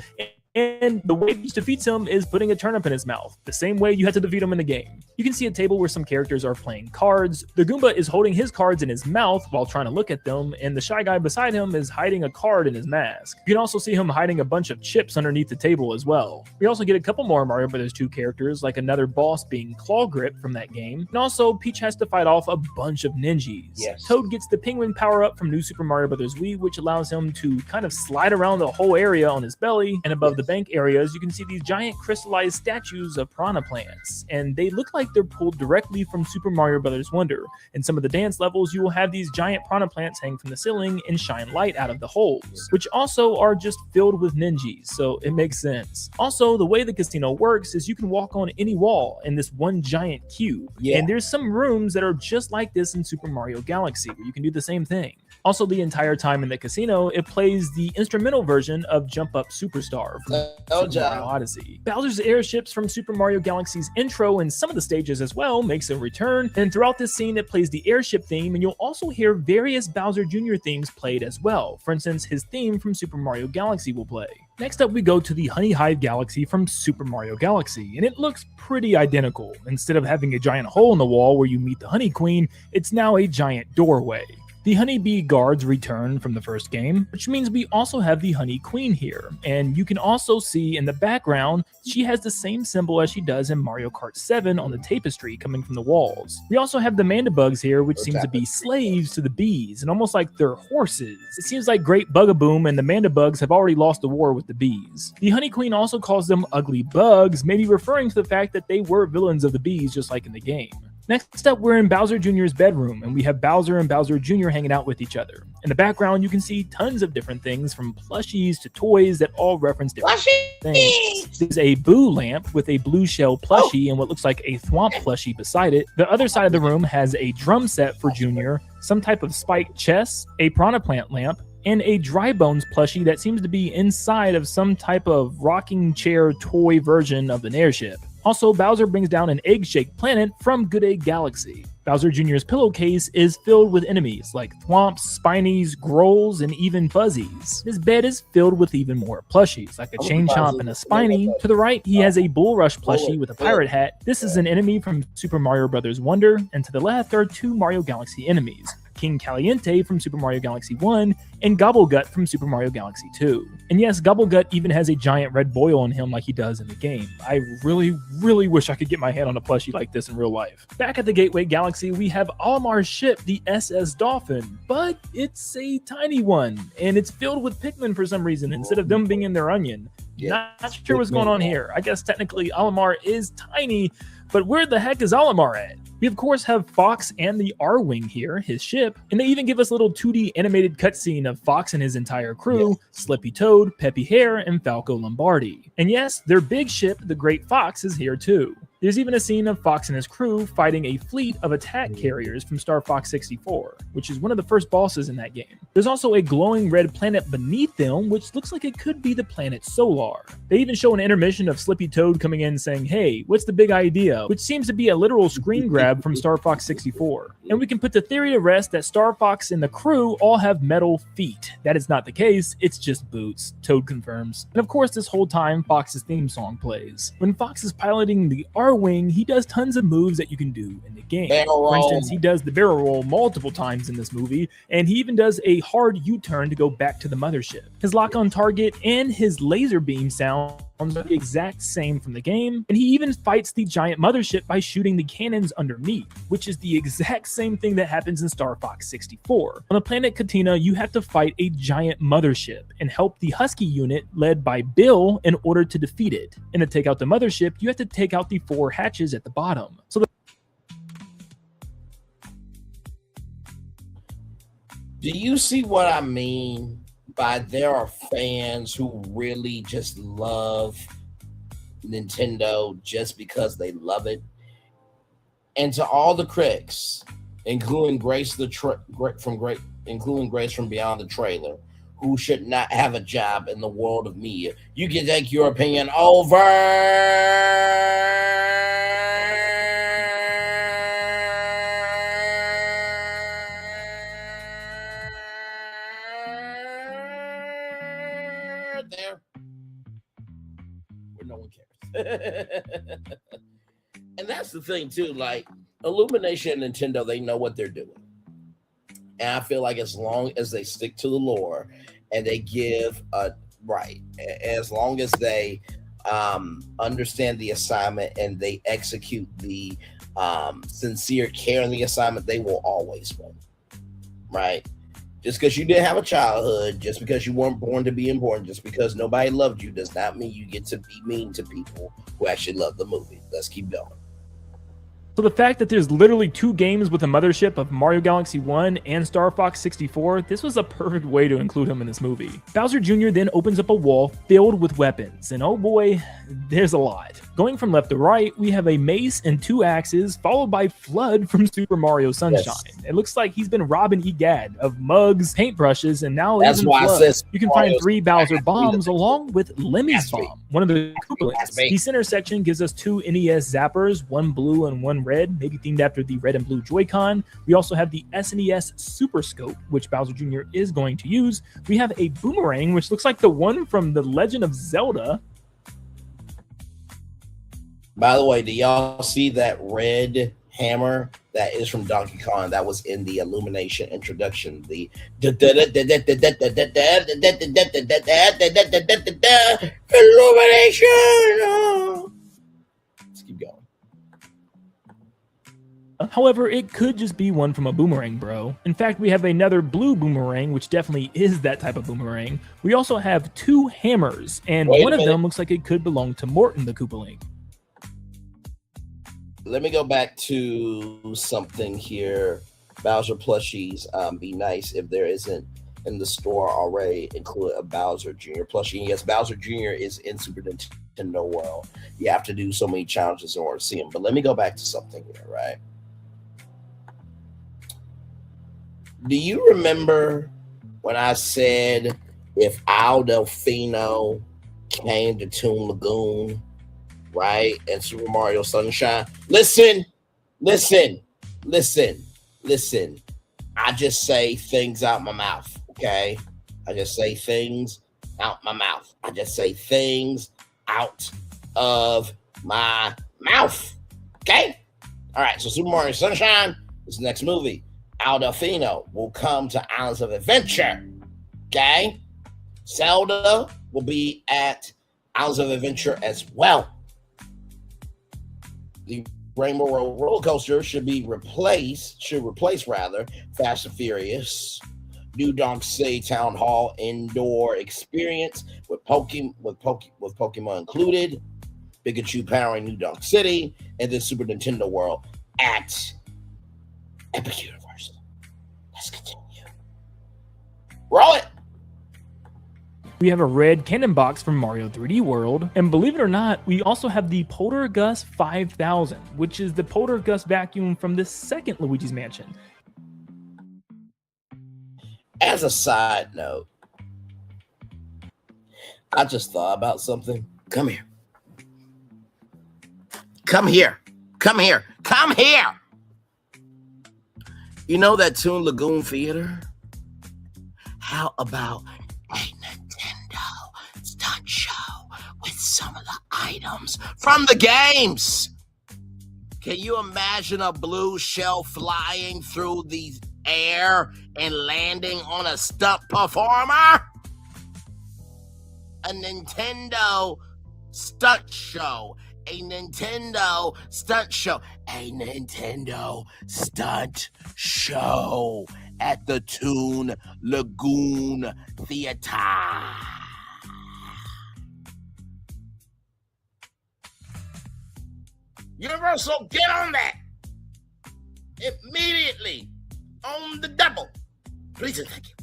And the way Peach defeats him is putting a turnip in his mouth, the same way you had to defeat him in the game. You can see a table where some characters are playing cards. The Goomba is holding his cards in his mouth while trying to look at them, and the Shy Guy beside him is hiding a card in his mask. You can also see him hiding a bunch of chips underneath the table as well. We also get a couple more Mario Bros. 2 characters, like another boss being Claw Grip from that game. And also, Peach has to fight off a bunch of ninjas. Yes. Toad gets the penguin power-up from New Super Mario Bros. Wii, which allows him to kind of slide around the whole area on his belly, and above the the bank areas, you can see these giant crystallized statues of piranha plants, and they look like they're pulled directly from Super Mario Bros. Wonder. In some of the dance levels, you will have these giant piranha plants hang from the ceiling and shine light out of the holes, which also are just filled with ninjas, so it makes sense. Also, the way the casino works is you can walk on any wall in this one giant cube, and there's some rooms that are just like this in Super Mario Galaxy, where you can do the same thing. Also, the entire time in the casino, it plays the instrumental version of Jump Up Superstar from Super Mario Odyssey. Bowser's airships from Super Mario Galaxy's intro and some of the stages as well makes a return, and throughout this scene it plays the airship theme, and you'll also hear various Bowser Jr. themes played as well. For instance, his theme from Super Mario Galaxy will play. Next up, we go to the Honey Hive Galaxy from Super Mario Galaxy, and it looks pretty identical. Instead of having a giant hole in the wall where you meet the Honey Queen, it's now a giant doorway. The honeybee guards return from the first game, which means we also have the Honey Queen here. And you can also see in the background, she has the same symbol as she does in Mario Kart 7 on the tapestry coming from the walls. We also have the Mandabugs here, which seems to be slaves to the bees, and almost like they're horses. It seems like Great Bugaboom and the Mandabugs have already lost the war with the bees. The Honey Queen also calls them ugly bugs, maybe referring to the fact that they were villains of the bees just like in the game. Next up, we're in Bowser Jr.'s bedroom, and we have Bowser and Bowser Jr. hanging out with each other. In the background, you can see tons of different things, from plushies to toys that all reference different things. There's a Boo lamp with a blue shell plushie and what looks like a Thwomp plushie beside it. The other side of the room has a drum set for Jr., some type of spiked chest, a Piranha Plant lamp, and a Dry Bones plushie that seems to be inside of some type of rocking chair toy version of an airship. Also, Bowser brings down an egg-shaped planet from Good Egg Galaxy. Bowser Jr.'s pillowcase is filled with enemies like Thwomps, Spinies, Grolls, and even Fuzzies. His bed is filled with even more plushies, like a Chain Chomp and a Spiny. To the right, he has a Bullrush plushie with a pirate hat. This is an enemy from Super Mario Bros. Wonder, and to the left are two Mario Galaxy enemies, King Caliente from Super Mario Galaxy 1, and Gobblegut from Super Mario Galaxy 2. And yes, Gobblegut even has a giant red boil on him like he does in the game. I really wish I could get my hand on a plushie like this in real life. Back at the Gateway Galaxy, we have Olimar's ship, the SS Dolphin, but it's a tiny one, and it's filled with Pikmin for some reason instead of them being in their onion. Not sure what's going on here. I guess technically Olimar is tiny, but where the heck is Olimar at? We of course have Fox and the R-Wing here, his ship, and they even give us a little 2D animated cutscene of Fox and his entire crew, Slippy Toad, Peppy Hare, and Falco Lombardi. And yes, their big ship, the Great Fox, is here too. There's even a scene of Fox and his crew fighting a fleet of attack carriers from Star Fox 64, which is one of the first bosses in that game. There's also a glowing red planet beneath them, which looks like it could be the planet Solar. They even show an intermission of Slippy Toad coming in saying, "Hey, what's the big idea?" which seems to be a literal screen grab from Star Fox 64. And we can put the theory to rest that Star Fox and the crew all have metal feet. That is not the case, it's just boots, Toad confirms. And of course, this whole time, Fox's theme song plays. When Fox is piloting the R-Wing, he does tons of moves that you can do in the game. For instance, he does the barrel roll multiple times in this movie, and he even does a hard U-turn to go back to the mothership. His lock on target and his laser beam sounds are the exact same from the game, and he even fights the giant mothership by shooting the cannons underneath, which is the exact same thing that happens in Star Fox 64. On the planet Katina, you have to fight a giant mothership and help the Husky unit led by Bill in order to defeat it. And to take out the mothership, you have to take out the 4 hatches at the bottom. So do you see what I mean by there are fans who really just love Nintendo just because they love it? And to all the critics, including Grace including Grace from Beyond the Trailer, who should not have a job in the world of media, you can take your opinion over. There, where no one cares. And that's the thing too, like Illumination and Nintendo, they know what they're doing. And I feel like as long as they stick to the lore and they give as long as they understand the assignment and they execute the sincere care in the assignment, they will always win. Right? Just because you didn't have a childhood, just because you weren't born to be important, just because nobody loved you does not mean you get to be mean to people who actually love the movie. Let's keep going. So the fact that there's literally 2 games with a mothership of Mario Galaxy 1 and Star Fox 64, this was a perfect way to include him in this movie. Bowser Jr. then opens up a wall filled with weapons, and oh boy, there's a lot. Going from left to right, we have a mace and 2 axes, followed by Flood from Super Mario Sunshine. Yes. It looks like he's been robbing Egad of mugs, paintbrushes, and now that's even why Flood. I You can find 3 Bowser bombs along with Lemmy's bomb, one of the Koopalings. The center section gives us 2 NES zappers, one blue and one red, maybe themed after the red and blue Joy-Con. We also have the SNES Super Scope, which Bowser Jr. is going to use. We have a boomerang, which looks like the one from The Legend of Zelda. By the way, do y'all see that red hammer that is from Donkey Kong that was in the Illumination introduction? The Illumination. Let's keep going. However, it could just be one from a boomerang, bro. In fact, we have another blue boomerang, which definitely is that type of boomerang. We also have 2 hammers, and one of them looks like it could belong to Morton the Koopaling. Let me go back to something here. Bowser plushies. Be nice if there isn't in the store already include a Bowser Jr. plushie. And yes, Bowser Jr. is in Super Nintendo World. You have to do so many challenges in order to see him. But let me go back to something here, right? Do you remember when I said if Al Delfino came to Toon Lagoon, right, and Super Mario Sunshine? Listen. I just say things out my mouth, okay? I just say things out my mouth. I just say things out of my mouth, okay? All right, so Super Mario Sunshine is the next movie. Al Delfino will come to Islands of Adventure, okay? Zelda will be at Islands of Adventure as well. The Rainbow Road roller coaster should replace Fast and Furious. New Donk City Town Hall indoor experience with Pokemon included. Pikachu powering New Donk City, and then Super Nintendo World at Epic Universe. Let's continue. Roll it. We have a red cannon box from Mario 3D World, and believe it or not, we also have the Poltergust 5000, which is the Poltergust vacuum from the second Luigi's Mansion. As a side note, I just thought about something. Come here. You know that Toon Lagoon Theater? How about a Nintendo stunt show with some of the items from the games? Can you imagine a blue shell flying through the air and landing on a stunt performer? A Nintendo stunt show. A Nintendo stunt show. A Nintendo stunt show at the Toon Lagoon Theater. Universal, get on that immediately, on the double. Please and thank you.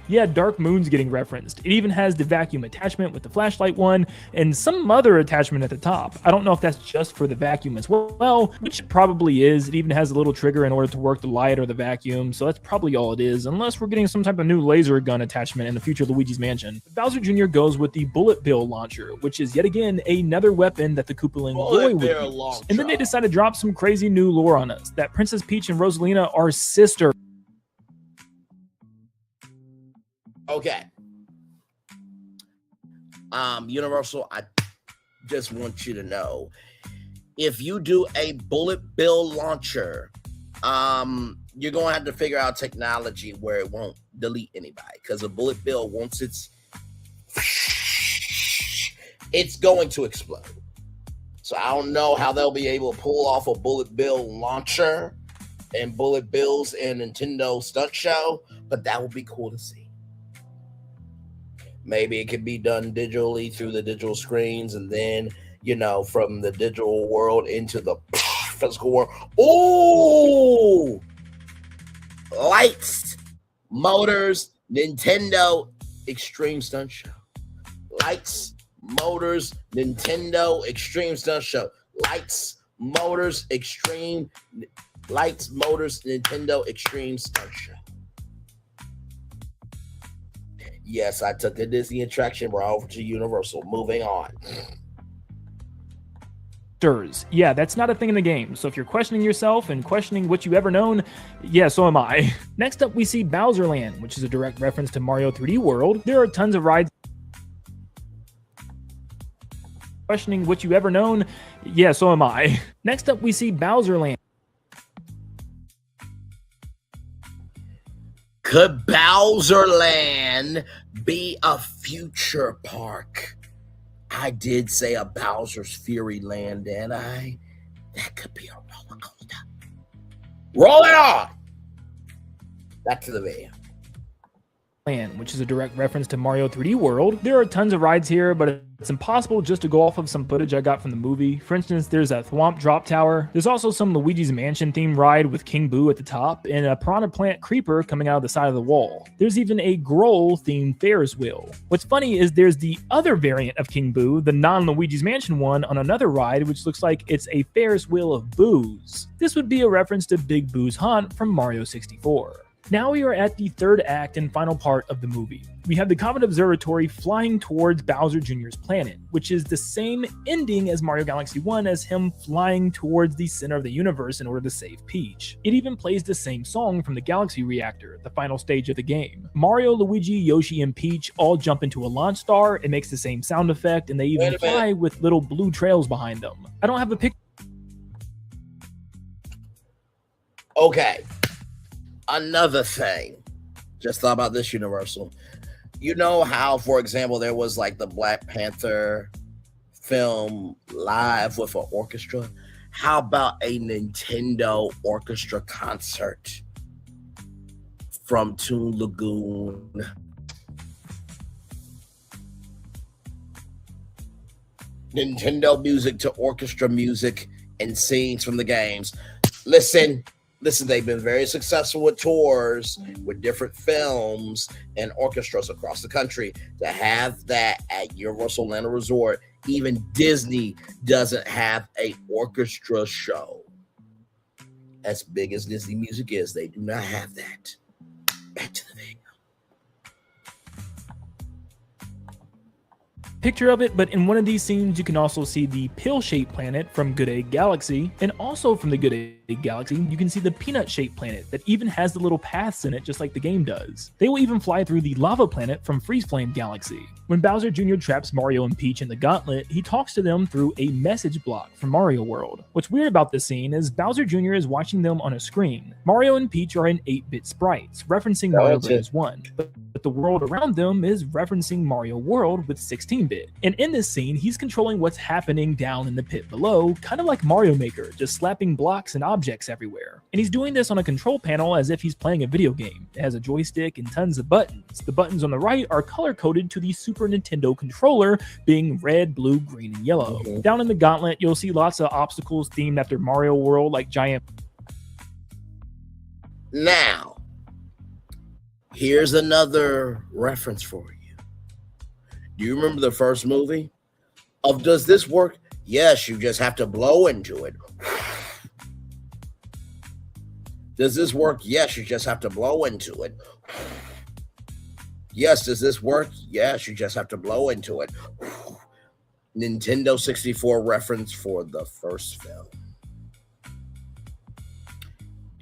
Yeah, Dark Moon's getting referenced. It even has the vacuum attachment with the flashlight one and some other attachment at the top. I don't know if that's just for the vacuum as well, which it probably is. It even has a little trigger in order to work the light or the vacuum, so that's probably all it is, unless we're getting some type of new laser gun attachment in the future Luigi's Mansion. Bowser Jr. goes with the Bullet Bill launcher, which is yet again another weapon that the Koopaling boy would use. And then they decide to drop some crazy new lore on us, that Princess Peach and Rosalina are sisters. Okay. Universal, I just want you to know, if you do a Bullet Bill launcher, you're going to have to figure out technology where it won't delete anybody, because a Bullet Bill, once it's going to explode. So I don't know how they'll be able to pull off a Bullet Bill launcher and Bullet Bills and Nintendo stunt show, but that would be cool to see. Maybe it could be done digitally through the digital screens, and then, from the digital world into the physical world. Oh, lights, motors, Nintendo Extreme Stunt Show. Lights, motors, Nintendo Extreme Stunt Show. Lights, motors, Nintendo Extreme Stunt Show. Yes, I took the Disney attraction. We're over to Universal. Moving on. Yeah, that's not a thing in the game. So if you're questioning yourself and questioning what you ever known, yeah, so am I. Next up, we see Bowser Land, which is a direct reference to Mario 3D World. There are tons of rides. Questioning what you ever known, yeah, so am I. Next up, we see Bowser Land. Could Bowser Land be a future park? I did say a Bowser's Fury Land, and that could be a roller coaster. Roll it on! Back to the video. Land, which is a direct reference to Mario 3D World. There are tons of rides here, but it's impossible just to go off of some footage I got from the movie. For instance, there's a Thwomp Drop Tower. There's also some Luigi's Mansion themed ride with King Boo at the top, and a Piranha Plant Creeper coming out of the side of the wall. There's even a Growl themed Ferris wheel. What's funny is there's the other variant of King Boo, the non-Luigi's Mansion one, on another ride, which looks like it's a Ferris wheel of Boos. This would be a reference to Big Boo's Hunt from Mario 64. Now we are at the third act and final part of the movie. We have the Comet Observatory flying towards Bowser Jr.'s planet, which is the same ending as Mario Galaxy 1 as him flying towards the center of the universe in order to save Peach. It even plays the same song from the Galaxy Reactor, the final stage of the game. Mario, Luigi, Yoshi, and Peach all jump into a launch star, it makes the same sound effect, and they even fly with little blue trails behind them. I don't have a picture. Okay. Another thing, just thought about this, Universal. You know how, for example, there was like the Black Panther film live with an orchestra? How about a Nintendo orchestra concert from Toon Lagoon? Nintendo music to orchestra music and scenes from the games. Listen, they've been very successful with tours, with different films and orchestras across the country. To have that at Universal Orlando Resort, even Disney doesn't have an orchestra show. As big as Disney music is, they do not have that. Back to the video. Picture of it, but in one of these scenes you can also see the pill-shaped planet from Good Egg Galaxy, and also from the Good Egg Galaxy you can see the peanut-shaped planet that even has the little paths in it just like the game does. They will even fly through the lava planet from Freeze Flame Galaxy. When Bowser Jr. traps Mario and Peach in the gauntlet, he talks to them through a message block from Mario World. What's weird about this scene is Bowser Jr. is watching them on a screen. Mario and Peach are in 8-bit sprites, referencing Mario Bros. 1, but the world around them is referencing Mario World with 16-bit. And in this scene, he's controlling what's happening down in the pit below, kind of like Mario Maker, just slapping blocks and objects everywhere. And he's doing this on a control panel as if he's playing a video game. It has a joystick and tons of buttons. The buttons on the right are color-coded to the Super Nintendo controller, being red, blue, green, and yellow. Down in the gauntlet, you'll see lots of obstacles themed after Mario World, like giant... Now, here's another reference for you. Do you remember the first movie of Does This Work? Yes, you just have to blow into it. Does this work? Yes, you just have to blow into it. Yes, does this work? Yes, you just have to blow into it. Nintendo 64 reference for the first film.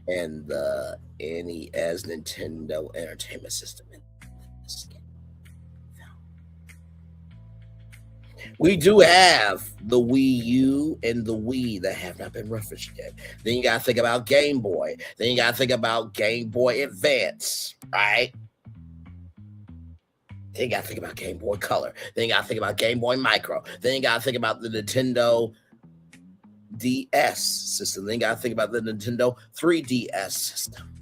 And the NES Nintendo Entertainment System. We do have the Wii U and the Wii that have not been referenced yet. Then you got to think about Game Boy. Then you got to think about Game Boy Advance, right? Then you got to think about Game Boy Color. Then you got to think about Game Boy Micro. Then you got to think about the Nintendo DS system. Then you got to think about the Nintendo 3DS system.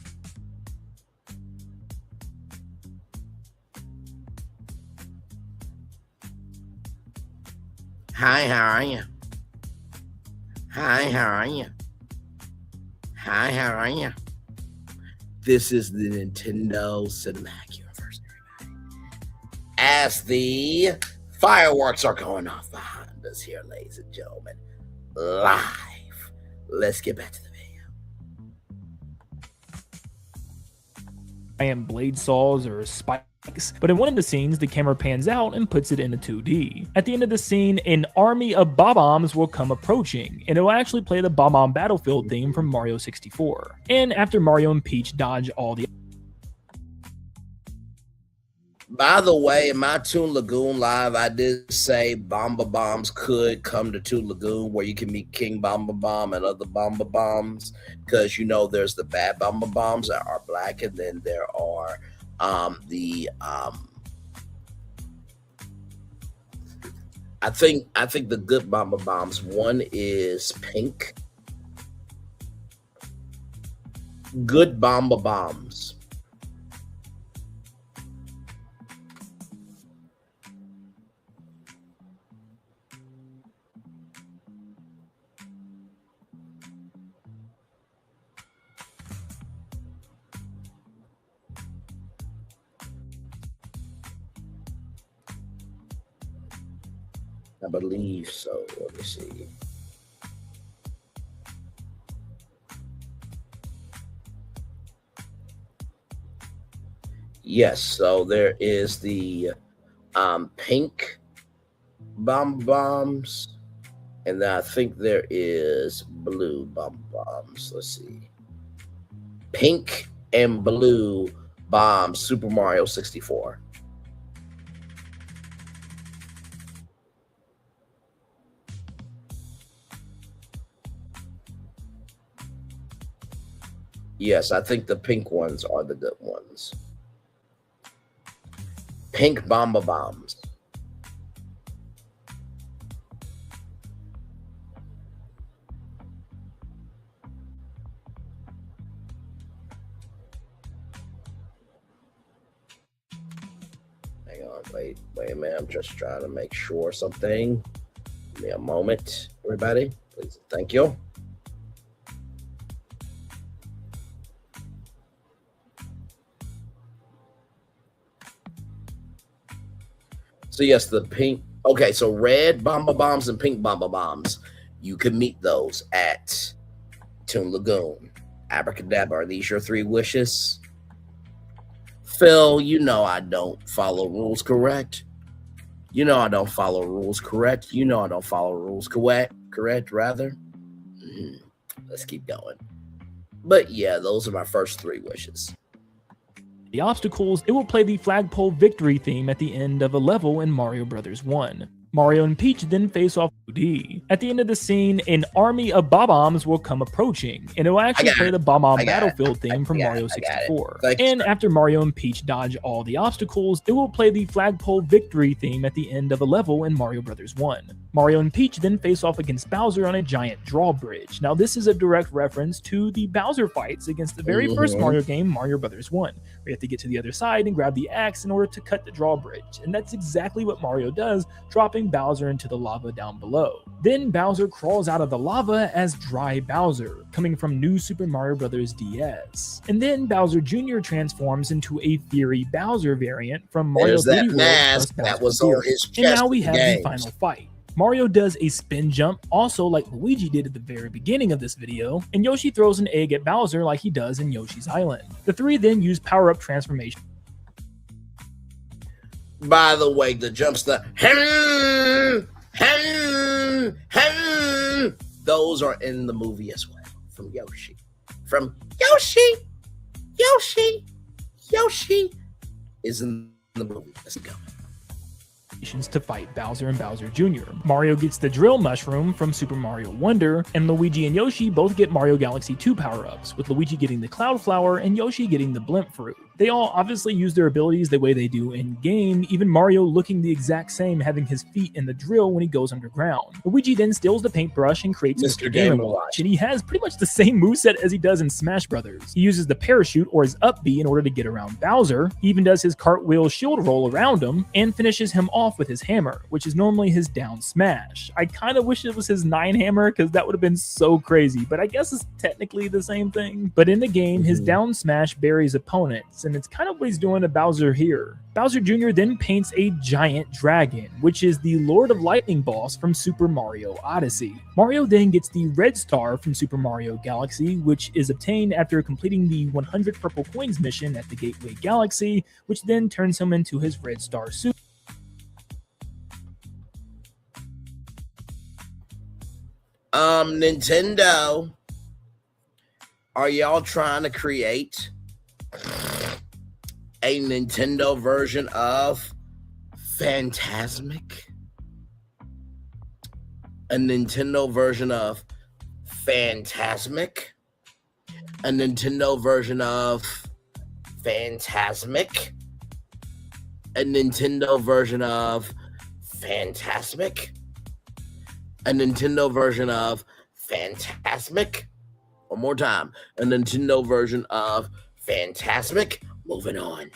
Hi, how are you? Hi, how are you? Hi, how are you? This is the Nintendo Cinematic Universe, everybody. As the fireworks are going off behind us here, ladies and gentlemen, live. Let's get back to the video. Giant blade saws or spikes, but in one of the scenes, the camera pans out and puts it into 2D. At the end of the scene, an army of bob-ombs will come approaching, and it will actually play the Bob-omb Battlefield theme from Mario 64. And after Mario and Peach dodge all the... By the way, in my Toon Lagoon live, I did say Bomba Bombs could come to Toon Lagoon where you can meet King Bomba Bomb and other Bomba Bombs, because you know there's the bad Bomba Bombs that are black, and then there are I think the good Bomba Bombs, one is pink. Good Bomba Bombs. I believe so. Let me see. Yes, so there is the pink bomb bombs, and then I think there is blue bomb bombs. Let's see. Pink and blue bombs, Super Mario 64. Yes, I think the pink ones are the good ones. Pink Bomba Bombs. Hang on, wait a minute. I'm just trying to make sure something. Give me a moment, everybody. Please, thank you. So yes, the pink. Okay, so red Bomba Bombs and pink Bomba Bombs. You can meet those at Toon Lagoon. Abracadabra, are these your 3 wishes? Phil, you know I don't follow rules, correct? You know I don't follow rules, correct? You know I don't follow rules, correct, rather? Let's keep going. But yeah, those are my first 3 wishes. The obstacles, it will play the flagpole victory theme at the end of a level in Mario Bros. 1. Mario and Peach then face off 2D. At the end of the scene, an army of bob-ombs will come approaching, and it will actually play the Bob-omb Battlefield theme from Mario 64. And after Mario and Peach dodge all the obstacles, it will play the flagpole victory theme at the end of a level in Mario Bros. 1. Mario and Peach then face off against Bowser on a giant drawbridge. Now this is a direct reference to the Bowser fights against the very first Mario game, Mario Bros. 1, where you have to get to the other side and grab the axe in order to cut the drawbridge. And that's exactly what Mario does, dropping Bowser into the lava down below. Then Bowser crawls out of the lava as Dry Bowser, coming from New Super Mario Bros. DS. And then Bowser Jr. transforms into a Fury Bowser variant from Mario 3D World that was on his chest. And now we have the final fight. Mario does a spin jump, also like Luigi did at the very beginning of this video, and Yoshi throws an egg at Bowser like he does in Yoshi's Island. The 3 then use power-up transformation. By the way, the jumps, those are in the movie as well, from Yoshi. From Yoshi is in the movie. Let's go. To fight Bowser and Bowser Jr. Mario gets the Drill Mushroom from Super Mario Wonder, and Luigi and Yoshi both get Mario Galaxy 2 power-ups, with Luigi getting the Cloud Flower and Yoshi getting the Blimp Fruit. They all obviously use their abilities the way they do in game, even Mario looking the exact same, having his feet in the drill when he goes underground. Luigi then steals the paintbrush and creates Mr. Game & Watch, and he has pretty much the same moveset as he does in Smash Brothers. He uses the parachute or his up B in order to get around Bowser. He even does his cartwheel shield roll around him and finishes him off with his hammer, which is normally his down smash. I kind of wish it was his 9 hammer because that would have been so crazy, but I guess it's technically the same thing. But in the game, his down smash buries opponents, and it's kind of what he's doing to Bowser here. Bowser Jr. then paints a giant dragon, which is the Lord of Lightning boss from Super Mario Odyssey. Mario then gets the red star from Super Mario Galaxy, which is obtained after completing the 100 purple coins mission at the Gateway Galaxy, which then turns him into his red star suit. Nintendo, are y'all trying to create a Nintendo version of Phantasmic? A Nintendo version of Phantasmic? A Nintendo version of Phantasmic? A Nintendo version of Phantasmic? A Nintendo version of Phantasmic? One more time. A Nintendo version of Phantasmic? Moving on.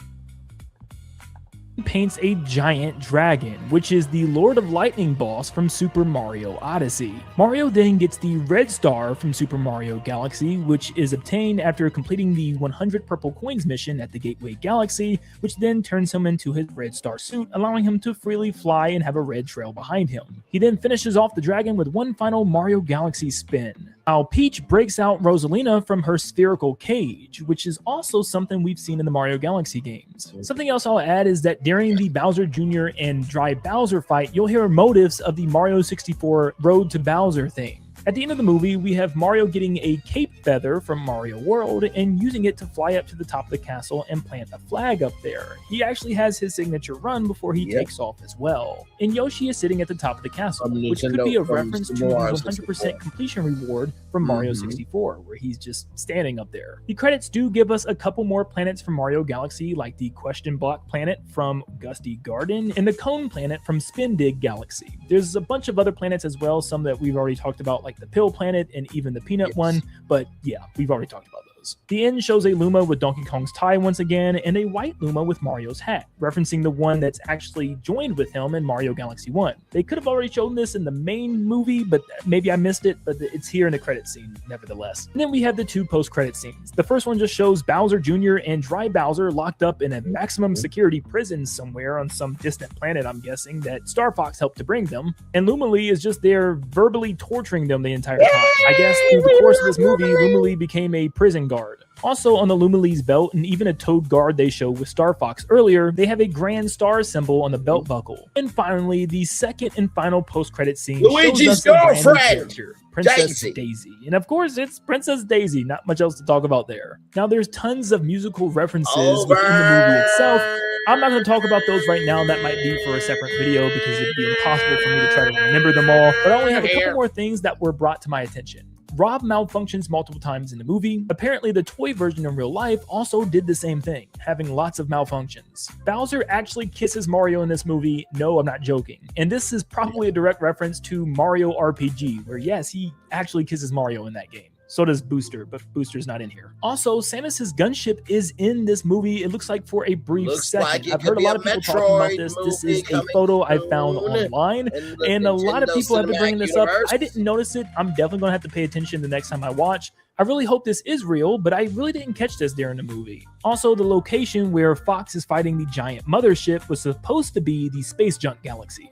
Paints a giant dragon, which is the Lord of Lightning boss from Super Mario Odyssey. Mario then gets the red star from Super Mario Galaxy, which is obtained after completing the 100 purple coins mission at the Gateway Galaxy, which then turns him into his red star suit, allowing him to freely fly and have a red trail behind him. He then finishes off the dragon with one final Mario Galaxy spin. Now, Peach breaks out Rosalina from her spherical cage, which is also something we've seen in the Mario Galaxy games. Something else I'll add is that during the Bowser Jr. and Dry Bowser fight, you'll hear motifs of the Mario 64 Road to Bowser theme. At the end of the movie, we have Mario getting a cape feather from Mario World and using it to fly up to the top of the castle and plant a flag up there. He actually has his signature run before he takes off as well. And Yoshi is sitting at the top of the castle, which could be a reference to the 100% completion reward from Mario 64, where he's just standing up there. The credits do give us a couple more planets from Mario Galaxy, like the Question Block planet from Gusty Garden and the Cone planet from Spin Dig Galaxy. There's a bunch of other planets as well, some that we've already talked about, like the Pill planet and even the Peanut one, but yeah, we've already talked about those. The end shows a Luma with Donkey Kong's tie once again, and a white Luma with Mario's hat, referencing the one that's actually joined with him in Mario Galaxy 1. They could have already shown this in the main movie, but maybe I missed it, but it's here in the credit scene nevertheless. And then we have the 2 post-credit scenes. The first one just shows Bowser Jr. and Dry Bowser locked up in a maximum security prison somewhere on some distant planet, I'm guessing, that Star Fox helped to bring them, and Luma Lee is just there verbally torturing them the entire time. I guess through the course of this movie, Luma Lee became a prison guard. Also on the Luma Lee's belt, and even a Toad guard they showed with Star Fox earlier, they have a grand star symbol on the belt buckle. And finally, the second and final post-credit scene Luigi's girlfriend, Princess Daisy. And of course, it's Princess Daisy. Not much else to talk about there. Now, there's tons of musical references within the movie itself. I'm not going to talk about those right now. That might be for a separate video because it'd be impossible for me to try to remember them all. But I only have a couple more things that were brought to my attention. Rob malfunctions multiple times in the movie. Apparently, the toy version in real life also did the same thing, having lots of malfunctions. Bowser actually kisses Mario in this movie. No, I'm not joking. And this is probably a direct reference to Mario RPG, where yes, he actually kisses Mario in that game. So does Booster, but Booster's not in here. Also, Samus's gunship is in this movie. It looks like for a brief second. I've heard a lot of people talking about this. This is a photo I found online, and a lot of people have been bringing this up. I didn't notice it. I'm definitely going to have to pay attention the next time I watch. I really hope this is real, but I really didn't catch this during the movie. Also, the location where Fox is fighting the giant mothership was supposed to be the Space Junk Galaxy,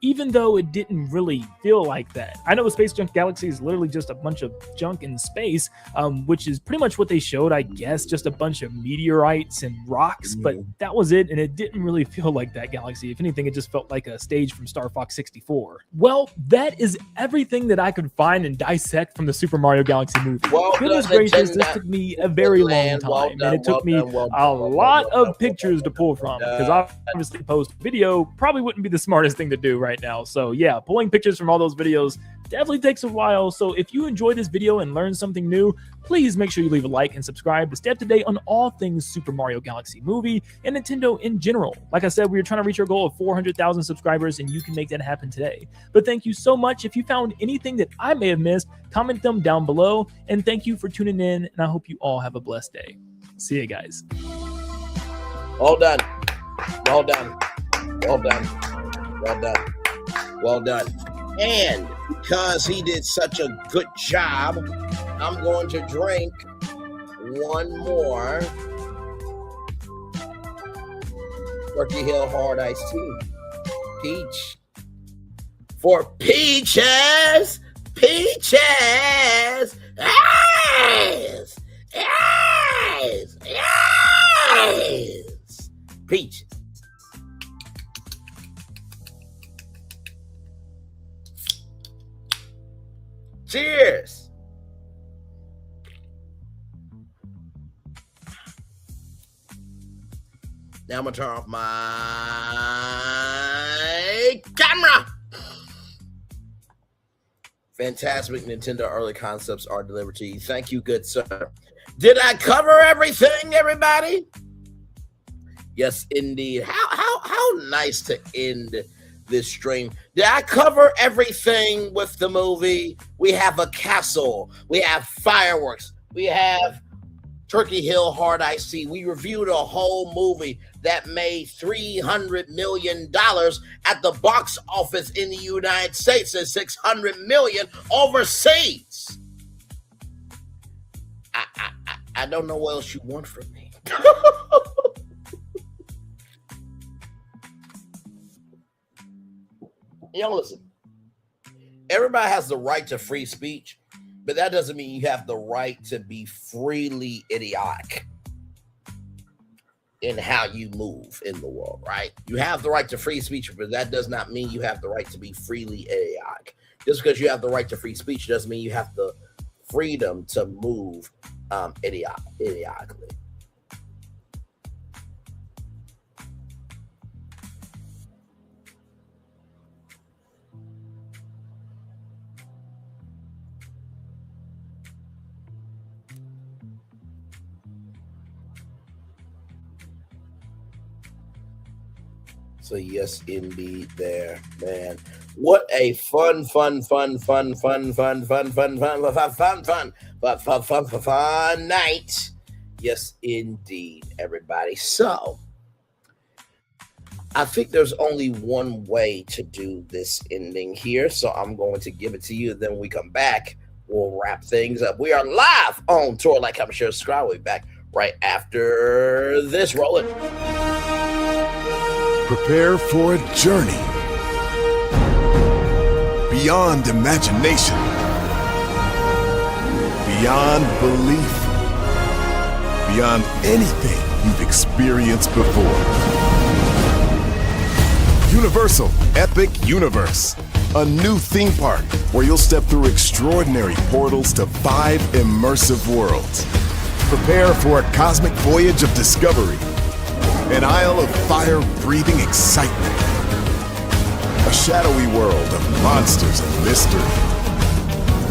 even though it didn't really feel like that. I know Space Junk Galaxy is literally just a bunch of junk in space, which is pretty much what they showed, I guess, just a bunch of meteorites and rocks, but that was it, and it didn't really feel like that galaxy. If anything, it just felt like a stage from Star Fox 64. Well, that is everything that I could find and dissect from the Super Mario Galaxy movie. Goodness gracious, this took me a very long time, and it took me a lot of pictures to pull from, because obviously post video probably wouldn't be the smartest thing to do right now. So yeah, pulling pictures from all those videos definitely takes a while. So if you enjoyed this video and learned something new, please make sure you leave a like and subscribe to stay up to date on all things Super Mario Galaxy Movie and Nintendo in general. Like I said, we are trying to reach our goal of 400,000 subscribers, and you can make that happen today. But thank you so much. If you found anything that I may have missed, comment them down below. And thank you for tuning in, and I hope you all have a blessed day. See you guys. Well done. Well done. Well done. Well done. Well done. And because he did such a good job, I'm going to drink one more Turkey Hill Hard Iced Tea. Peach. For peaches. Peaches. Yes. Yes. Yes. Peaches. Cheers. Now I'm going to turn off my camera. Fantastic Nintendo early concepts are delivered to you. Thank you, good sir. Did I cover everything, everybody? Yes, indeed. How nice to end this stream. Did I cover everything with the movie? We have a castle. We have fireworks. We have Turkey Hill Hard Iced Tea. We reviewed a whole movie that made $300 million at the box office in the United States and $600 million overseas. I don't know what else you want from me. Y'all listen. Everybody has the right to free speech, but that doesn't mean you have the right to be freely idiotic in how you move in the world, right? You have the right to free speech, but that does not mean you have the right to be freely idiotic. Just because you have the right to free speech doesn't mean you have the freedom to move idiotically. So yes, indeed, there, man. What a fun night. Yes, indeed, everybody. So I think there's only one way to do this ending here. So I'm going to give it to you. Then when we come back, we'll wrap things up. We are live on tour. Like, comment, share, subscribe. We'll be back right after this. Roll it. Prepare for a journey beyond imagination, beyond belief, beyond anything you've experienced before. Universal Epic Universe, a new theme park where you'll step through extraordinary portals to 5 immersive worlds. Prepare for a cosmic voyage of discovery, an isle of fire-breathing excitement, a shadowy world of monsters and mystery,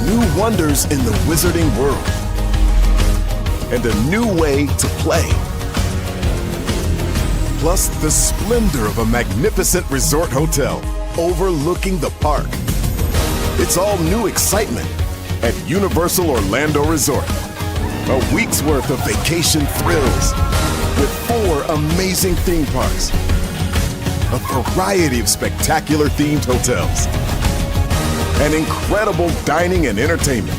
new wonders in the wizarding world, and a new way to play. Plus the splendor of a magnificent resort hotel overlooking the park. It's all new excitement at Universal Orlando Resort. A week's worth of vacation thrills with 4 amazing theme parks, a variety of spectacular themed hotels, and incredible dining and entertainment.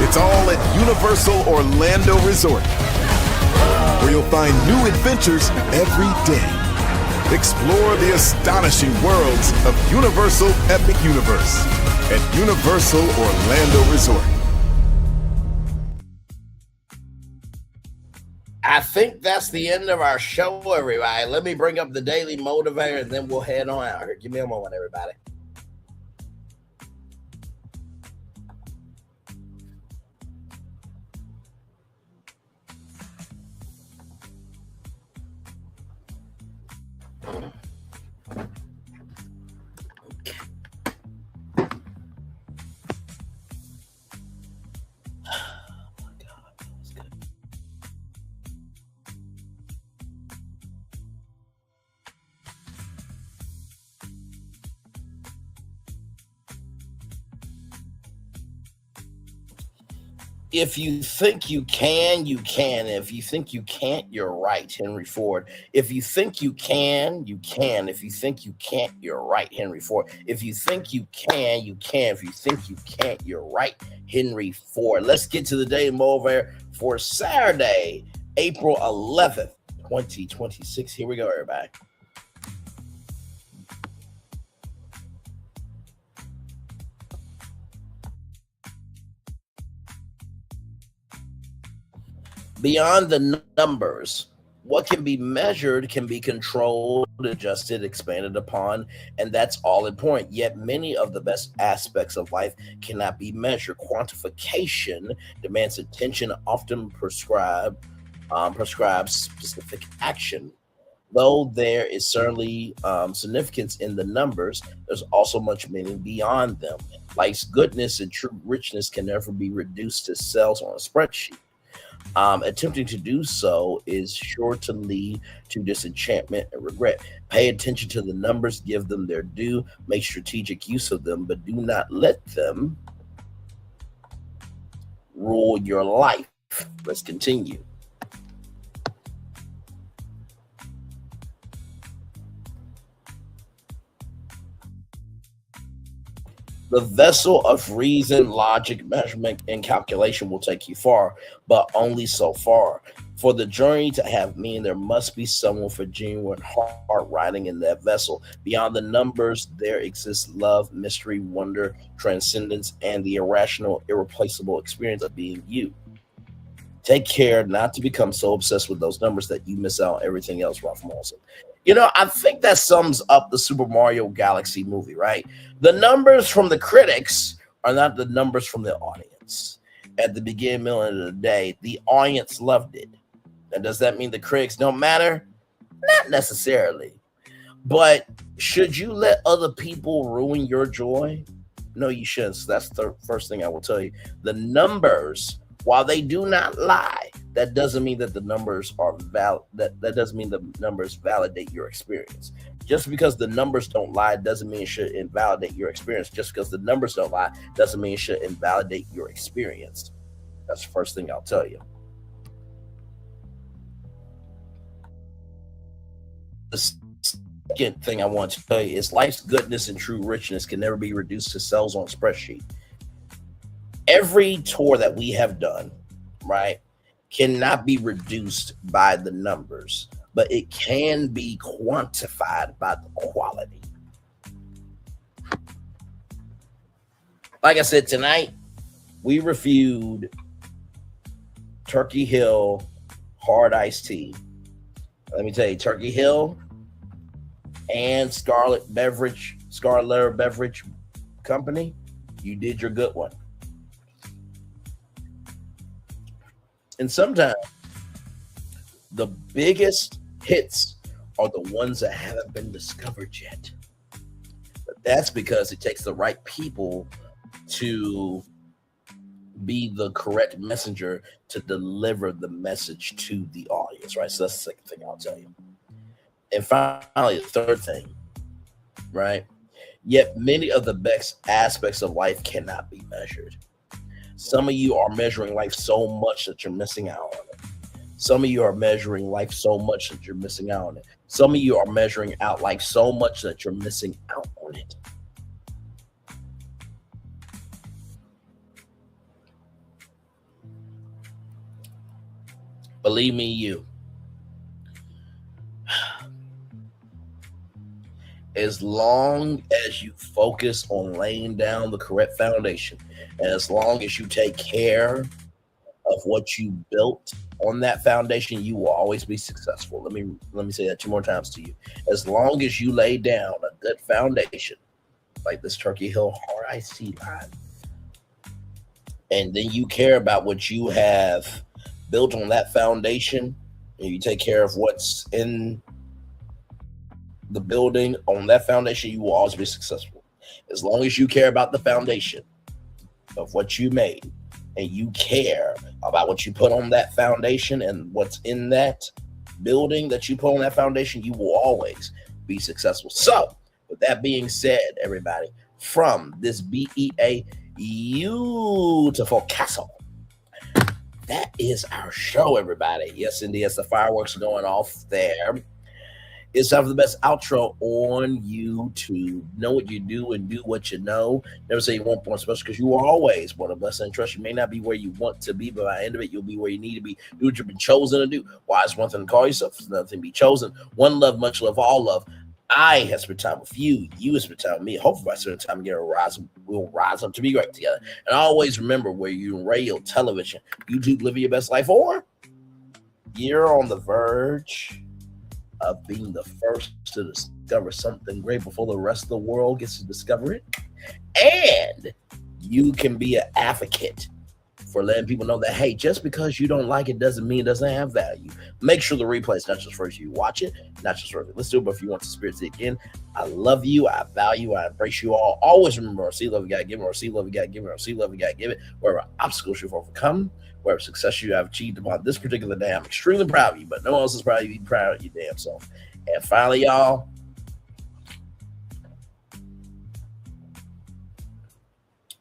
It's all at Universal Orlando Resort, where you'll find new adventures every day. Explore the astonishing worlds of Universal Epic Universe at Universal Orlando Resort. I think that's the end of our show, everybody. Let me bring up the Daily Motivator, and then we'll head on out here. Give me a moment, everybody. If you think you can, you can. If you think you can't, you're right, Henry Ford. If you think you can, you can. If you think you can't, you're right, Henry Ford. If you think you can, you can. If you think you can't, you're right, Henry Ford. Let's get to the day over for Saturday, April 11th, 2026. Here we go, everybody. Beyond the numbers, what can be measured can be controlled, adjusted, expanded upon, and that's all important. Yet many of the best aspects of life cannot be measured. Quantification demands attention, often prescribes specific action. Though there is certainly significance in the numbers, there's also much meaning beyond them. Life's goodness and true richness can never be reduced to cells on a spreadsheet. Attempting to do so is sure to lead to disenchantment and regret. Pay attention to the numbers, give them their due, make strategic use of them, but do not let them rule your life. Let's continue. The vessel of reason, logic, measurement, and calculation will take you far, but only so far. For the journey to have meaning, there must be someone for genuine heart riding in that vessel. Beyond the numbers, there exists love, mystery, wonder, transcendence, and the irrational, irreplaceable experience of being you. Take care not to become so obsessed with those numbers that you miss out on everything else, Ralph Molson. You know, I think that sums up the Super Mario Galaxy movie, right? The numbers from the critics are not the numbers from the audience. At the beginning, middle, and end of the day, the audience loved it. And does that mean the critics don't matter? Not necessarily. But should you let other people ruin your joy? No, you shouldn't. So that's the first thing I will tell you. The numbers, while they do not lie, that doesn't mean that the numbers are valid. That doesn't mean the numbers validate your experience. Just because the numbers don't lie doesn't mean it should invalidate your experience. Just because the numbers don't lie doesn't mean it should invalidate your experience. That's the first thing I'll tell you. The second thing I want to tell you is life's goodness and true richness can never be reduced to cells on a spreadsheet. Every tour that we have done, right, cannot be reduced by the numbers, but it can be quantified by the quality. Like I said, tonight, we reviewed Turkey Hill Hard Iced Tea. Let me tell you, Turkey Hill and Scarlet Letter Beverage Company, you did your good one. And sometimes the biggest hits are the ones that haven't been discovered yet. But that's because it takes the right people to be the correct messenger to deliver the message to the audience, right? So that's the second thing I'll tell you. And finally, the third thing, right? Yet many of the best aspects of life cannot be measured. Some of you are measuring life so much that you're missing out on it. Some of you are measuring life so much that you're missing out on it. Some of you are measuring out life so much that you're missing out on it. Believe me, you. As long as you focus on laying down the correct foundation, and as long as you take care of what you built on that foundation, you will always be successful. Let me say that 2 more times to you. As long as you lay down a good foundation, like this Turkey Hill Hard Iced Tea line, and then you care about what you have built on that foundation, and you take care of what's in the building on that foundation, you will always be successful. As long as you care about the foundation of what you made, and you care about what you put on that foundation and what's in that building that you put on that foundation, you will always be successful. So, with that being said, everybody, from this BEA beautiful castle that is our show, everybody. Yes, indeed, as the fireworks are going off there. It's time for the best outro on YouTube. Know what you do and do what you know. Never say you want one special because you are always one of us. And trust you may not be where you want to be, but by the end of it, you'll be where you need to be. Do what you've been chosen to do. Why is one thing to call yourself? It's another thing to be chosen. One love, much love, all love. I have spent time with you. You have spent time with me. Hopefully, by spending time together, we'll rise up to be great together. And always remember where you're in radio, television, YouTube, living your best life, or you're on the verge of being the first to discover something great before the rest of the world gets to discover it. And you can be an advocate for letting people know that, hey, just because you don't like it doesn't mean it doesn't have value. Make sure the replay is not just for you watch it, not just for you listen to it, but if you want to experience it again. I love you, I value, I embrace you all. Always remember, receive love you gotta give it, receive love you gotta give it, receive love you gotta give it. Wherever obstacles you've overcome, wherever success you have achieved upon this particular day, I'm extremely proud of you, but no one else is proud of you. Be proud of your damn self. And finally, y'all,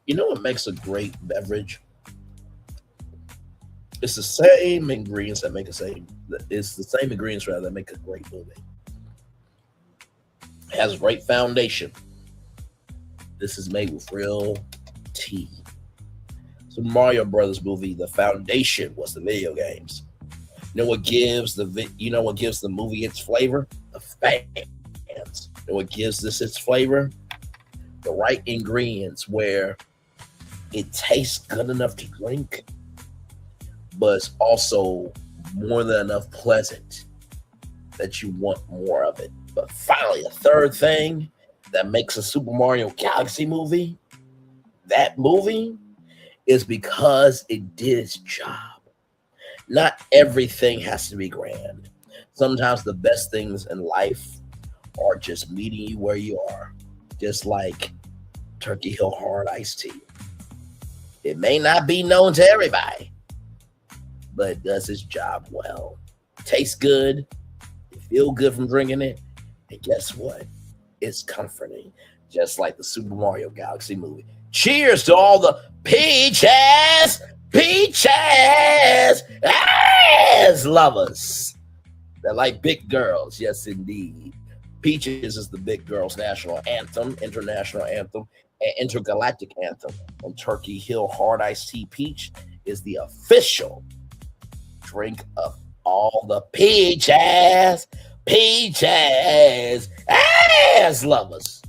you know what makes a great beverage? It's the same ingredients that make it's the same ingredients rather that make a great movie. It has a great foundation. This is made with real tea. So Mario Brothers movie, the foundation was the video games. You know what gives the movie its flavor? The fans. You know what gives this its flavor? The right ingredients where it tastes good enough to drink, but it's also more than enough pleasant that you want more of it. But finally, the third thing that makes a Super Mario Galaxy movie, that movie, is because it did its job. Not everything has to be grand. Sometimes the best things in life are just meeting you where you are, just like Turkey Hill Hard Iced Tea. It may not be known to everybody, but it does its job well. Tastes good, you feel good from drinking it, and guess what? It's comforting, just like the Super Mario Galaxy movie. Cheers to all the peaches ass lovers that like big girls. Yes, indeed. Peaches is the big girls' national anthem, international anthem, and intergalactic anthem. And Turkey Hill Hard Iced Tea Peach is the official drink of all the peaches ass lovers.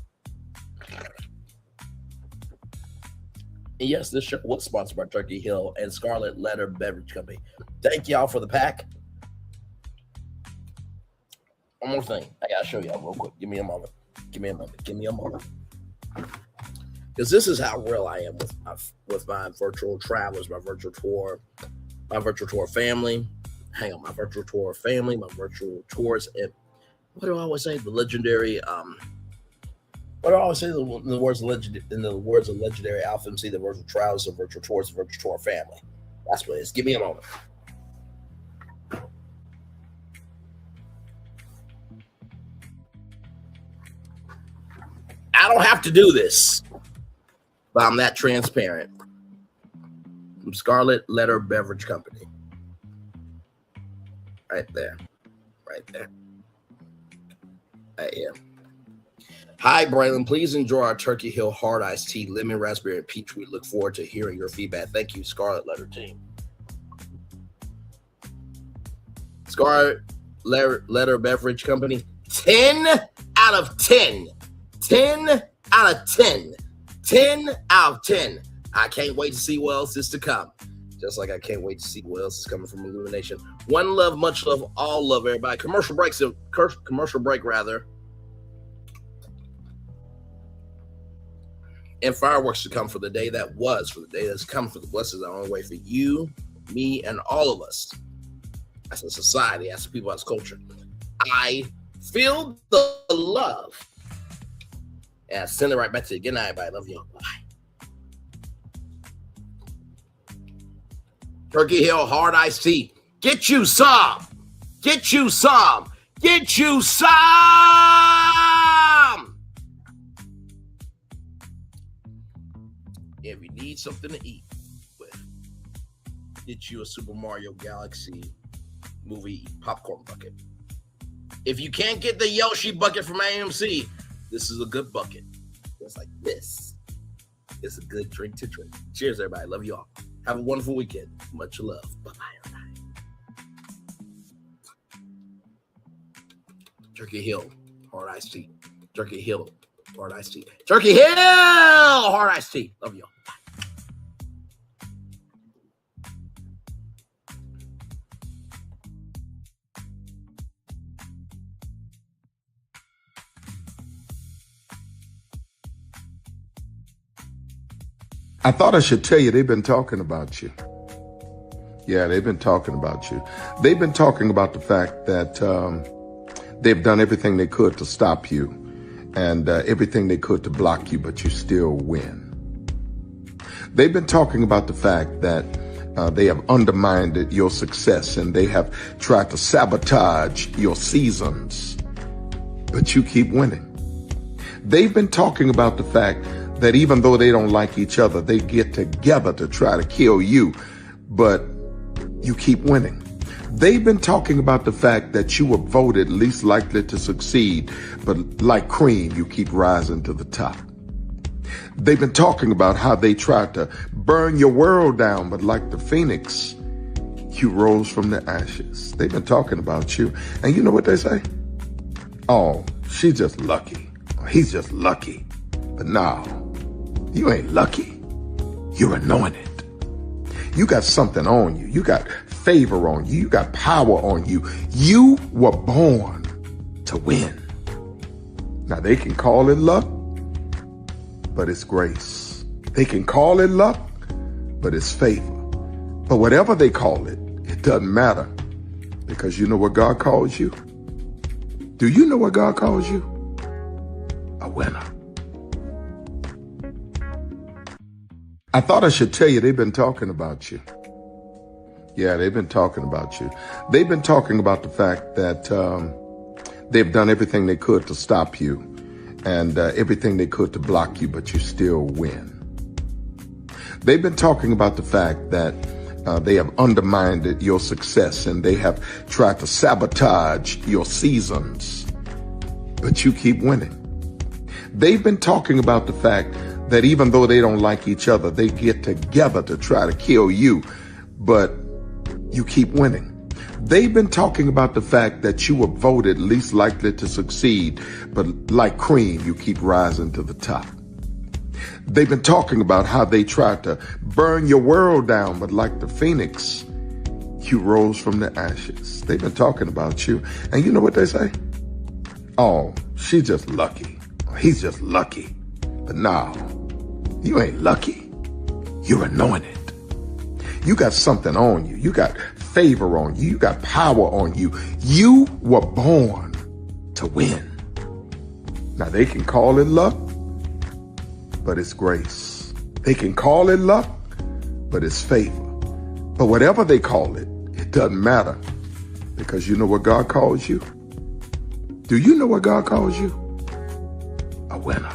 And yes, this show was sponsored by Turkey Hill and Scarlet Letter Beverage Company. Thank y'all for the pack. One more thing I gotta show y'all real quick. Give me a moment. Because this is how real I am with my virtual travelers, my virtual tour family. Hang on, my virtual tour family, my virtual tours, and what do I always say? The legendary what do I always say in the words of legendary Alpha MC, the virtual travelers, the virtual tours, the virtual tour family. That's what it is. Give me a moment. I don't have to do this, but I'm that transparent. From Scarlet Letter Beverage Company. Right there. Right here. Hi, Braylon. Please enjoy our Turkey Hill Hard Iced Tea, Lemon, Raspberry, and Peach. We look forward to hearing your feedback. Thank you, Scarlet Letter team. Scarlet Letter Beverage Company. 10 out of 10. 10 out of 10. 10 out of 10. I can't wait to see what else is to come. Just like I can't wait to see what else is coming from Illumination. One love, much love, all love, everybody. Commercial break, rather. And fireworks to come for the day that was, for the day that's come, for the blessings that are on the way for you, me, and all of us as a society, as a people, as a culture. I feel the love. And I send it right back to you. Good night, everybody. Love you. Bye. Turkey Hill Hard Iced Tea. Get you some. Get you some. Get you some. If you need something to eat with, get you a Super Mario Galaxy movie popcorn bucket. If you can't get the Yoshi bucket from AMC, this is a good bucket. It's like this. It's a good drink to drink. Cheers, everybody. Love you all. Have a wonderful weekend. Much love. Bye-bye, everybody. Turkey Hill, hard iced tea. Turkey Hill, hard iced tea. Turkey Hill, hard iced tea. Love you all. I thought I should tell you, they've been talking about you. Yeah, they've been talking about you. They've been talking about the fact that they've done everything they could to stop you and everything they could to block you, but you still win. They've been talking about the fact that they have undermined your success and they have tried to sabotage your seasons, but you keep winning. They've been talking about the fact that even though they don't like each other, they get together to try to kill you, but you keep winning. They've been talking about the fact that you were voted least likely to succeed, but like cream, you keep rising to the top. They've been talking about how they tried to burn your world down, but like the phoenix, you rose from the ashes. They've been talking about you. And you know what they say? Oh, she's just lucky. He's just lucky. But no, you ain't lucky. You're anointed. You got something on you. You got favor on you. You got power on you. You were born to win. Now they can call it luck, but it's grace. They can call it luck, but it's favor. But whatever they call it, it doesn't matter, because you know what God calls you? Do you know what God calls you? A winner. I thought I should tell you, they've been talking about you. Yeah, they've been talking about you. They've been talking about the fact that they've done everything they could to stop you and everything they could to block you, but you still win. They've been talking about the fact that they have undermined your success and they have tried to sabotage your seasons, but you keep winning. They've been talking about the fact that even though they don't like each other, they get together to try to kill you, but you keep winning. They've been talking about the fact that you were voted least likely to succeed, but like cream, you keep rising to the top. They've been talking about how they tried to burn your world down, but like the phoenix, you rose from the ashes. They've been talking about you. And you know what they say? Oh, she's just lucky. He's just lucky. But no, you ain't lucky. You're anointed. You got something on you. You got favor on you. You got power on you. You were born to win. Now they can call it luck, but it's grace. They can call it luck, but it's favor. But whatever they call it, it doesn't matter, because you know what God calls you? Do you know what God calls you? A winner.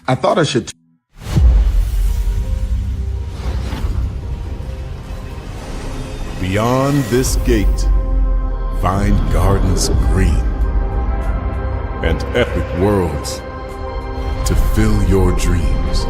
I thought I should. Beyond this gate, find gardens green and epic worlds to fill your dreams.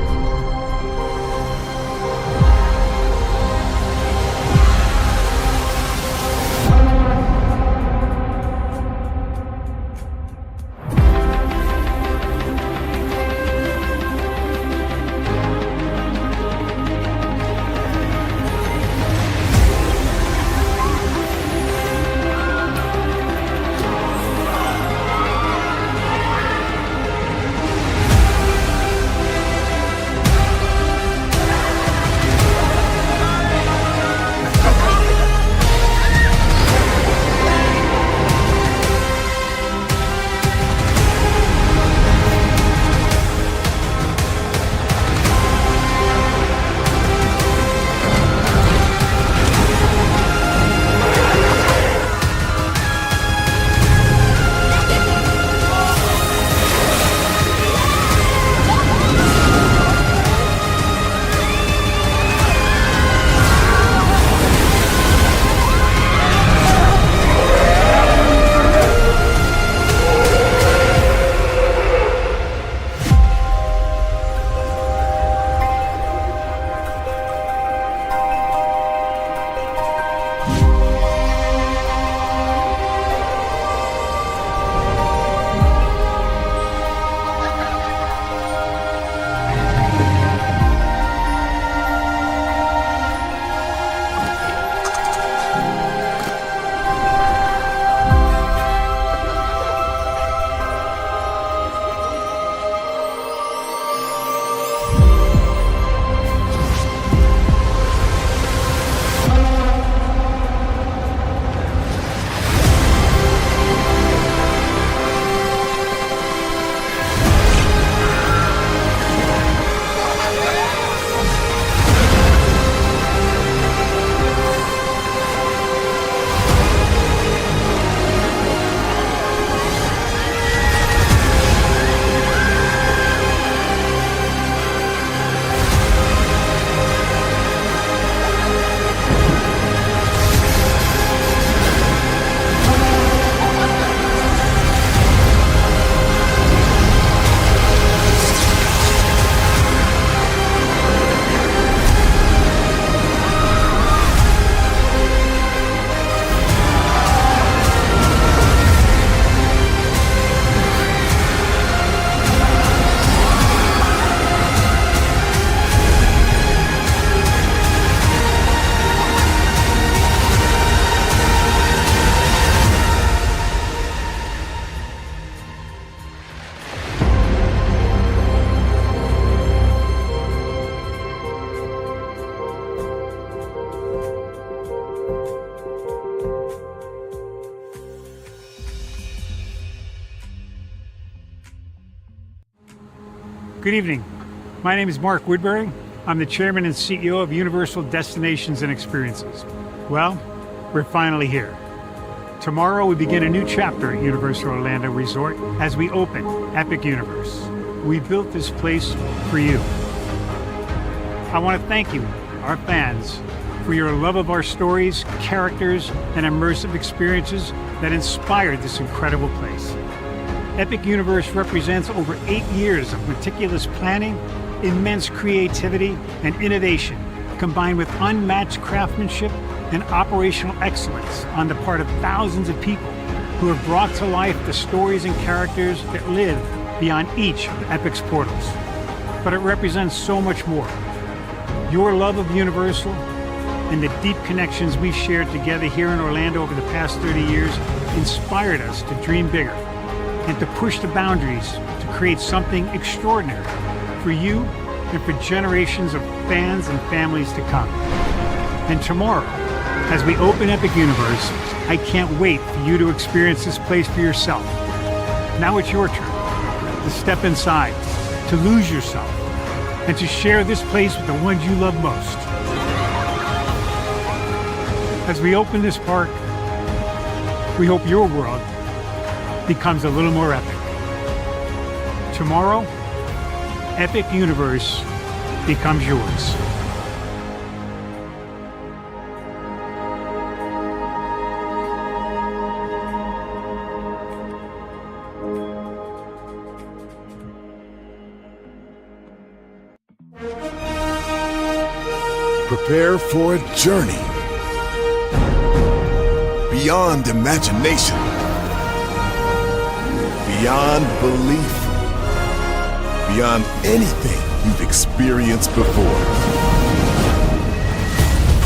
Good evening. My name is Mark Woodbury. I'm the chairman and CEO of Universal Destinations and Experiences. Well, we're finally here. Tomorrow we begin a new chapter at Universal Orlando Resort as we open Epic Universe. We built this place for you. I want to thank you, our fans, for your love of our stories, characters, and immersive experiences that inspired this incredible place. Epic Universe represents over 8 years of meticulous planning, immense creativity, and innovation, combined with unmatched craftsmanship and operational excellence on the part of thousands of people who have brought to life the stories and characters that live beyond each of Epic's portals. But it represents so much more. Your love of Universal and the deep connections we've shared together here in Orlando over the past 30 years inspired us to dream bigger and to push the boundaries to create something extraordinary for you and for generations of fans and families to come. And tomorrow, as we open Epic Universe, I can't wait for you to experience this place for yourself. Now it's your turn to step inside, to lose yourself, and to share this place with the ones you love most. As we open this park, we hope your world becomes a little more epic. Tomorrow, Epic Universe becomes yours. Prepare for a journey beyond imagination, beyond belief, beyond anything you've experienced before.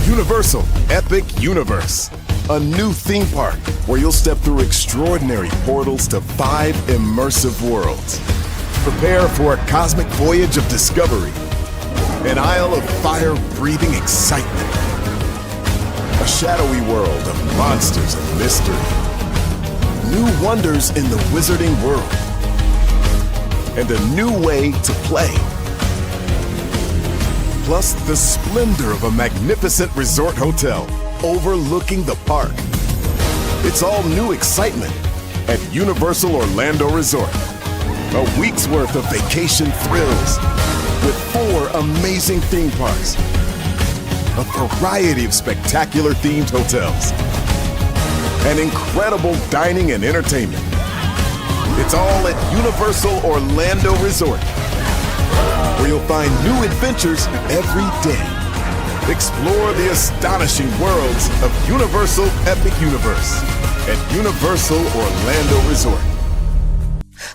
Universal Epic Universe, a new theme park where you'll step through extraordinary portals to 5 immersive worlds. Prepare for a cosmic voyage of discovery, an isle of fire-breathing excitement, a shadowy world of monsters and mystery, new wonders in the wizarding world, and a new way to play. Plus the splendor of a magnificent resort hotel overlooking the park. It's all new excitement at Universal Orlando Resort. A week's worth of vacation thrills with 4 amazing theme parks, a variety of spectacular themed hotels, and incredible dining and entertainment. It's all at Universal Orlando Resort, where you'll find new adventures every day. Explore the astonishing worlds of Universal Epic Universe at Universal Orlando Resort.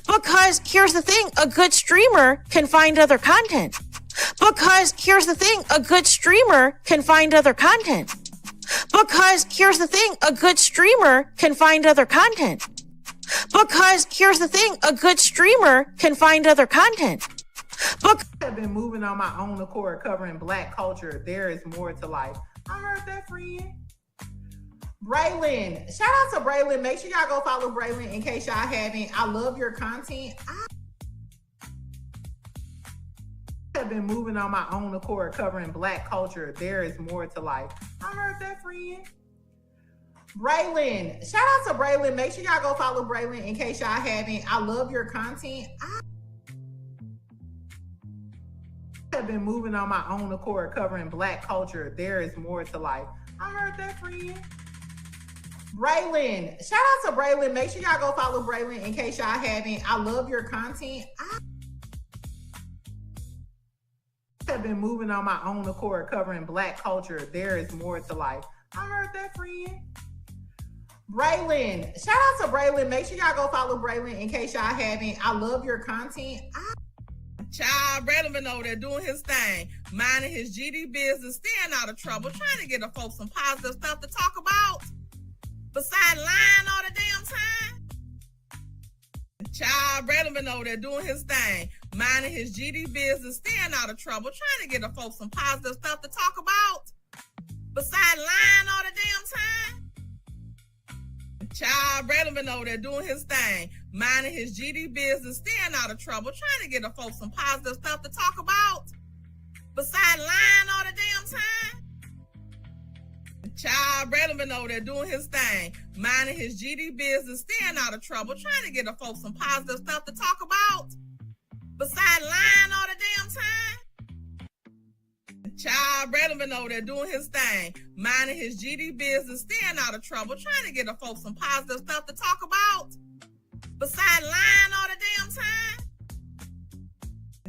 Because here's the thing, a good streamer can find other content. Because here's the thing, a good streamer can find other content. Because here's the thing, a good streamer can find other content. Because here's the thing, a good streamer can find other content. I've been moving on my own accord, covering Black culture. There is more to life. I heard that, friend. Braylon, shout out to Braylon. Make sure y'all go follow Braylon in case y'all haven't. I love your content. I have been moving on my own accord, covering Black culture. There is more to life. I heard that, friend. Braylon, shout out to Braylon. Make sure y'all go follow Braylon in case y'all haven't. I love your content. I have been moving on my own accord, covering Black culture. There is more to life. I heard that, friend. Braylon, shout out to Braylon. Make sure y'all go follow Braylon in case y'all haven't. I love your content. I have been moving on my own accord, covering Black culture. There is more to life. I heard that, friend. Braylon, shout out to Braylon. Make sure y'all go follow Braylon in case y'all haven't. I love your content. Child, Braylon been over there doing his thing, minding his GD business, staying out of trouble, trying to get the folks some positive stuff to talk about. Besides lying all the damn time. Child, Braylon been over there doing his thing, minding his GD business, staying out of trouble, trying to get the folks some positive stuff to talk about. Besides lying all the damn time. Child, Child Braylon been over there doing his thing, minding his GD business, staying out of trouble, trying to get the folks some positive stuff to talk about. Besides lying all the damn time. Child Braylon been over there doing his thing, minding his GD business, staying out of trouble, trying to get the folks some positive stuff to talk about. Besides lying all the damn time. Child Braylon been over there doing his thing, minding his GD business, staying out of trouble, trying to get the folks some positive stuff to talk about. Besides lying all the damn time.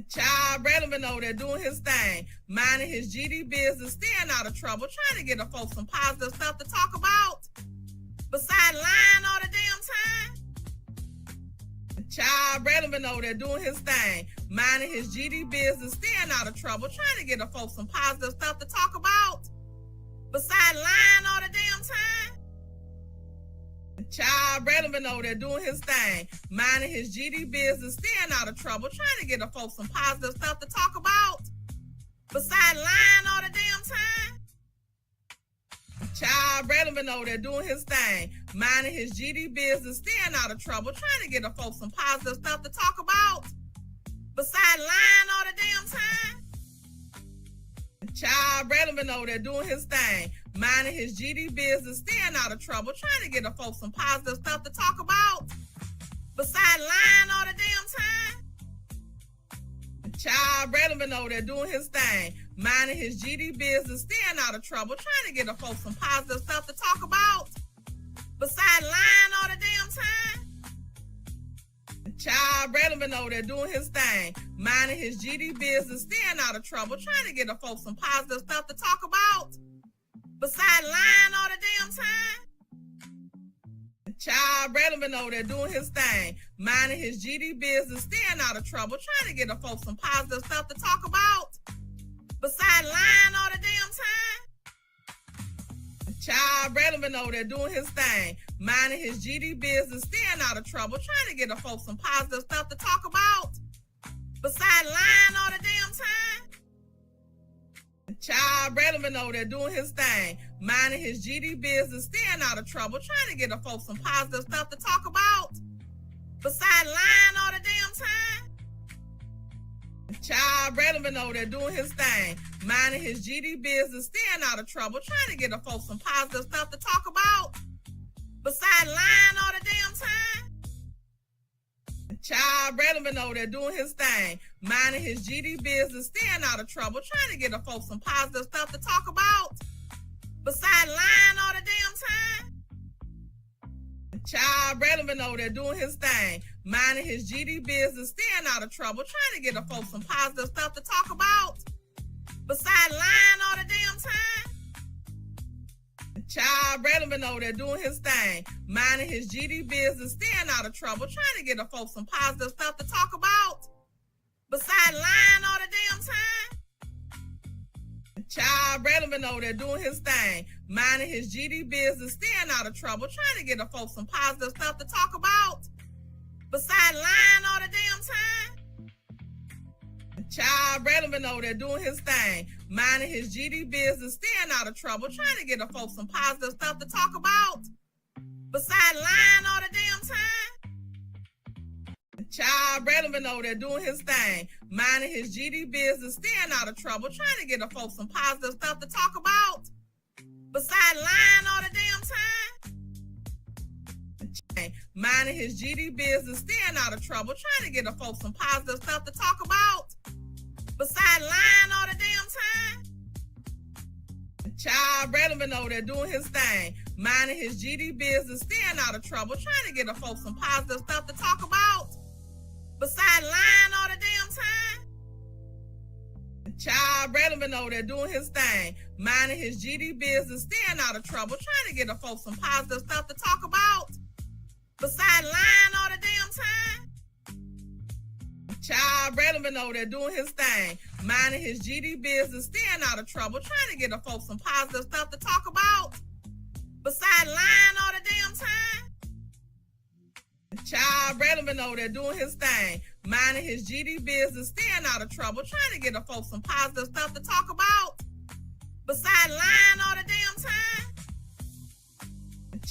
Child Braylon been over there doing his thing, minding his GD business, staying out of trouble, trying to get the folks some positive stuff to talk about. Besides lying all the damn time. Child Braylon been over there doing his thing, minding his GD business, staying out of trouble, trying to get the folks some positive stuff to talk about. Besides lying all the damn time. Child Braylon been over there doing his thing, minding his GD business, staying out of trouble, trying to get the folks some positive stuff to talk about. Besides lying all the damn time. Child Braylon been over there doing his thing, minding his GD business, staying out of trouble, trying to get the folks some positive stuff to talk about. Besides lying all the damn time. Child Braylon been over there doing his thing, minding his GD business, staying out of trouble, trying to get the folks some positive stuff to talk about. Besides lying all the damn time. Child Braylon been over there doing his thing, minding his GD business, staying out of trouble, trying to get the folks some positive stuff to talk about. Besides lying all the damn time. Child Braylon been over there doing his thing, minding his GD business, staying out of trouble, trying to get the folks some positive stuff to talk about. Besides lying all the damn time. Child Braylon been over there doing his thing, minding his GD business, staying out of trouble, trying to get the folks some positive stuff to talk about. Besides lying all the damn time. Child Braylon been over there doing his thing, minding his GD business, staying out of trouble, trying to get the folks some positive stuff to talk about. Besides lying all the damn time. Child Braylon been over there doing his thing, minding his GD business, staying out of trouble, trying to get the folks some positive stuff to talk about. Besides lying all the damn time. Child Braylon been over there doing his thing, minding his GD business, staying out of trouble, trying to get the folks some positive stuff to talk about. Besides lying all the damn time. Child Braylon been over there doing his thing, minding his GD business, staying out of trouble, trying to get the folks some positive stuff to talk about. Besides lying all the damn time. Child Braylon been over there doing his thing, minding his GD business, staying out of trouble, trying to get the folks some positive stuff to talk about. Besides lying all the damn time. Child Braylon been over there doing his thing, minding his GD business, staying out of trouble, trying to get the folks some positive stuff to talk about. Besides lying all the damn time. Child Braylon been over there doing his thing, minding his GD business, staying out of trouble, trying to get the folks some positive stuff to talk about. Besides lying all the damn time. Child Braylon been over there doing his thing, minding his GD business, staying out of trouble, trying to get the folks some positive stuff to talk about. Besides lying all the damn time. Child Braylon been over there doing his thing, minding his GD business, staying out of trouble, trying to get the folks some positive stuff to talk about. Besides lying all the damn time. Minding his GD business, staying out of trouble, trying to get the folks some positive stuff to talk about. Besides lying all the damn time. Child Braylon been over there doing his thing, minding his GD business, staying out of trouble, trying to get the folks some positive stuff to talk about. Besides lying all the damn time. Child Braylon been over there doing his thing, minding his GD business, staying out of trouble, trying to get the folks some positive stuff to talk about. Besides lying all the damn time. Child Braylon been over there doing his thing, minding his GD business, staying out of trouble, trying to get the folks some positive stuff to talk about. Besides lying all the damn time. Child Braylon been over there doing his thing, minding his GD business, staying out of trouble, trying to get the folks some positive stuff to talk about. Besides lying all the damn time.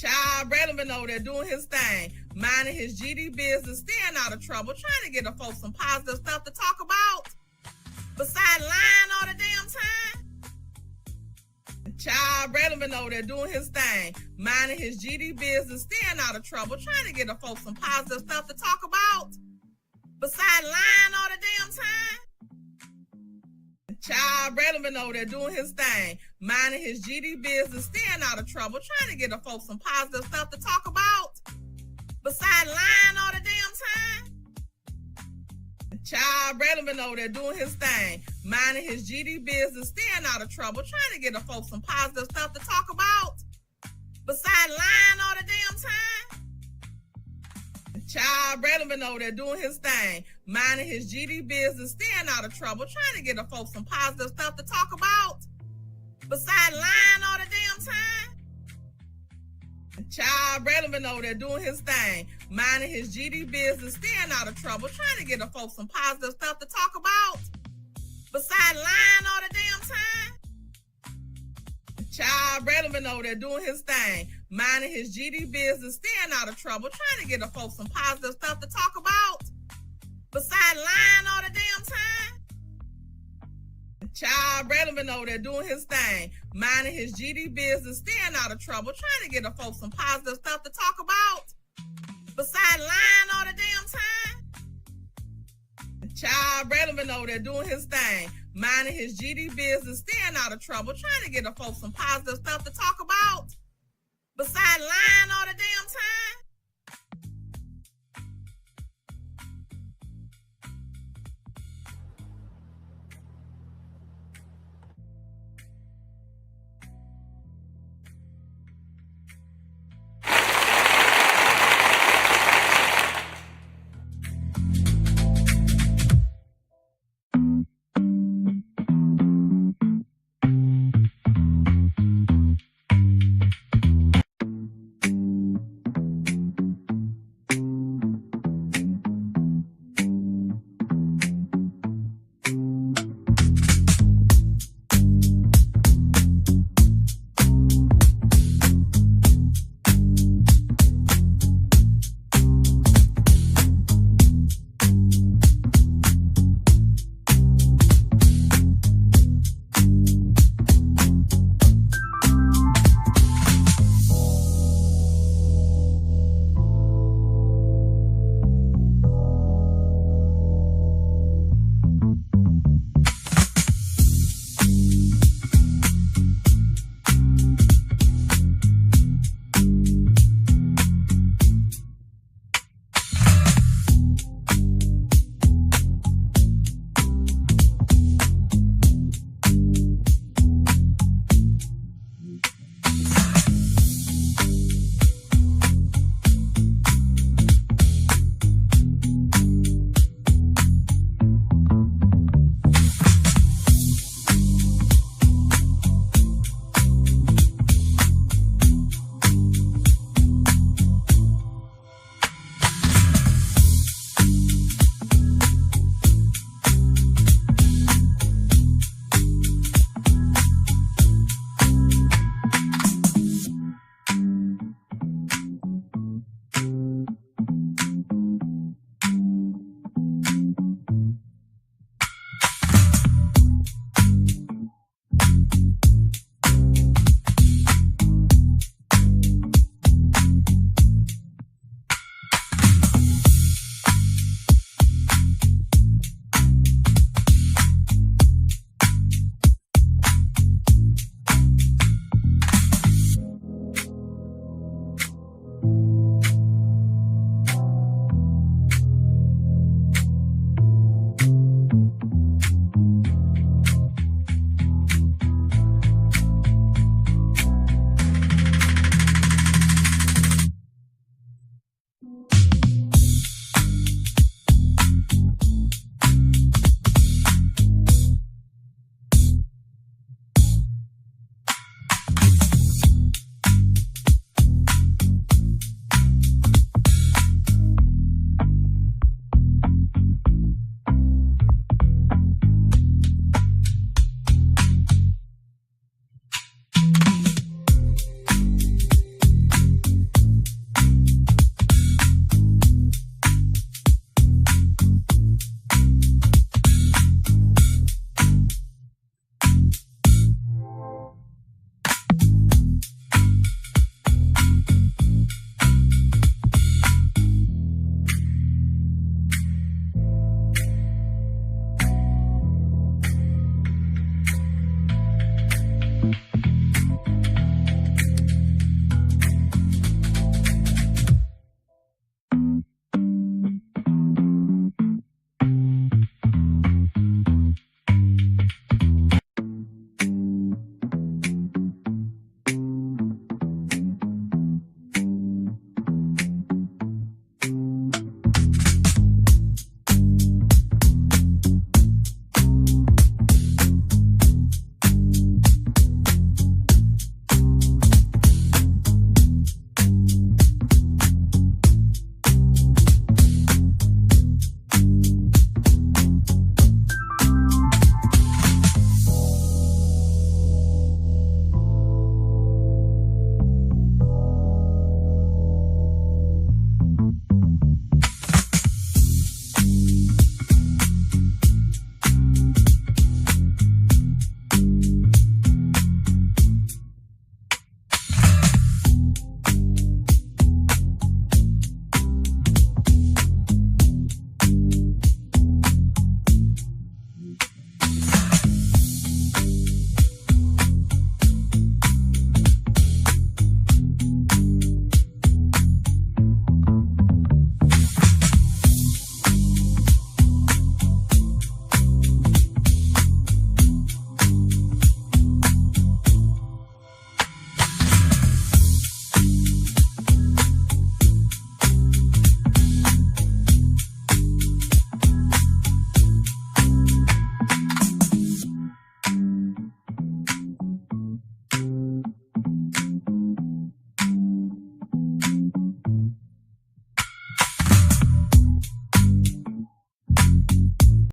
Child, Braylon been over there doing his thing, minding his GD business, staying out of trouble, trying to get the folks some positive stuff to talk about. Besides lying all the damn time. Child, Braylon been over there doing his thing, minding his GD business, staying out of trouble, trying to get the folks some positive stuff to talk about. Besides lying all the damn time. Child, Braylon been over there doing his thing, minding his GD business, staying out of trouble, trying to get the folks some positive stuff to talk about. Besides lying all the damn time. Child, Braylon been over there doing his thing, minding his GD business, staying out of trouble, trying to get the folks some positive stuff to talk about. Besides lying all the damn time. Child, Braylon been over there doing his thing, minding his GD business, staying out of trouble, trying to get the folks some positive stuff to talk about. Besides lying all the damn time. Child, Braylon been over there doing his thing, minding his GD business, staying out of trouble, trying to get the folks some positive stuff to talk about. Besides lying all the damn time. Child, Braylon been over there doing his thing, minding his GD business, staying out of trouble, trying to get the folks some positive stuff to talk about. Besides lying all the damn time. Child, Braylon been over there doing his thing, minding his GD business, staying out of trouble, trying to get the folks some positive stuff to talk about. Besides lying all the damn time. Child, Braylon been over there doing his thing, minding his GD business, staying out of trouble, trying to get the folks some positive stuff to talk about. Besides lying all the damn time.